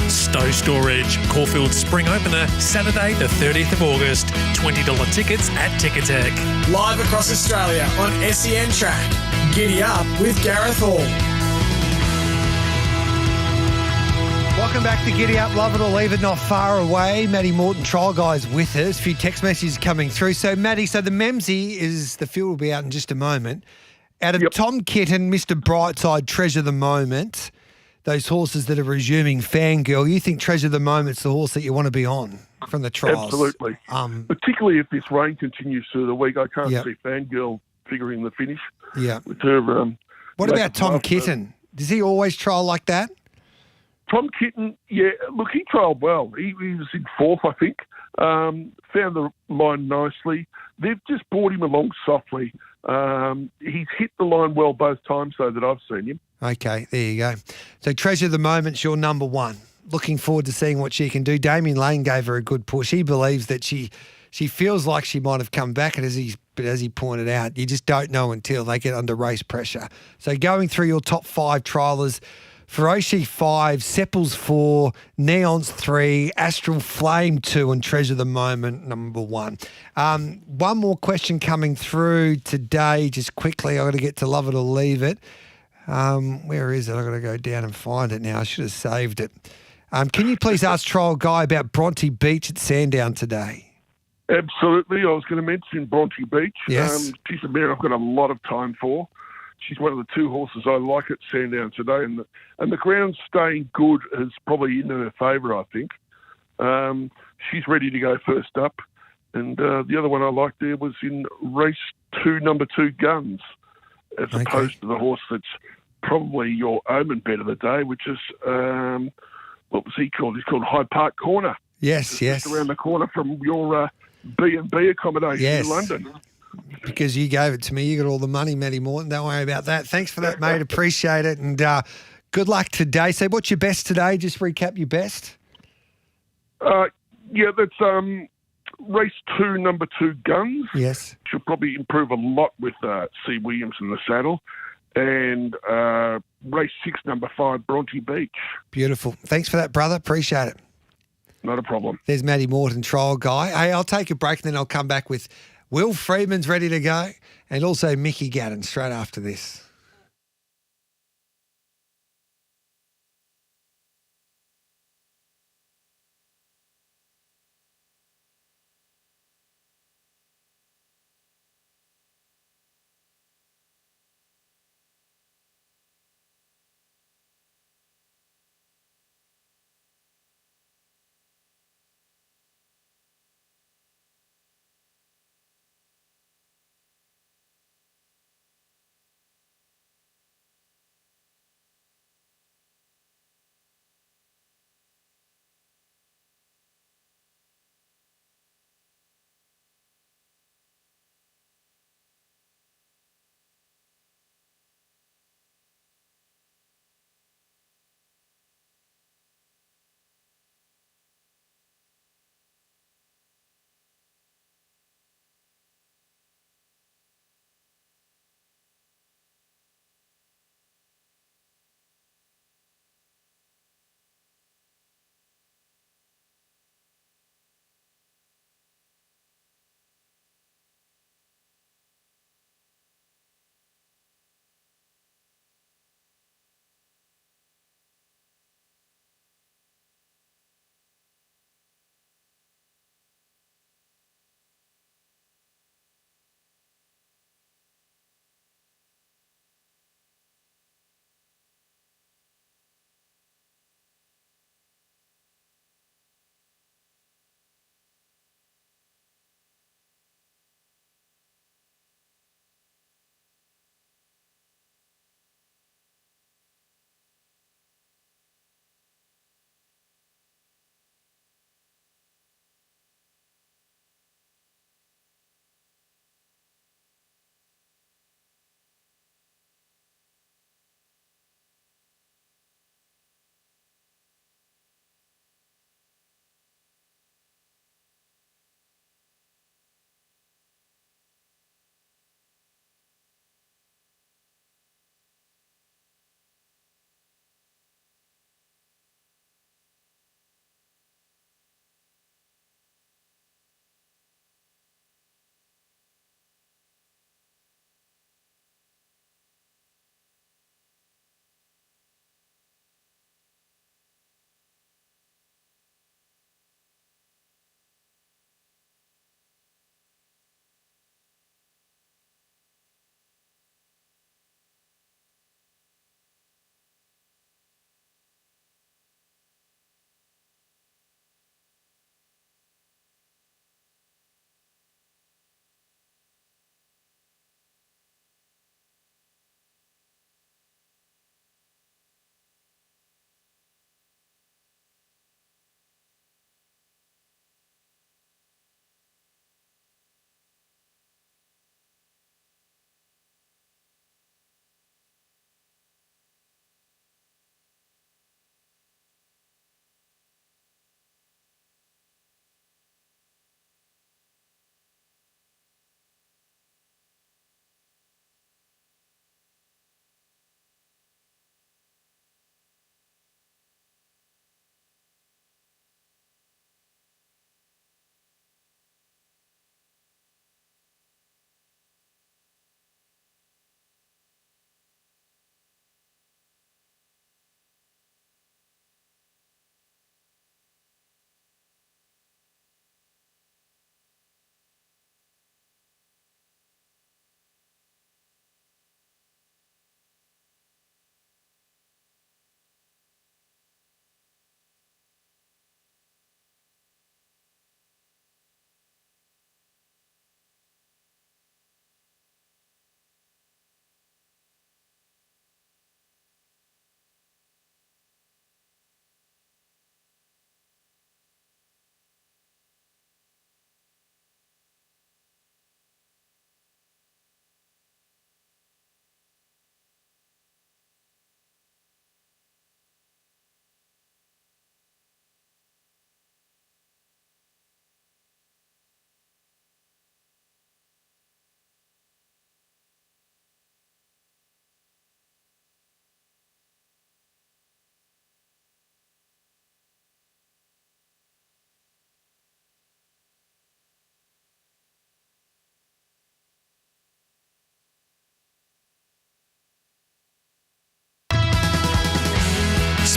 Stowe Storage, Caulfield's spring opener, Saturday the 30th of August. $20 tickets at Ticketek. Live across Australia on SEN Track. Giddy Up with Gareth Hall. Welcome back to Giddy Up, love it or leave it, not far away. Maddie Morton, Trial Guys with us. A few text messages coming through. So, Maddie, the Memsie is, the field will be out in just a moment. Out of Tom Kitten, Mr. Brightside, Treasure the Moment, those horses that are resuming Fangirl, you think Treasure the Moment's the horse that you want to be on from the trials? Absolutely. Particularly if this rain continues through the week. I can't see Fangirl figuring the finish. Yeah. With her, what about Tom Kitten? Does he always trial like that? Tom Kitten, yeah, look, he trialled well. He was in 4th, I think. Found the line nicely. They've just brought him along softly. He's hit the line well both times, though, that I've seen him. Okay, there you go. So Treasure the Moment's your number 1. Looking forward to seeing what she can do. Damien Lane gave her a good push. He believes that she feels like she might have come back, and as he pointed out, you just don't know until they get under race pressure. So going through your top 5 triallers, Feroci 5, Sepples 4, Neons 3, Astral Flame 2, and Treasure the Moment number 1. One more question coming through today, just quickly. I've got to get to Love It or Leave It. Where is it? I've got to go down and find it now. I should have saved it. Can you please ask Trial Guy about Bronte Beach at Sandown today? Absolutely. I was going to mention Bronte Beach. Yes. She's a mare I've got a lot of time for. She's one of the two horses I like at Sandown today, and the ground staying good is probably in her favour, I think. She's ready to go first up. And the other one I liked there was in race 2, number 2, Guns, as opposed to the horse that's probably your omen bet of the day, which is, what was he called? He's called Hyde Park Corner. Yes. Just around the corner from your B&B accommodation in London. Because you gave it to me. You got all the money, Matty Morton. Don't worry about that. Thanks for that, mate. Appreciate it. And good luck today. So what's your best today? Just recap your best. That's race 2, number 2, Guns. Yes. She'll probably improve a lot with C. Williams in the saddle. And race 6, number 5, Bronte Beach. Beautiful. Thanks for that, brother. Appreciate it. Not a problem. There's Matty Morton, Trial Guy. Hey, I'll take a break and then I'll come back with Will Freeman's ready to go and also Mickey Gadden straight after this.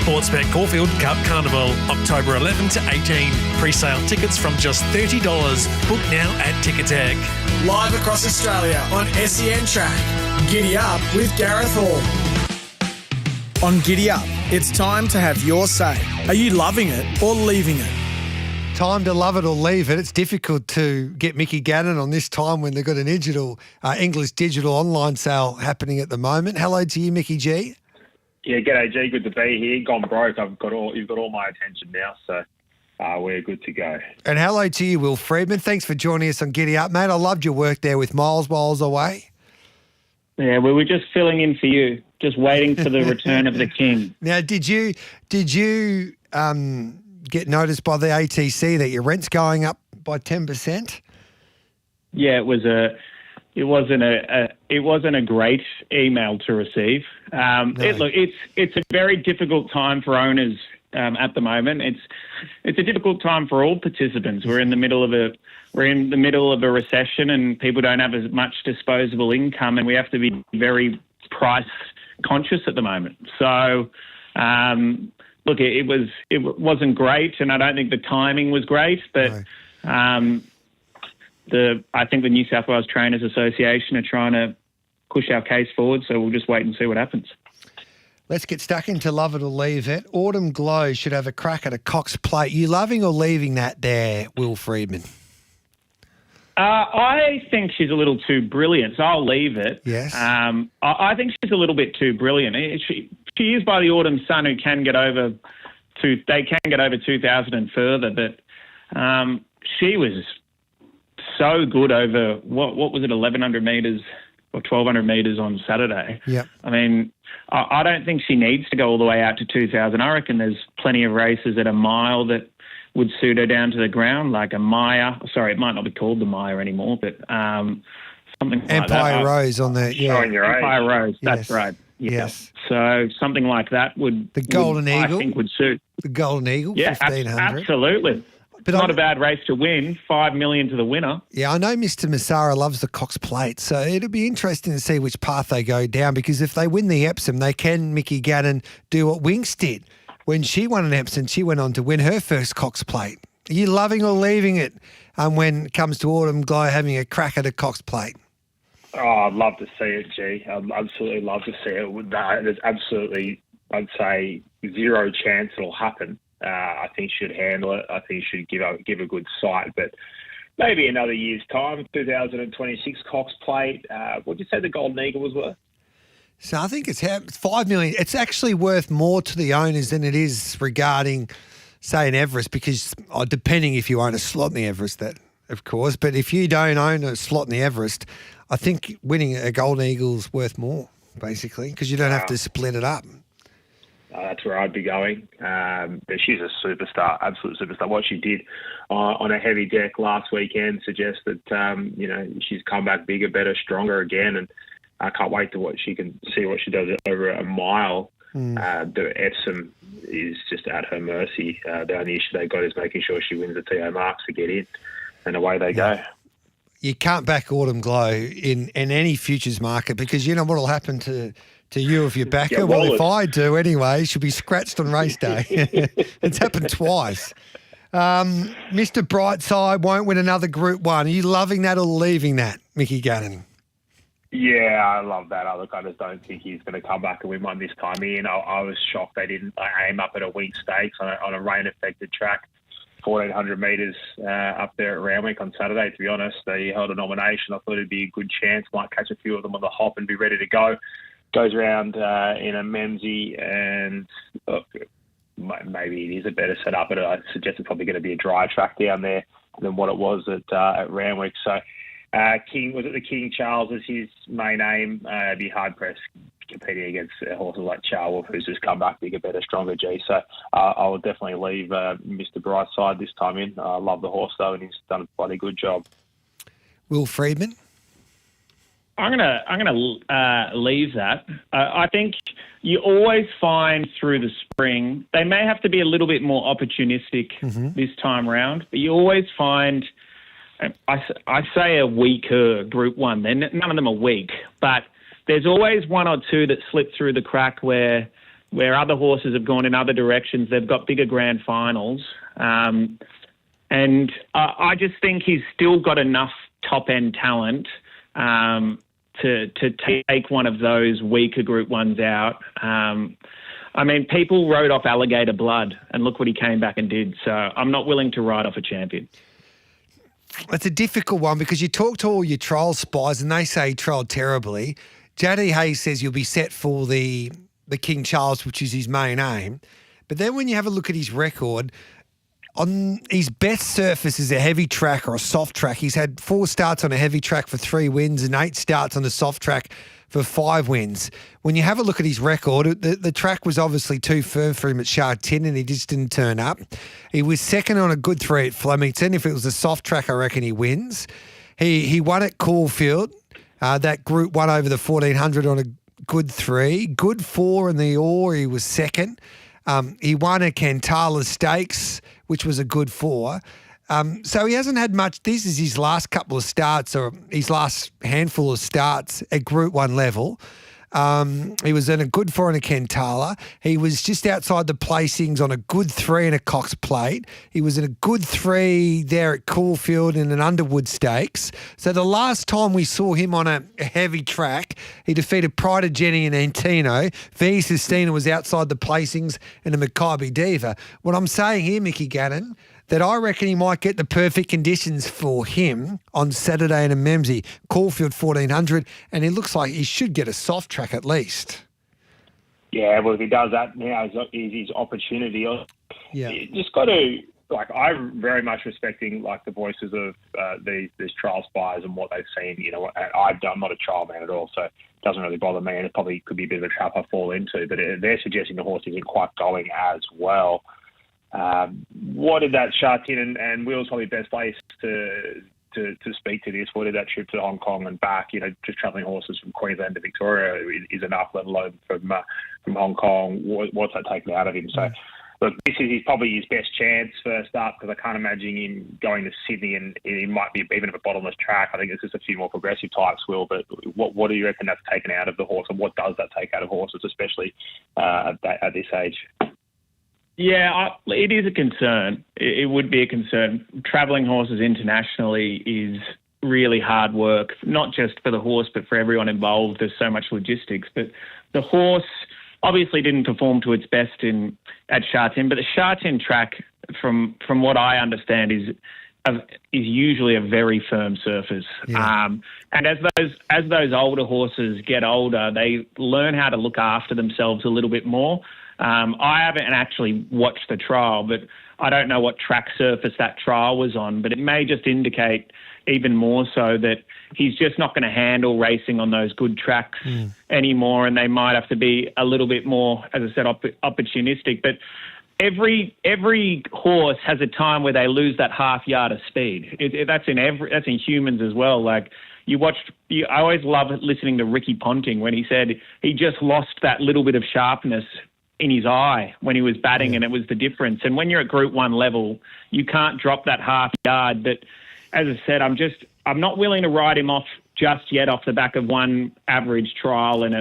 Sportsbet Caulfield Cup Carnival, October 11 to 18. Pre-sale tickets from just $30. Book now at Ticketek. Live across Australia on SEN Track. Giddy Up with Gareth Hall. On Giddy Up, it's time to have your say. Are you loving it or leaving it? Time to love it or leave it. It's difficult to get Mickey Gannon on this time when they've got an English digital online sale happening at the moment. Hello to you, Mickey G. Yeah, g'day G. Good to be here. Gone broke. You've got all my attention now, so we're good to go. And hello to you, Will Friedman. Thanks for joining us on Giddy Up, mate. I loved your work there with Miles Away. Yeah, we were just filling in for you, just waiting for the return of the king. Now, did you get noticed by the ATC that your rent's going up by 10%? Yeah, it wasn't a great email to receive. No. It's a very difficult time for owners at the moment. It's a difficult time for all participants. We're in the middle of a recession, and people don't have as much disposable income, and we have to be very price conscious at the moment. So, look, it wasn't great, and I don't think the timing was great, but I think the New South Wales Trainers Association are trying to push our case forward, so we'll just wait and see what happens. Let's get stuck into love it or leave it. Autumn Glow should have a crack at a Cox Plate. You loving or leaving that there, Will Friedman? I think she's a little too brilliant, so I'll leave it. Yes. I think she's a little bit too brilliant. She is by the Autumn Sun who can get over 2,000 and further, but she was so good over what was it, 1,100 metres or 1,200 metres on Saturday. Yeah. I mean, I don't think she needs to go all the way out to 2,000. I reckon there's plenty of races at a mile that would suit her down to the ground, like a Maya. Sorry, it might not be called the Maya anymore, but something like Empire that. Rose on the Showing your age. Empire Rose, Yes. that's right. Yeah. Yes. So something like that would Golden Eagle. I think would suit. The Golden Eagle, Yeah, 1,500. absolutely. But not a bad race to win. $5 million to the winner. Yeah, I know Mr. Massara loves the Cox Plate, so it'll be interesting to see which path they go down, because if they win the Epsom, they can, Mickey Gannon, do what Winks did. When she won an Epsom, she went on to win her first Cox Plate. Are you loving or leaving it when it comes to Autumn Glow having a crack at a Cox Plate? Oh, I'd love to see it, G. I'd absolutely love to see it. There's absolutely, I'd say, zero chance it'll happen. I think she should handle it. I think she should give a good sight. But maybe another year's time, 2026 Cox Plate. What did you say the Golden Eagle was worth? So I think it's $5 million. It's actually worth more to the owners than it is regarding, say, an Everest, because depending if you own a slot in the Everest, that of course. But if you don't own a slot in the Everest, I think winning a Golden Eagle's worth more, basically, because you don't have to split it up. That's where I'd be going. But she's a superstar, absolute superstar. What she did on a heavy deck last weekend suggests that she's come back bigger, better, stronger again, and I can't wait to see what she does over a mile. The Epsom is just at her mercy. The only issue they got is making sure she wins the TO marks to get in, and away they go. You can't back Autumn Glow in any futures market, because you know what will happen to you if you back her? Well, if I do anyway, she'll be scratched on race day. It's happened twice. Mr. Brightside won't win another Group 1. Are you loving that or leaving that, Mickey Gannon? Yeah, I love that. Look, I just don't think he's going to come back and win one this time in. I was shocked they didn't aim up at a Wink Stakes on a rain-affected track, 1,400 metres up there at Randwick on Saturday, to be honest. They held a nomination. I thought it'd be a good chance. Might catch a few of them on the hop and be ready to go. Goes around in a Memsey, and look, maybe it is a better setup, but I suggest it's probably going to be a dry track down there than what it was at Randwick. So the King Charles is his main aim. Be hard-pressed competing against horses like Charwolf, who's just come back bigger, better, stronger, G. So I will definitely leave Mr. Brightside this time in. I love the horse, though, and he's done a bloody good job. Will Friedman? I'm gonna leave that. I think you always find through the spring they may have to be a little bit more opportunistic this time round, but you always find. I say a weaker Group 1. None of them are weak, but there's always one or two that slip through the crack where where other horses have gone in other directions. They've got bigger grand finals. And I just think he's still got enough top-end talent to take one of those weaker Group 1s out. I mean, people wrote off Alligator Blood, and look what he came back and did. So I'm not willing to write off a champion. It's a difficult one because you talk to all your trial spies and they say he trialled terribly. J.D. Hayes says you'll be set for the King Charles, which is his main aim. But then when you have a look at his record, on his best surface is a heavy track or a soft track. He's had 4 starts on a heavy track for 3 wins and 8 starts on a soft track for 5 wins. When you have a look at his record, the track was obviously too firm for him at Sha Tin and he just didn't turn up. He was second on a good 3 at Flemington. If it was a soft track, I reckon he wins. He won at Caulfield, that Group 1 over the 1400 on a good 3. Good 4 in the Ore, he was second. He won a Cantala Stakes, which was a good 4. So he hasn't had much. This is his last couple of starts or his last handful of starts at Group 1 level. He was in a good 4 in a Cantala. He was just outside the placings on a good 3 in a Cox Plate. He was in a good 3 there at Caulfield in an Underwood Stakes. So the last time we saw him on a heavy track, he defeated Pride of Jenny and Antino. V. Sistina was outside the placings in a Maccabi Diva. What I'm saying here, Mickey Gannon, that I reckon he might get the perfect conditions for him on Saturday in a Memsey, Caulfield 1400, and he looks like he should get a soft track at least. Yeah, well, if he does that now, is his opportunity. Yeah. You just got to, I'm very much respecting, the voices of these trial spies and what they've seen. I'm not a trial man at all, so it doesn't really bother me, and it probably could be a bit of a trap I fall into, but they're suggesting the horse isn't quite going as well. What did that Sha Tin and Will's probably best place to speak to this? What did that trip to Hong Kong and back? Just travelling horses from Queensland to Victoria is enough, let alone from Hong Kong. What's that taken out of him? So, look, this is probably his best chance first up because I can't imagine him going to Sydney and he might be even of a bottomless track. I think it's just a few more progressive types, Will. But what do you reckon that's taken out of the horse, and what does that take out of horses, especially at this age? Yeah, it is a concern. It would be a concern. Travelling horses internationally is really hard work, not just for the horse, but for everyone involved. There's so much logistics. But the horse obviously didn't perform to its best at Sha Tin, but the Sha Tin track, from what I understand, is usually a very firm surface. Yeah. And as those older horses get older, they learn how to look after themselves a little bit more. I haven't actually watched the trial, but I don't know what track surface that trial was on, but it may just indicate even more so that he's just not going to handle racing on those good tracks anymore, and they might have to be a little bit more, as I said, opportunistic. But every horse has a time where they lose that half yard of speed. That's in humans as well. I always love listening to Ricky Ponting when he said he just lost that little bit of sharpness in his eye when he was batting, and it was the difference. And when you're at Group 1 level, you can't drop that half yard. But as I said, I'm not willing to write him off just yet off the back of one average trial and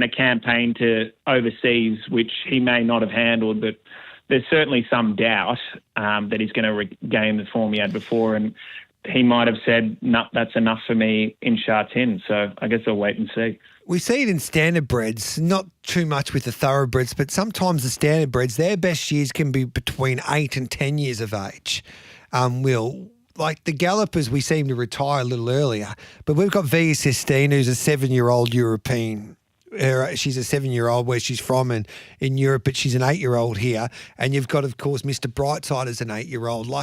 a campaign to overseas, which he may not have handled. But there's certainly some doubt that he's going to regain the form he had before, and he might have said, no, that's enough for me in Sha Tin. So I guess I'll wait and see. We see it in standard breds, not too much with the thoroughbreds, but sometimes the standard breds, their best years can be between 8 and 10 years of age. Like the gallopers, we seem to retire a little earlier, but we've got Via Sistine, who's a 7-year-old European. She's a 7-year-old where she's from in Europe, but she's an 8-year-old here. And you've got, of course, Mr. Brightside as an 8-year-old.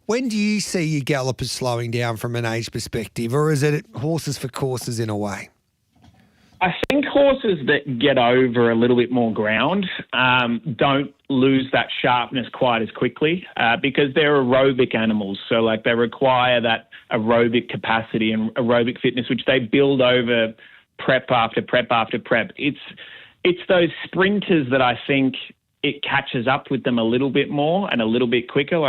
When do you see your gallopers slowing down from an age perspective, or is it horses for courses in a way? I think horses that get over a little bit more ground don't lose that sharpness quite as quickly because they're aerobic animals. So, they require that aerobic capacity and aerobic fitness, which they build over prep after prep after prep. It's those sprinters that I think it catches up with them a little bit more and a little bit quicker.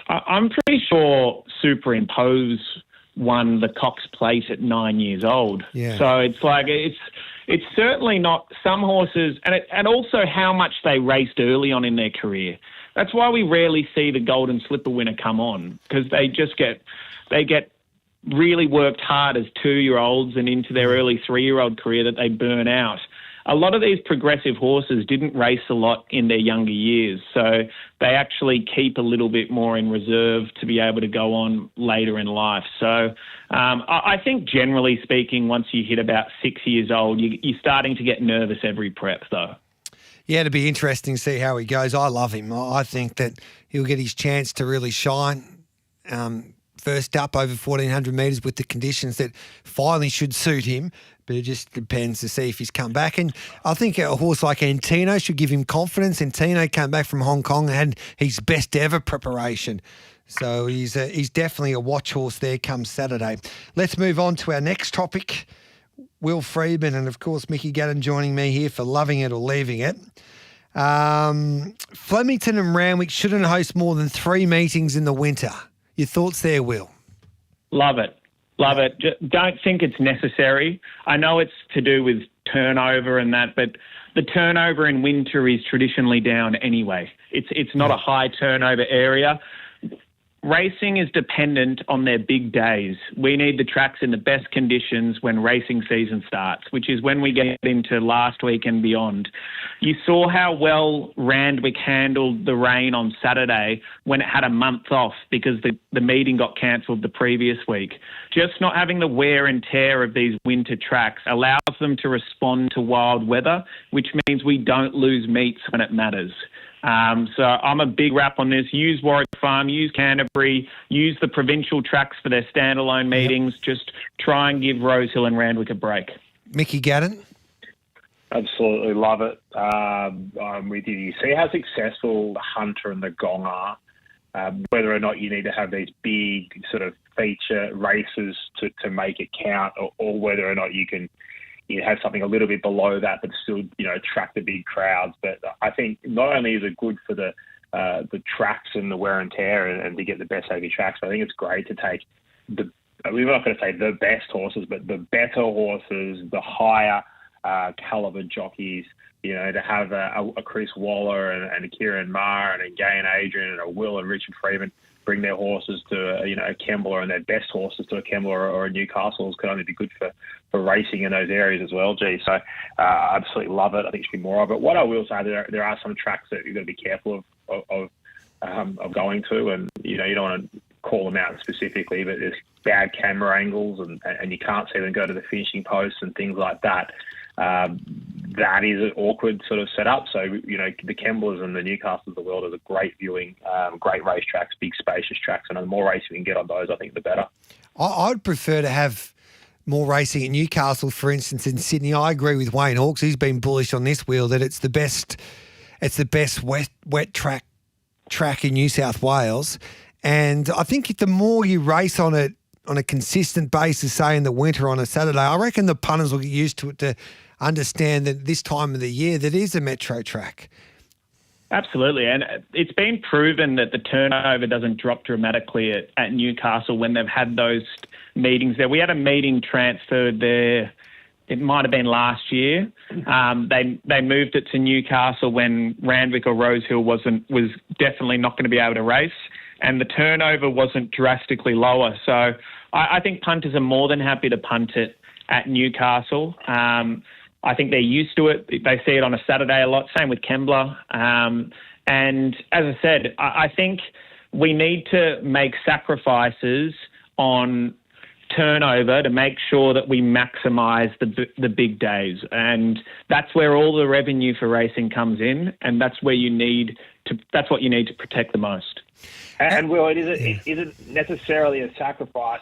I'm pretty sure Superimpose won the Cox Plate at 9 years old. Yeah. So it's it's certainly not some horses, and also how much they raced early on in their career. That's why we rarely see the Golden Slipper winner come on, because they get really worked hard as 2-year-olds and into their early 3-year-old career that they burn out. A lot of these progressive horses didn't race a lot in their younger years, so they actually keep a little bit more in reserve to be able to go on later in life. So I think generally speaking, once you hit about 6 years old, you're starting to get nervous every prep though. Yeah, it'll be interesting to see how he goes. I love him. I think that he'll get his chance to really shine. First up over 1,400 metres with the conditions that finally should suit him, but it just depends to see if he's come back. And I think a horse like Antino should give him confidence. Antino came back from Hong Kong and had his best ever preparation. So he's definitely a watch horse there come Saturday. Let's move on to our next topic. Will Freedman and, of course, Mickey Gannon joining me here for loving it or leaving it. Flemington and Randwick shouldn't host more than 3 meetings in the winter. Your thoughts there, Will? Love it. Love it. Don't think it's necessary. I know it's to do with turnover and that, but the turnover in winter is traditionally down anyway. It's not a high turnover area. Racing is dependent on their big days. We need the tracks in the best conditions when racing season starts, which is when we get into last week and beyond. You saw how well Randwick handled the rain on Saturday when it had a month off because the meeting got cancelled the previous week. Just not having the wear and tear of these winter tracks allows them to respond to wild weather, which means we don't lose meets when it matters. So I'm a big rap on this. Use Warwick Farm, use Canterbury, use the provincial tracks for their standalone meetings. Yep. Just try and give Rosehill and Randwick a break. Mickey Gannon? Absolutely love it. I'm with you. You see how successful the Hunter and the Gong are. Whether or not you need to have these big sort of feature races to make it count, or whether or not you can have something a little bit below that but still, attract the big crowds. But I think not only is it good for the tracks and the wear and tear and to get the best out of your tracks, but I think it's great to take we're not going to say the best horses, but the better horses, the higher caliber jockeys, to have a Chris Waller and a Kieran Maher and a Gay and Adrian and a Will and Richard Freeman bring their horses to a Kembla and their best horses to a Kembla or a Newcastle could only be good for racing in those areas as well, G. So I absolutely love it. I think there should be more of it. What I will say, there are some tracks that you've got to be careful of going to, and you don't want to call them out specifically, but there's bad camera angles and you can't see them go to the finishing posts and things like that. That is an awkward sort of setup. So, the Kemblas and the Newcastles of the world are the great viewing, great race tracks, big spacious tracks, and the more racing we can get on those, I think the better. I'd prefer to have more racing at Newcastle, for instance, in Sydney. I agree with Wayne Hawkes. He's been bullish on this wheel that it's the best wet track in New South Wales. And I think the more you race on it on a consistent basis, say in the winter on a Saturday, I reckon the punters will get used to it to understand that this time of the year that is a metro track. Absolutely. And it's been proven that the turnover doesn't drop dramatically at Newcastle when they've had those meetings there. We had a meeting transferred there, it might have been last year. They moved it to Newcastle when Randwick or Rosehill was definitely not going to be able to race, and the turnover wasn't drastically lower. So I think punters are more than happy to punt it at Newcastle. I think they're used to it. They see it on a Saturday a lot, same with Kembla. And as I said, I think we need to make sacrifices on turnover to make sure that we maximise the big days. And that's where all the revenue for racing comes in, and that's where that's what you need to protect the most. And Will, it isn't necessarily a sacrifice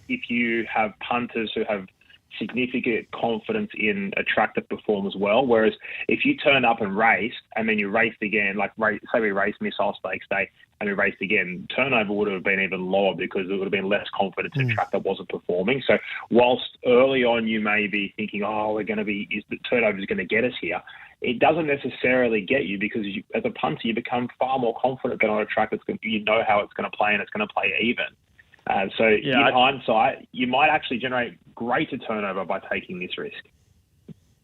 if you have punters who have significant confidence in a track that performs well. Whereas if you turn up and raced and then you raced again, say we raced Missile Stakes Day and we raced again, turnover would have been even lower because there would have been less confidence in a track that wasn't performing. So whilst early on you may be thinking, is the turnover going to get us here? It doesn't necessarily get you because as a punter, you become far more confident that on a track you know how it's going to play and it's going to play even. In hindsight, you might actually generate greater turnover by taking this risk.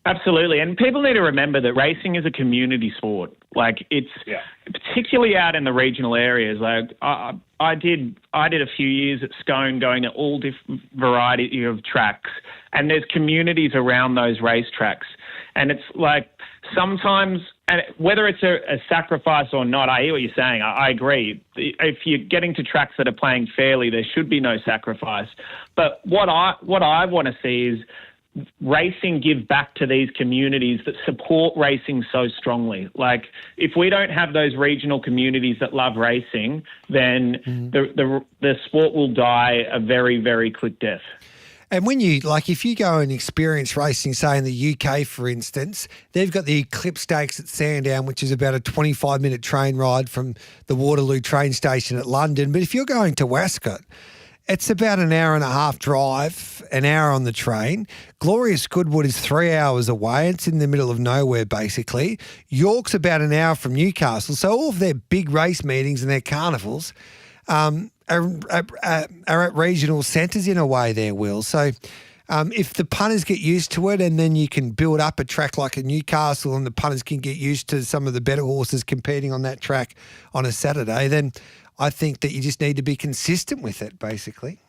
Absolutely. And people need to remember that racing is a community sport. Like, it's particularly out in the regional areas. Like, I did a few years at Scone, going to all different variety of tracks, and there's communities around those racetracks. And it's like, sometimes, and whether it's a sacrifice or not, I hear what you're saying. I agree. If you're getting to tracks that are playing fairly, there should be no sacrifice. But what I want to see is racing give back to these communities that support racing so strongly. Like, if we don't have those regional communities that love racing, then the sport will die a very, very quick death. And when you, like, if you go and experience racing, say in the UK, for instance, they've got the Eclipse Stakes at Sandown, which is about a 25-minute train ride from the Waterloo train station at London. But if you're going to Wascott, it's about an hour and a half drive, an hour on the train. Glorious Goodwood is 3 hours away. It's in the middle of nowhere, basically. York's about an hour from Newcastle. So all of their big race meetings and their carnivals are at regional centres in a way there, Will. So if the punters get used to it, and then you can build up a track like a Newcastle, and the punters can get used to some of the better horses competing on that track on a Saturday, then I think that you just need to be consistent with it, basically.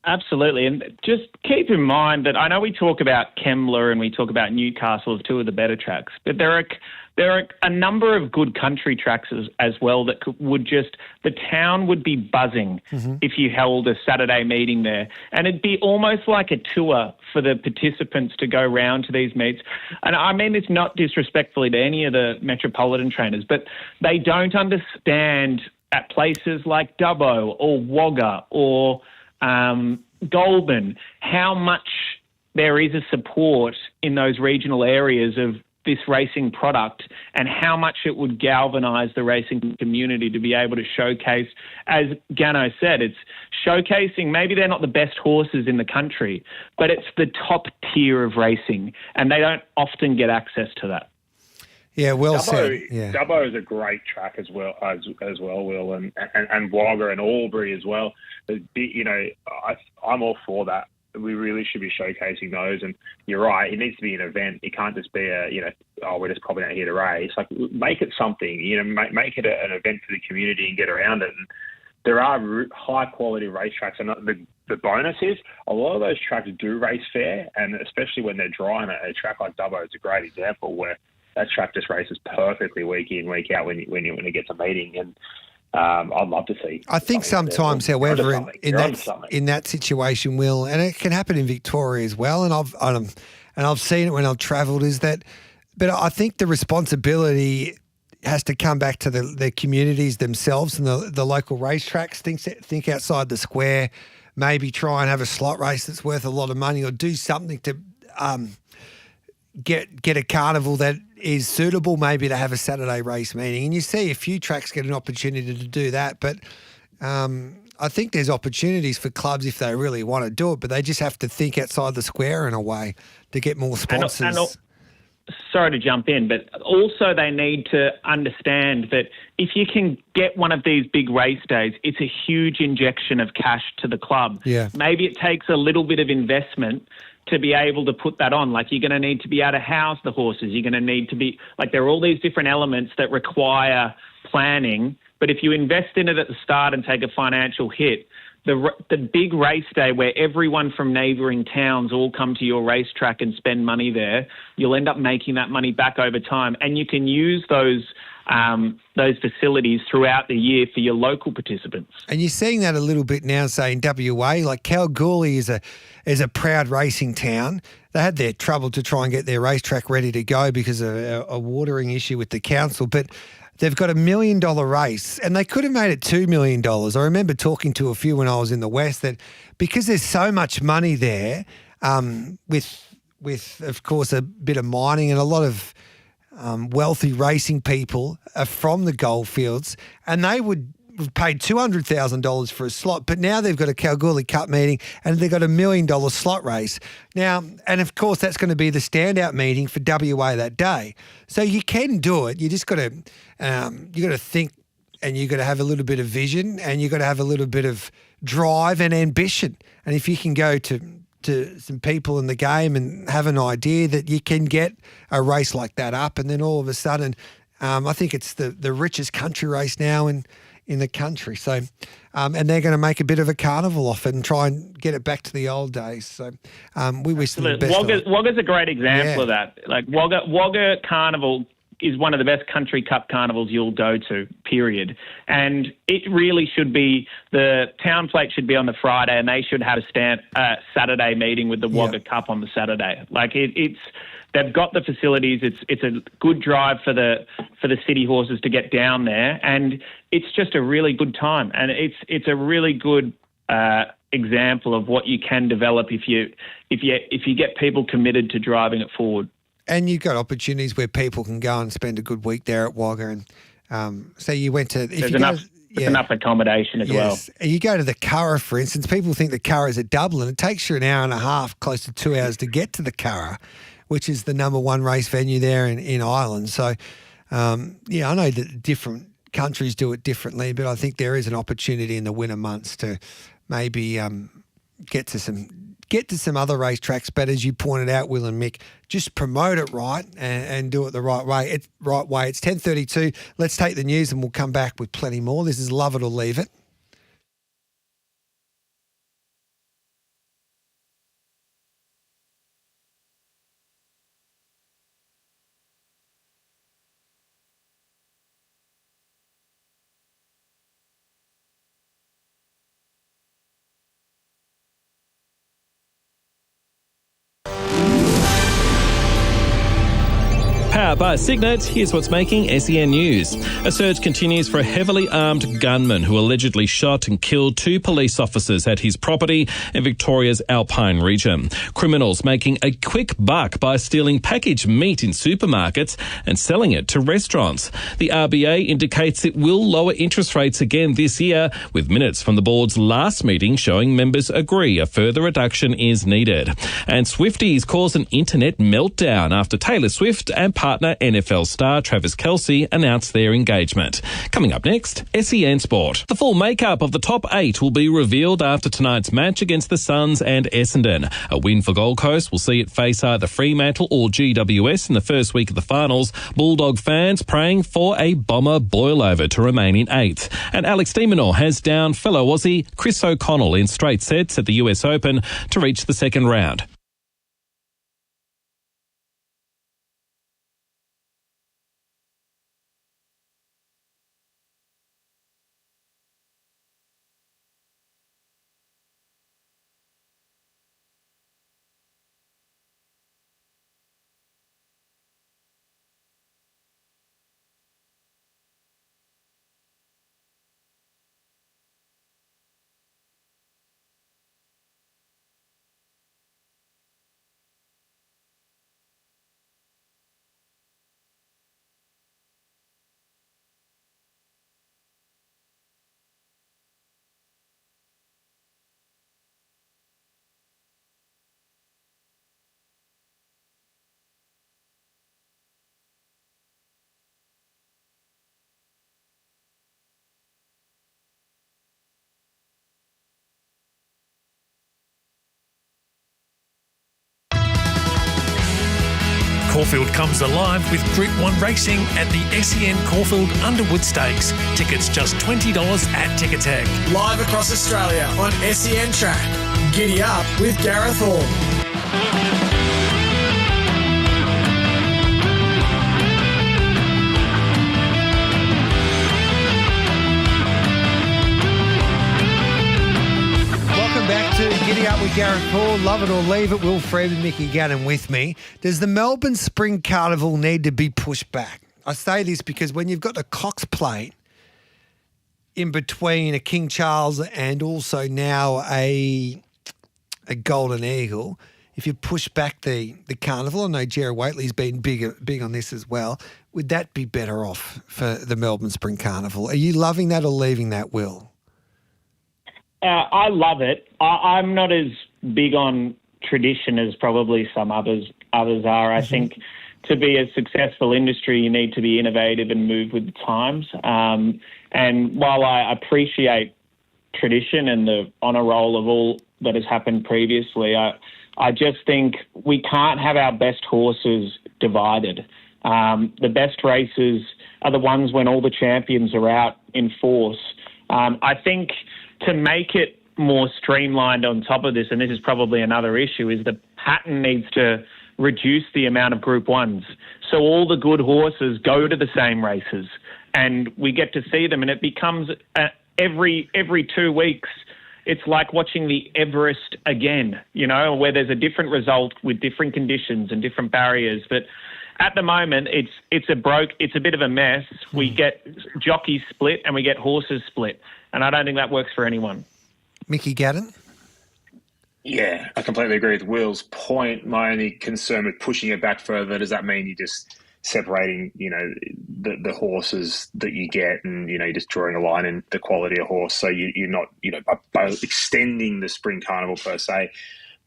Absolutely. And just keep in mind that I know we talk about Kembla and we talk about Newcastle as two of the better tracks, but there are a number of good country tracks as well that the town would be buzzing if you held a Saturday meeting there. And it'd be almost like a tour for the participants to go round to these meets. And I mean this not disrespectfully to any of the metropolitan trainers, but they don't understand at places like Dubbo or Wagga or Goulburn how much there is a support in those regional areas of this racing product, and how much it would galvanise the racing community to be able to showcase, as Gano said, it's showcasing, maybe they're not the best horses in the country, but it's the top tier of racing, and they don't often get access to that. Yeah, well Dubbo, said. Yeah. Dubbo is a great track as well, Will, and Wagga and Albury as well. You know, I'm all for that. We really should be showcasing those. And you're right, it needs to be an event. It can't just be we're just popping out here to race. Like, make it something. You know, make it an event for the community and get around it. And there are high quality racetracks, and the bonus is a lot of those tracks do race fair, and especially when they're dry. And a track like Dubbo is a great example where that track just races perfectly week in, week out when it gets a meeting. And I'd love to see. I think sometimes, however, in that situation, Will, and it can happen in Victoria as well, and I've seen it when I've travelled, is that, but I think the responsibility has to come back to the communities themselves and the local racetracks. Think outside the square, maybe try and have a slot race that's worth a lot of money, or do something to get a carnival that is suitable, maybe to have a Saturday race meeting. And you see a few tracks get an opportunity to do that, but I think there's opportunities for clubs if they really want to do it, but they just have to think outside the square in a way to get more sponsors. Sorry to jump in, but also they need to understand that if you can get one of these big race days, it's a huge injection of cash to the club. Yeah. Maybe it takes a little bit of investment to be able to put that on. Like, you're going to need to be able to house the horses. You're going to need to be, like, there are all these different elements that require planning. But if you invest in it at the start and take a financial hit, the big race day where everyone from neighbouring towns all come to your racetrack and spend money there, you'll end up making that money back over time. And you can use those facilities throughout the year for your local participants. And you're seeing that a little bit now, say, in WA. Like, Kalgoorlie is a proud racing town. They had their trouble to try and get their racetrack ready to go because of a watering issue with the council, but they've got $1 million race, and they could have made it $2 million. I remember talking to a few when I was in the West, that because there's so much money there, with of course a bit of mining and a lot of wealthy racing people are from the goldfields, and they would have paid $200,000 for a slot, but now they've got a Kalgoorlie Cup meeting and they've got $1 million slot race now, and of course that's going to be the standout meeting for WA that day. So you can do it. You just got to think, and you got to have a little bit of vision, and you got to have a little bit of drive and ambition. And if you can go to to some people in the game and have an idea that you can get a race like that up, and then all of a sudden, I think it's the richest country race now in the country. So, and they're going to make a bit of a carnival off it and try and get it back to the old days. So, we wish them the best. Wagga's a great example of that. Like Wagga Carnival is one of the best country cup carnivals you'll go to, period. And it really should be, the town plate should be on the Friday, and they should have a Saturday meeting with the Wagga Cup on the Saturday. Like they've got the facilities. It's a good drive for the city horses to get down there, and it's just a really good time. And it's a really good example of what you can develop if you get people committed to driving it forward. And you've got opportunities where people can go and spend a good week there at Wagga. And so you went to... There's enough accommodation as well. You go to the Curragh, for instance. People think the Curragh is at Dublin. It takes you an hour and a half, close to 2 hours to get to the Curragh, which is the number one race venue there in Ireland. So, I know that different countries do it differently, but I think there is an opportunity in the winter months to maybe get to some other racetracks. But as you pointed out, Will and Mick, just promote it right and do it the right way. It's 10:32. Let's take the news and we'll come back with plenty more. This is Love It or Leave It. Powered by Signet, here's what's making SEN news. A search continues for a heavily armed gunman who allegedly shot and killed 2 police officers at his property in Victoria's Alpine region. Criminals making a quick buck by stealing packaged meat in supermarkets and selling it to restaurants. The RBA indicates it will lower interest rates again this year, with minutes from the board's last meeting showing members agree a further reduction is needed. And Swifties cause an internet meltdown after Taylor Swift and partner NFL star Travis Kelce announced their engagement. Coming up next, SEN Sport. The full makeup of the top 8 will be revealed after tonight's match against the Suns and Essendon. A win for Gold Coast will see it face either Fremantle or GWS in the first week of the finals. Bulldog fans praying for a Bomber boil-over to remain in 8th. And Alex de Minaur has down fellow Aussie Chris O'Connell in straight sets at the US Open to reach the second round. Caulfield comes alive with Group 1 racing at the SEN Caulfield Underwood Stakes. Tickets just $20 at Ticketek. Live across Australia on SEN Track. Giddy Up with Gareth Hall. Back to Giddy Up with Gareth Hall. Love it or leave it. Will Fred and Mickey Gannon with me. Does the Melbourne Spring Carnival need to be pushed back? I say this because when you've got the Cox plate in between a King Charles and also now a Golden Eagle, if you push back the carnival, I know Jerry Waitley's been big on this as well, would that be better off for the Melbourne Spring Carnival? Are you loving that or leaving that, Will? I love it. I'm not as big on tradition as probably some others are. I think to be a successful industry, you need to be innovative and move with the times. And while I appreciate tradition and the honour roll of that has happened previously. I just think we can't have our best horses divided. The best races are the ones when all the champions are out in force. I think to make it more streamlined on top of this, and this is probably another issue, is the pattern needs to reduce the amount of Group 1s. So all the good horses go to the same races and we get to see them, and it becomes every 2 weeks, it's like watching the Everest again, where there's a different result with different conditions and different barriers. But at the moment, it's a bit of a mess. We get jockeys split and we get horses split, and I don't think that works for anyone. Mickey Gadden? Yeah, I completely agree with Will's point. My only concern with pushing it back further, does that mean you're just separating, the horses that you get, and, you're just drawing a line in the quality of horse. So you're not, by extending the Spring Carnival per se,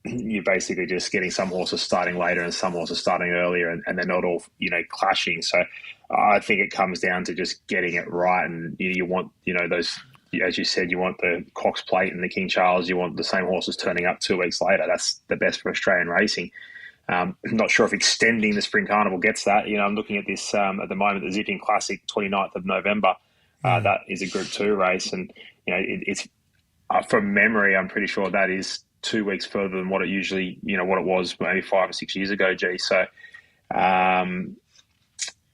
you're basically just getting some horses starting later and some horses starting earlier, and they're not all, clashing. So I think it comes down to just getting it right. And you want, those, as you said, you want the Cox Plate and the King Charles, you want the same horses turning up 2 weeks later. That's the best for Australian racing. I'm not sure if extending the Spring Carnival gets that. I'm looking at this at the moment, the Zipping Classic, 29th of November. That is a Group 2 race. And, it's from memory, I'm pretty sure that is 2 weeks further than what it usually, what it was maybe 5 or 6 years ago, G. So, I'm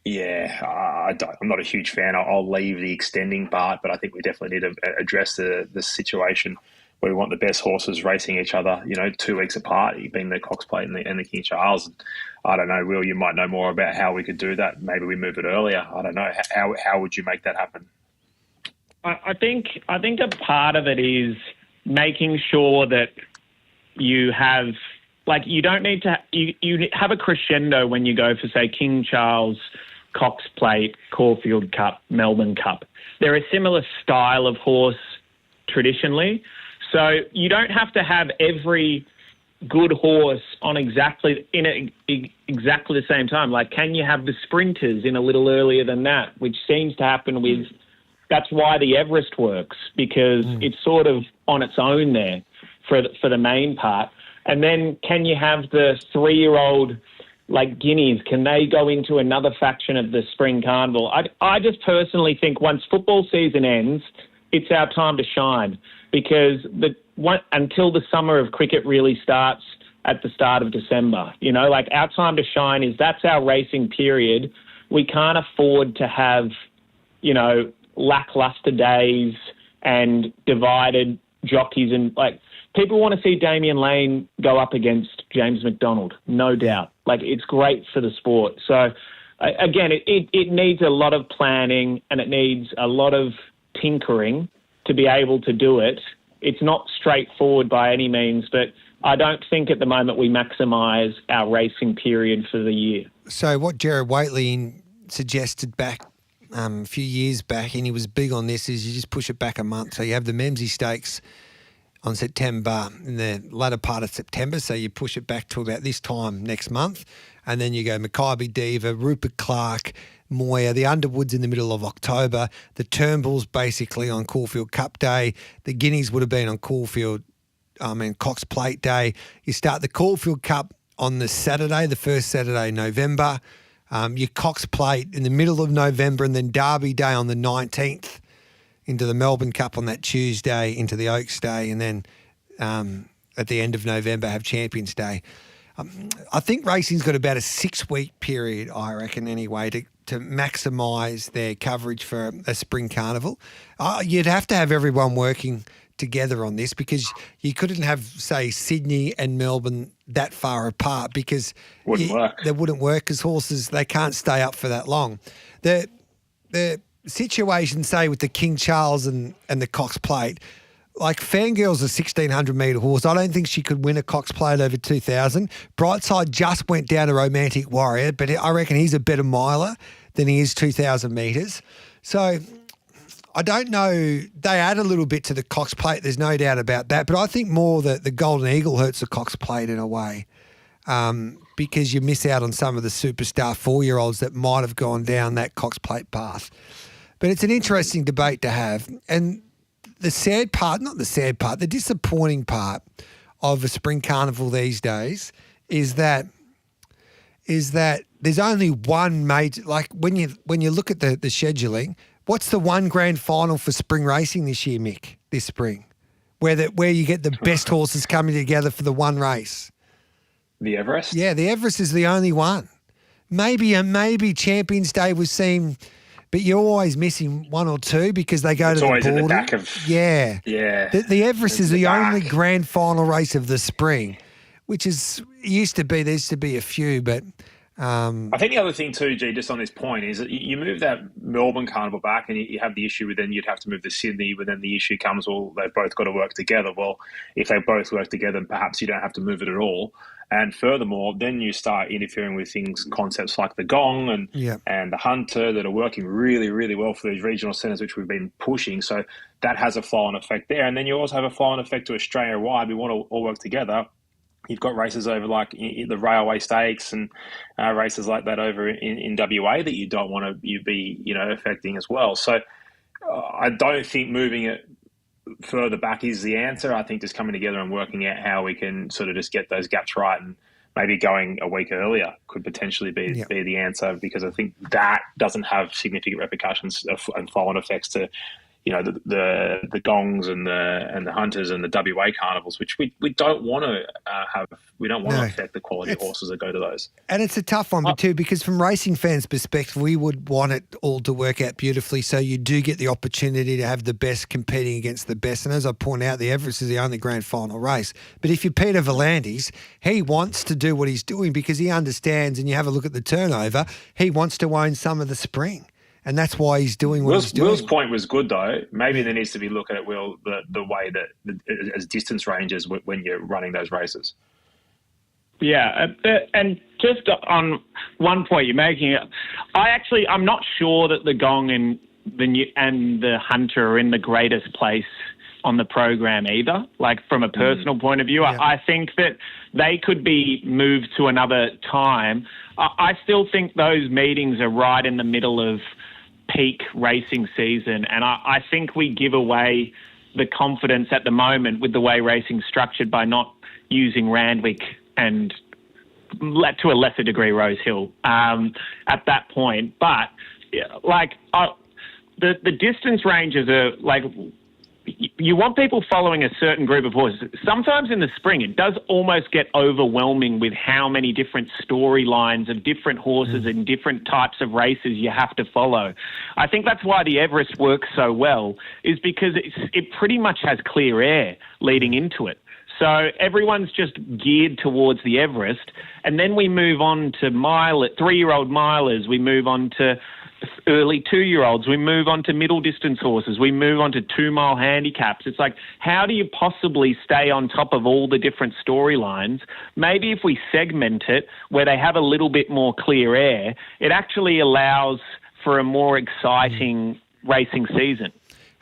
not a huge fan. I'll leave the extending part, but I think we definitely need to address the situation where we want the best horses racing each other, 2 weeks apart, being the Cox Plate and the King Charles. And I don't know, Will, you might know more about how we could do that. Maybe we move it earlier. I don't know. How would you make that happen? I think a part of it is making sure that you have, you don't need to, you have a crescendo when you go for, say, King Charles, Cox Plate, Caulfield Cup, Melbourne Cup. They're a similar style of horse traditionally. So you don't have to have every good horse on exactly the same time. Can you have the sprinters in a little earlier than that, which seems to happen with, that's why the Everest works, because it's sort of on its own there for the main part. And then can you have the 3-year-old guineas? Can they go into another faction of the Spring Carnival? I just personally think once football season ends, it's our time to shine, because until the summer of cricket really starts at the start of December, our time to shine that's our racing period. We can't afford to have, lackluster days and divided jockeys, and people want to see Damian Lane go up against James McDonald, no doubt. It's great for the sport. So again, it needs a lot of planning and it needs a lot of tinkering to be able to do it. It's not straightforward by any means, but I don't think at the moment we maximise our racing period for the year. So what Jared Waitley suggested back a few years back, and he was big on this, is you just push it back a month. So you have the Memsie Stakes on September, in the latter part of September, so you push it back to about this time next month, and then you go Mackay Diva, Rupert Clark, Moya, the Underwoods in the middle of October, the Turnbulls basically on Caulfield Cup Day, the Guineas would have been on Cox Plate Day. You start the Caulfield Cup on the Saturday, the first Saturday in November, your Cox Plate in the middle of November, and then Derby Day on the 19th, into the Melbourne Cup on that Tuesday, into the Oaks Day, and then at the end of November have Champions Day. I think racing's got about a 6-week period, I reckon, anyway, to maximise their coverage for a Spring Carnival. You'd have to have everyone working together on this, because you couldn't have, say, Sydney and Melbourne that far apart, because they wouldn't work, because horses, they can't stay up for that long. The situation, say, with the King Charles and the Cox Plate, Fangirl's a 1,600 metre horse. I don't think she could win a Cox Plate over 2,000. Brightside just went down to Romantic Warrior, but I reckon he's a better miler than he is 2,000 metres. So I don't know. They add a little bit to the Cox Plate. There's no doubt about that. But I think more that the Golden Eagle hurts the Cox Plate in a way, because you miss out on some of the superstar 4-year-olds that might have gone down that Cox Plate path. But it's an interesting debate to have. And the sad part, not the sad part, the disappointing part of a spring carnival these days is that there's only one major, like when you look at the scheduling, what's the one grand final for spring racing this year, Mick, this spring, where you get the best horses coming together for the one race? The Everest? Yeah, the Everest is the only one. Maybe Champions Day was seen, but you're always missing one or two because they go It's to the always at the border. back of... Yeah. The Everest It's is the the back. only grand final race of the spring, which is there used to be a few, but I think the other thing too, G, just on this point, is that you move that Melbourne Carnival back and you have the issue with then you'd have to move to Sydney, but then the issue comes, well, they've both got to work together. Well, if they both work together, then perhaps you don't have to move it at all. And furthermore, then you start interfering with concepts like the Gong and the Hunter that are working really, really well for these regional centres, which we've been pushing. So that has a flow-on effect there. And then you also have a flow-on effect to Australia-wide. We want to all work together. You've got races over like the Railway Stakes and races like that over in WA that you don't want to be affecting as well. So I don't think moving it further back is the answer. I think just coming together and working out how we can sort of just get those gaps right, and maybe going a week earlier could potentially be the answer, because I think that doesn't have significant repercussions and flow-on effects to the Gongs and the Hunters and the WA carnivals, which we don't want to have. We don't want to affect the quality of horses that go to those. And it's a tough one, too, because from racing fans' perspective, we would want it all to work out beautifully, so you do get the opportunity to have the best competing against the best. And as I point out, the Everest is the only grand final race. But if you're Peter V'landys, he wants to do what he's doing because he understands, and you have a look at the turnover, he wants to own some of the spring. And that's why he's doing what he's doing. Will's point was good, though. Maybe there needs to be looked at, Will, the way that as distance ranges when you're running those races. Yeah, and just on one point you're making, I'm not sure that the Gong and the Hunter are in the greatest place on the program either. Like from a personal point of view, I think that they could be moved to another time. I still think those meetings are right in the middle of peak racing season, and I think we give away the confidence at the moment with the way racing's structured by not using Randwick and to a lesser degree Rose Hill at that point. But the distance ranges are like, you want people following a certain group of horses. Sometimes in the spring, it does almost get overwhelming with how many different storylines of different horses and different types of races you have to follow. I think that's why the Everest works so well, is because it pretty much has clear air leading into it. So everyone's just geared towards the Everest, and then we move on to 3-year-old milers, we move on to early 2-year-olds, we move on to middle distance horses, we move on to 2-mile handicaps. It's like, how do you possibly stay on top of all the different storylines? Maybe if we segment it where they have a little bit more clear air, it actually allows for a more exciting racing season.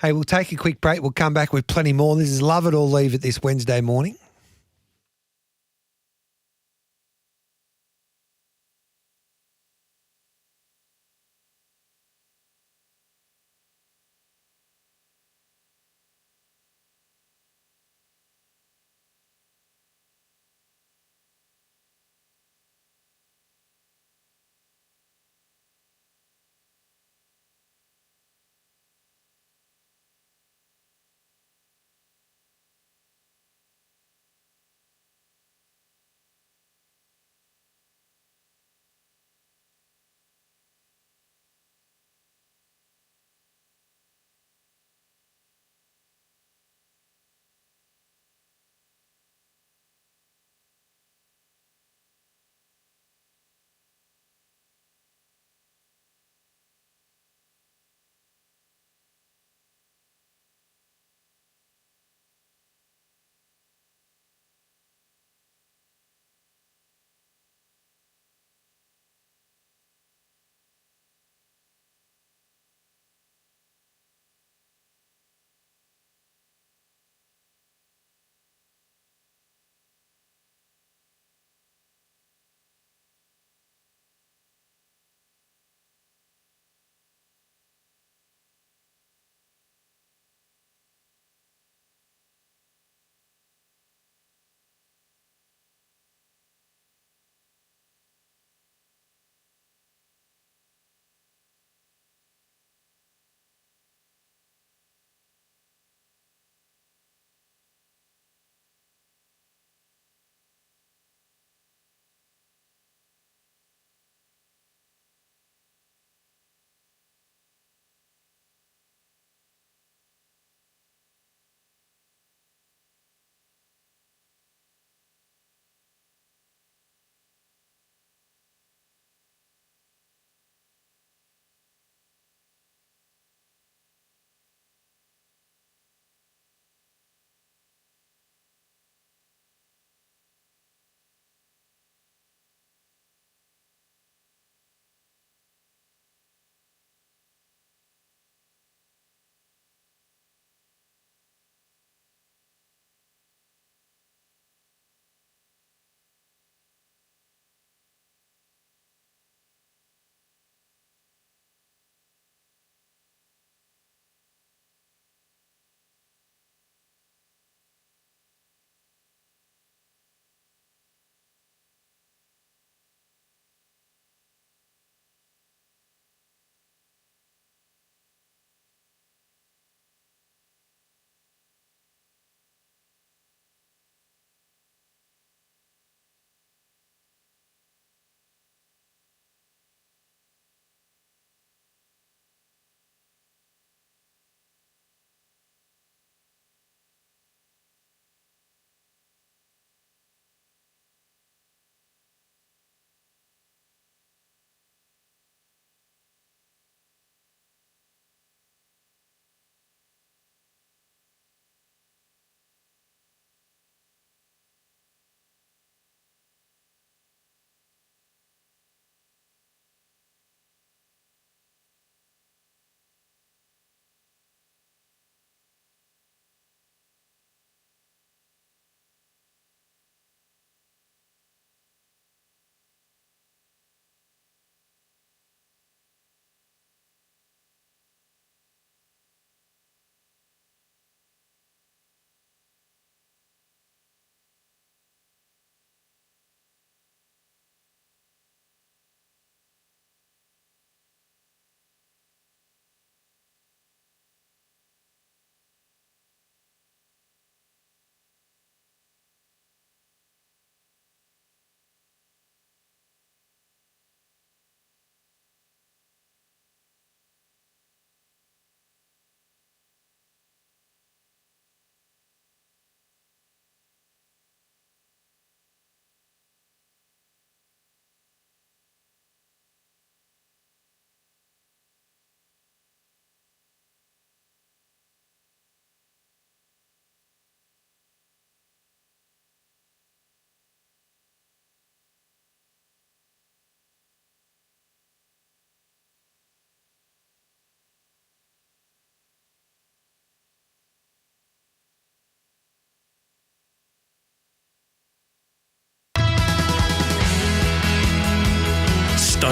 Hey, we'll take a quick break. We'll come back with plenty more. This is Love It or Leave It this Wednesday morning.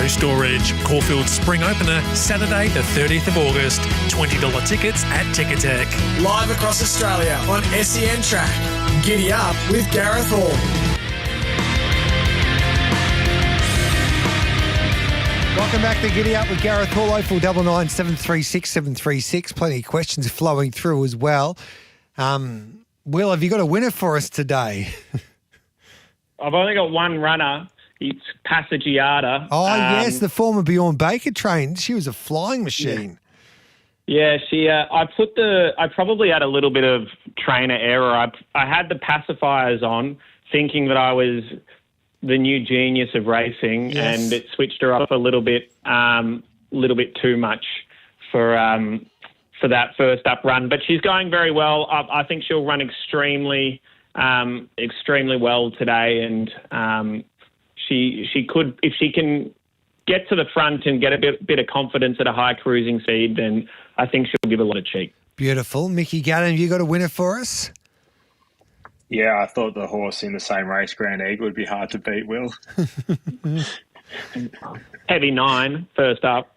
no storage. Caulfield's spring opener, Saturday the 30th of August. $20 tickets at Ticketek. Live across Australia on SEN Track. Giddy Up with Gareth Hall. Welcome back to Giddy Up with Gareth Hall, 0499 736 736. Plenty of questions flowing through as well. Will, have you got a winner for us today? I've only got one runner. It's Passagiata. Oh, yes, the former Bjorn Baker train. She was a flying machine. Yeah, she. I probably had a little bit of trainer error. I had the pacifiers on, thinking that I was the new genius of racing, Yes. and it switched her up a little bit too much for that first up run. But she's going very well. I think she'll run extremely well today, and she could, if she can get to the front and get a bit of confidence at a high cruising speed, then I think she'll give a lot of cheek. Beautiful. Mickey Gannon, have you got a winner for us? Yeah, I thought the horse in the same race, Grand Egg, would be hard to beat, Will. Heavy 9, first up.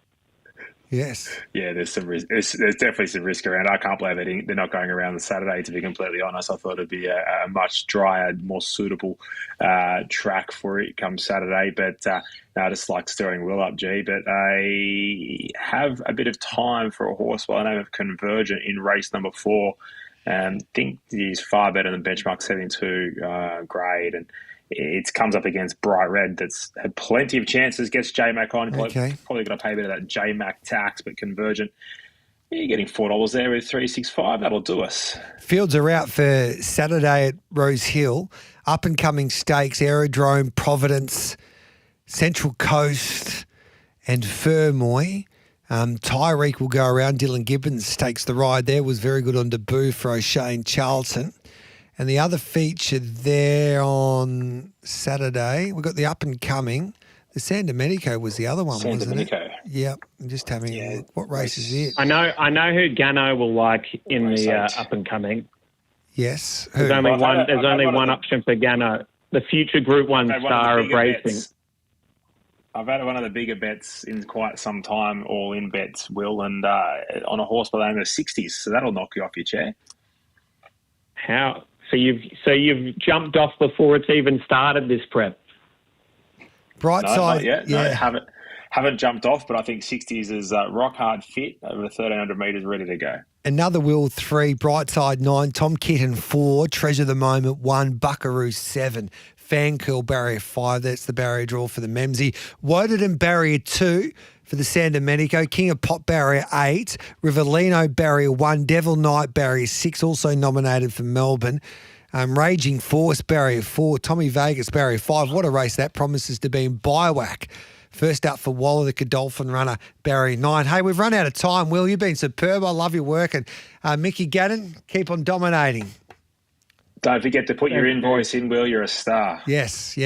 Yes. Yeah, there's some risk. There's definitely some risk around. I can't believe they're not going around the Saturday, to be completely honest. I thought it'd be a much drier, more suitable track for it come Saturday. But no, I just like stirring Will up, G. But I have a bit of time for a horse by the name of Convergent in race number 4. Think he's far better than benchmark 72 grade, and it comes up against Bright Red that's had plenty of chances, gets J-Mac on. Probably got to pay a bit of that J-Mac tax, but Convergent, you're getting $4 there with 365. That'll do us. Fields are out for Saturday at Rose Hill. Up-and-coming stakes, Aerodrome, Providence, Central Coast and Fermoy. Tyreek will go around. Dylan Gibbons takes the ride there. Was very good on debut for O'Shane Charlton. And the other feature there on Saturday, we've got the up-and-coming. The San Domenico was the other one, wasn't it? Yep. I'm just having a look. What race is it? I know who Gano will like in the up-and-coming. Yes. There's only one option for Gano. The future Group 1 star of racing. I've had one of the bigger bets in quite some time, all in bets, Will, and on a horse by the name of 60s, so that'll knock you off your chair. How? So you've jumped off before it's even started this prep. Brightside, not yet. No, haven't jumped off, but I think 60s is rock hard fit over 1,300 metres, ready to go. Another Will 3, Brightside 9, Tom Kitten 4, Treasure the Moment 1, Buckaroo 7, Fancurl Barrier 5. That's the barrier draw for the Memsey. Wodenham Barrier 2 for the San Domenico. King of Pop Barrier 8, Rivellino Barrier 1, Devil Knight Barrier 6, also nominated for Melbourne. Raging Force Barrier 4, Tommy Vegas Barrier 5. What a race that promises to be in Biwak. First up for Waller, the Godolphin runner, Barrier 9. Hey, we've run out of time, Will. You've been superb. I love your work. And Mickey Gannon, keep on dominating. Don't forget to put your invoice in, Will. You're a star. Yes.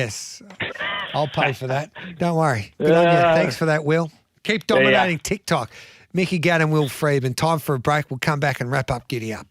I'll pay for that. Don't worry. Good on you. Thanks for that, Will. Keep dominating TikTok. Mickey Gannon, Will Freeman. Time for a break. We'll come back and wrap up Giddy Up.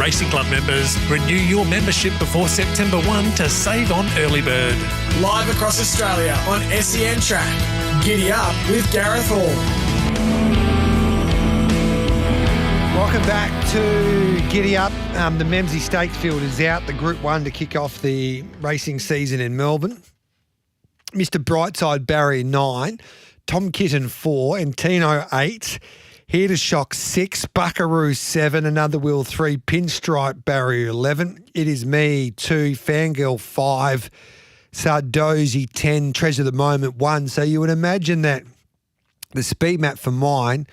Racing Club members, renew your membership before September 1 to save on early bird. Live across Australia on SEN Track. Giddy Up with Gareth Hall. Welcome back to Giddy Up. The Memsie Stakes field is out, the Group 1 to kick off the racing season in Melbourne. Mr. Brightside Barrier 9, Tom Kitten 4, Antino 8, Here to Shock 6, Buckaroo 7, Another Wheel 3, Pinstripe Barrier 11, It Is Me 2, Fangirl 5, Sardozi 10, Treasure of the Moment 1. So you would imagine that the speed map for mine,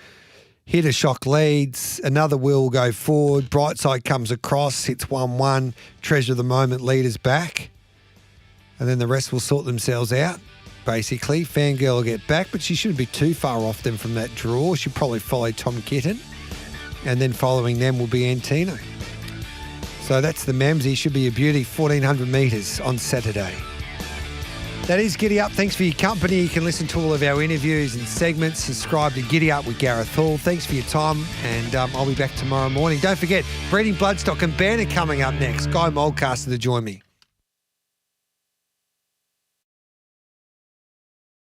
Here to Shock leads, Another Wheel will go forward, Brightside comes across, hits 1-1, Treasure of the Moment leaders back. And then the rest will sort themselves out, basically. Fangirl will get back, but she shouldn't be too far off them from that draw. She'll probably follow Tom Kitten. And then following them will be Antino. So that's the Memsie. Should be a beauty, 1,400 metres on Saturday. That is Giddy Up. Thanks for your company. You can listen to all of our interviews and segments. Subscribe to Giddy Up with Gareth Hall. Thanks for your time, and I'll be back tomorrow morning. Don't forget, Breeding Bloodstock and Banner coming up next. Guy Moldcaster to join me.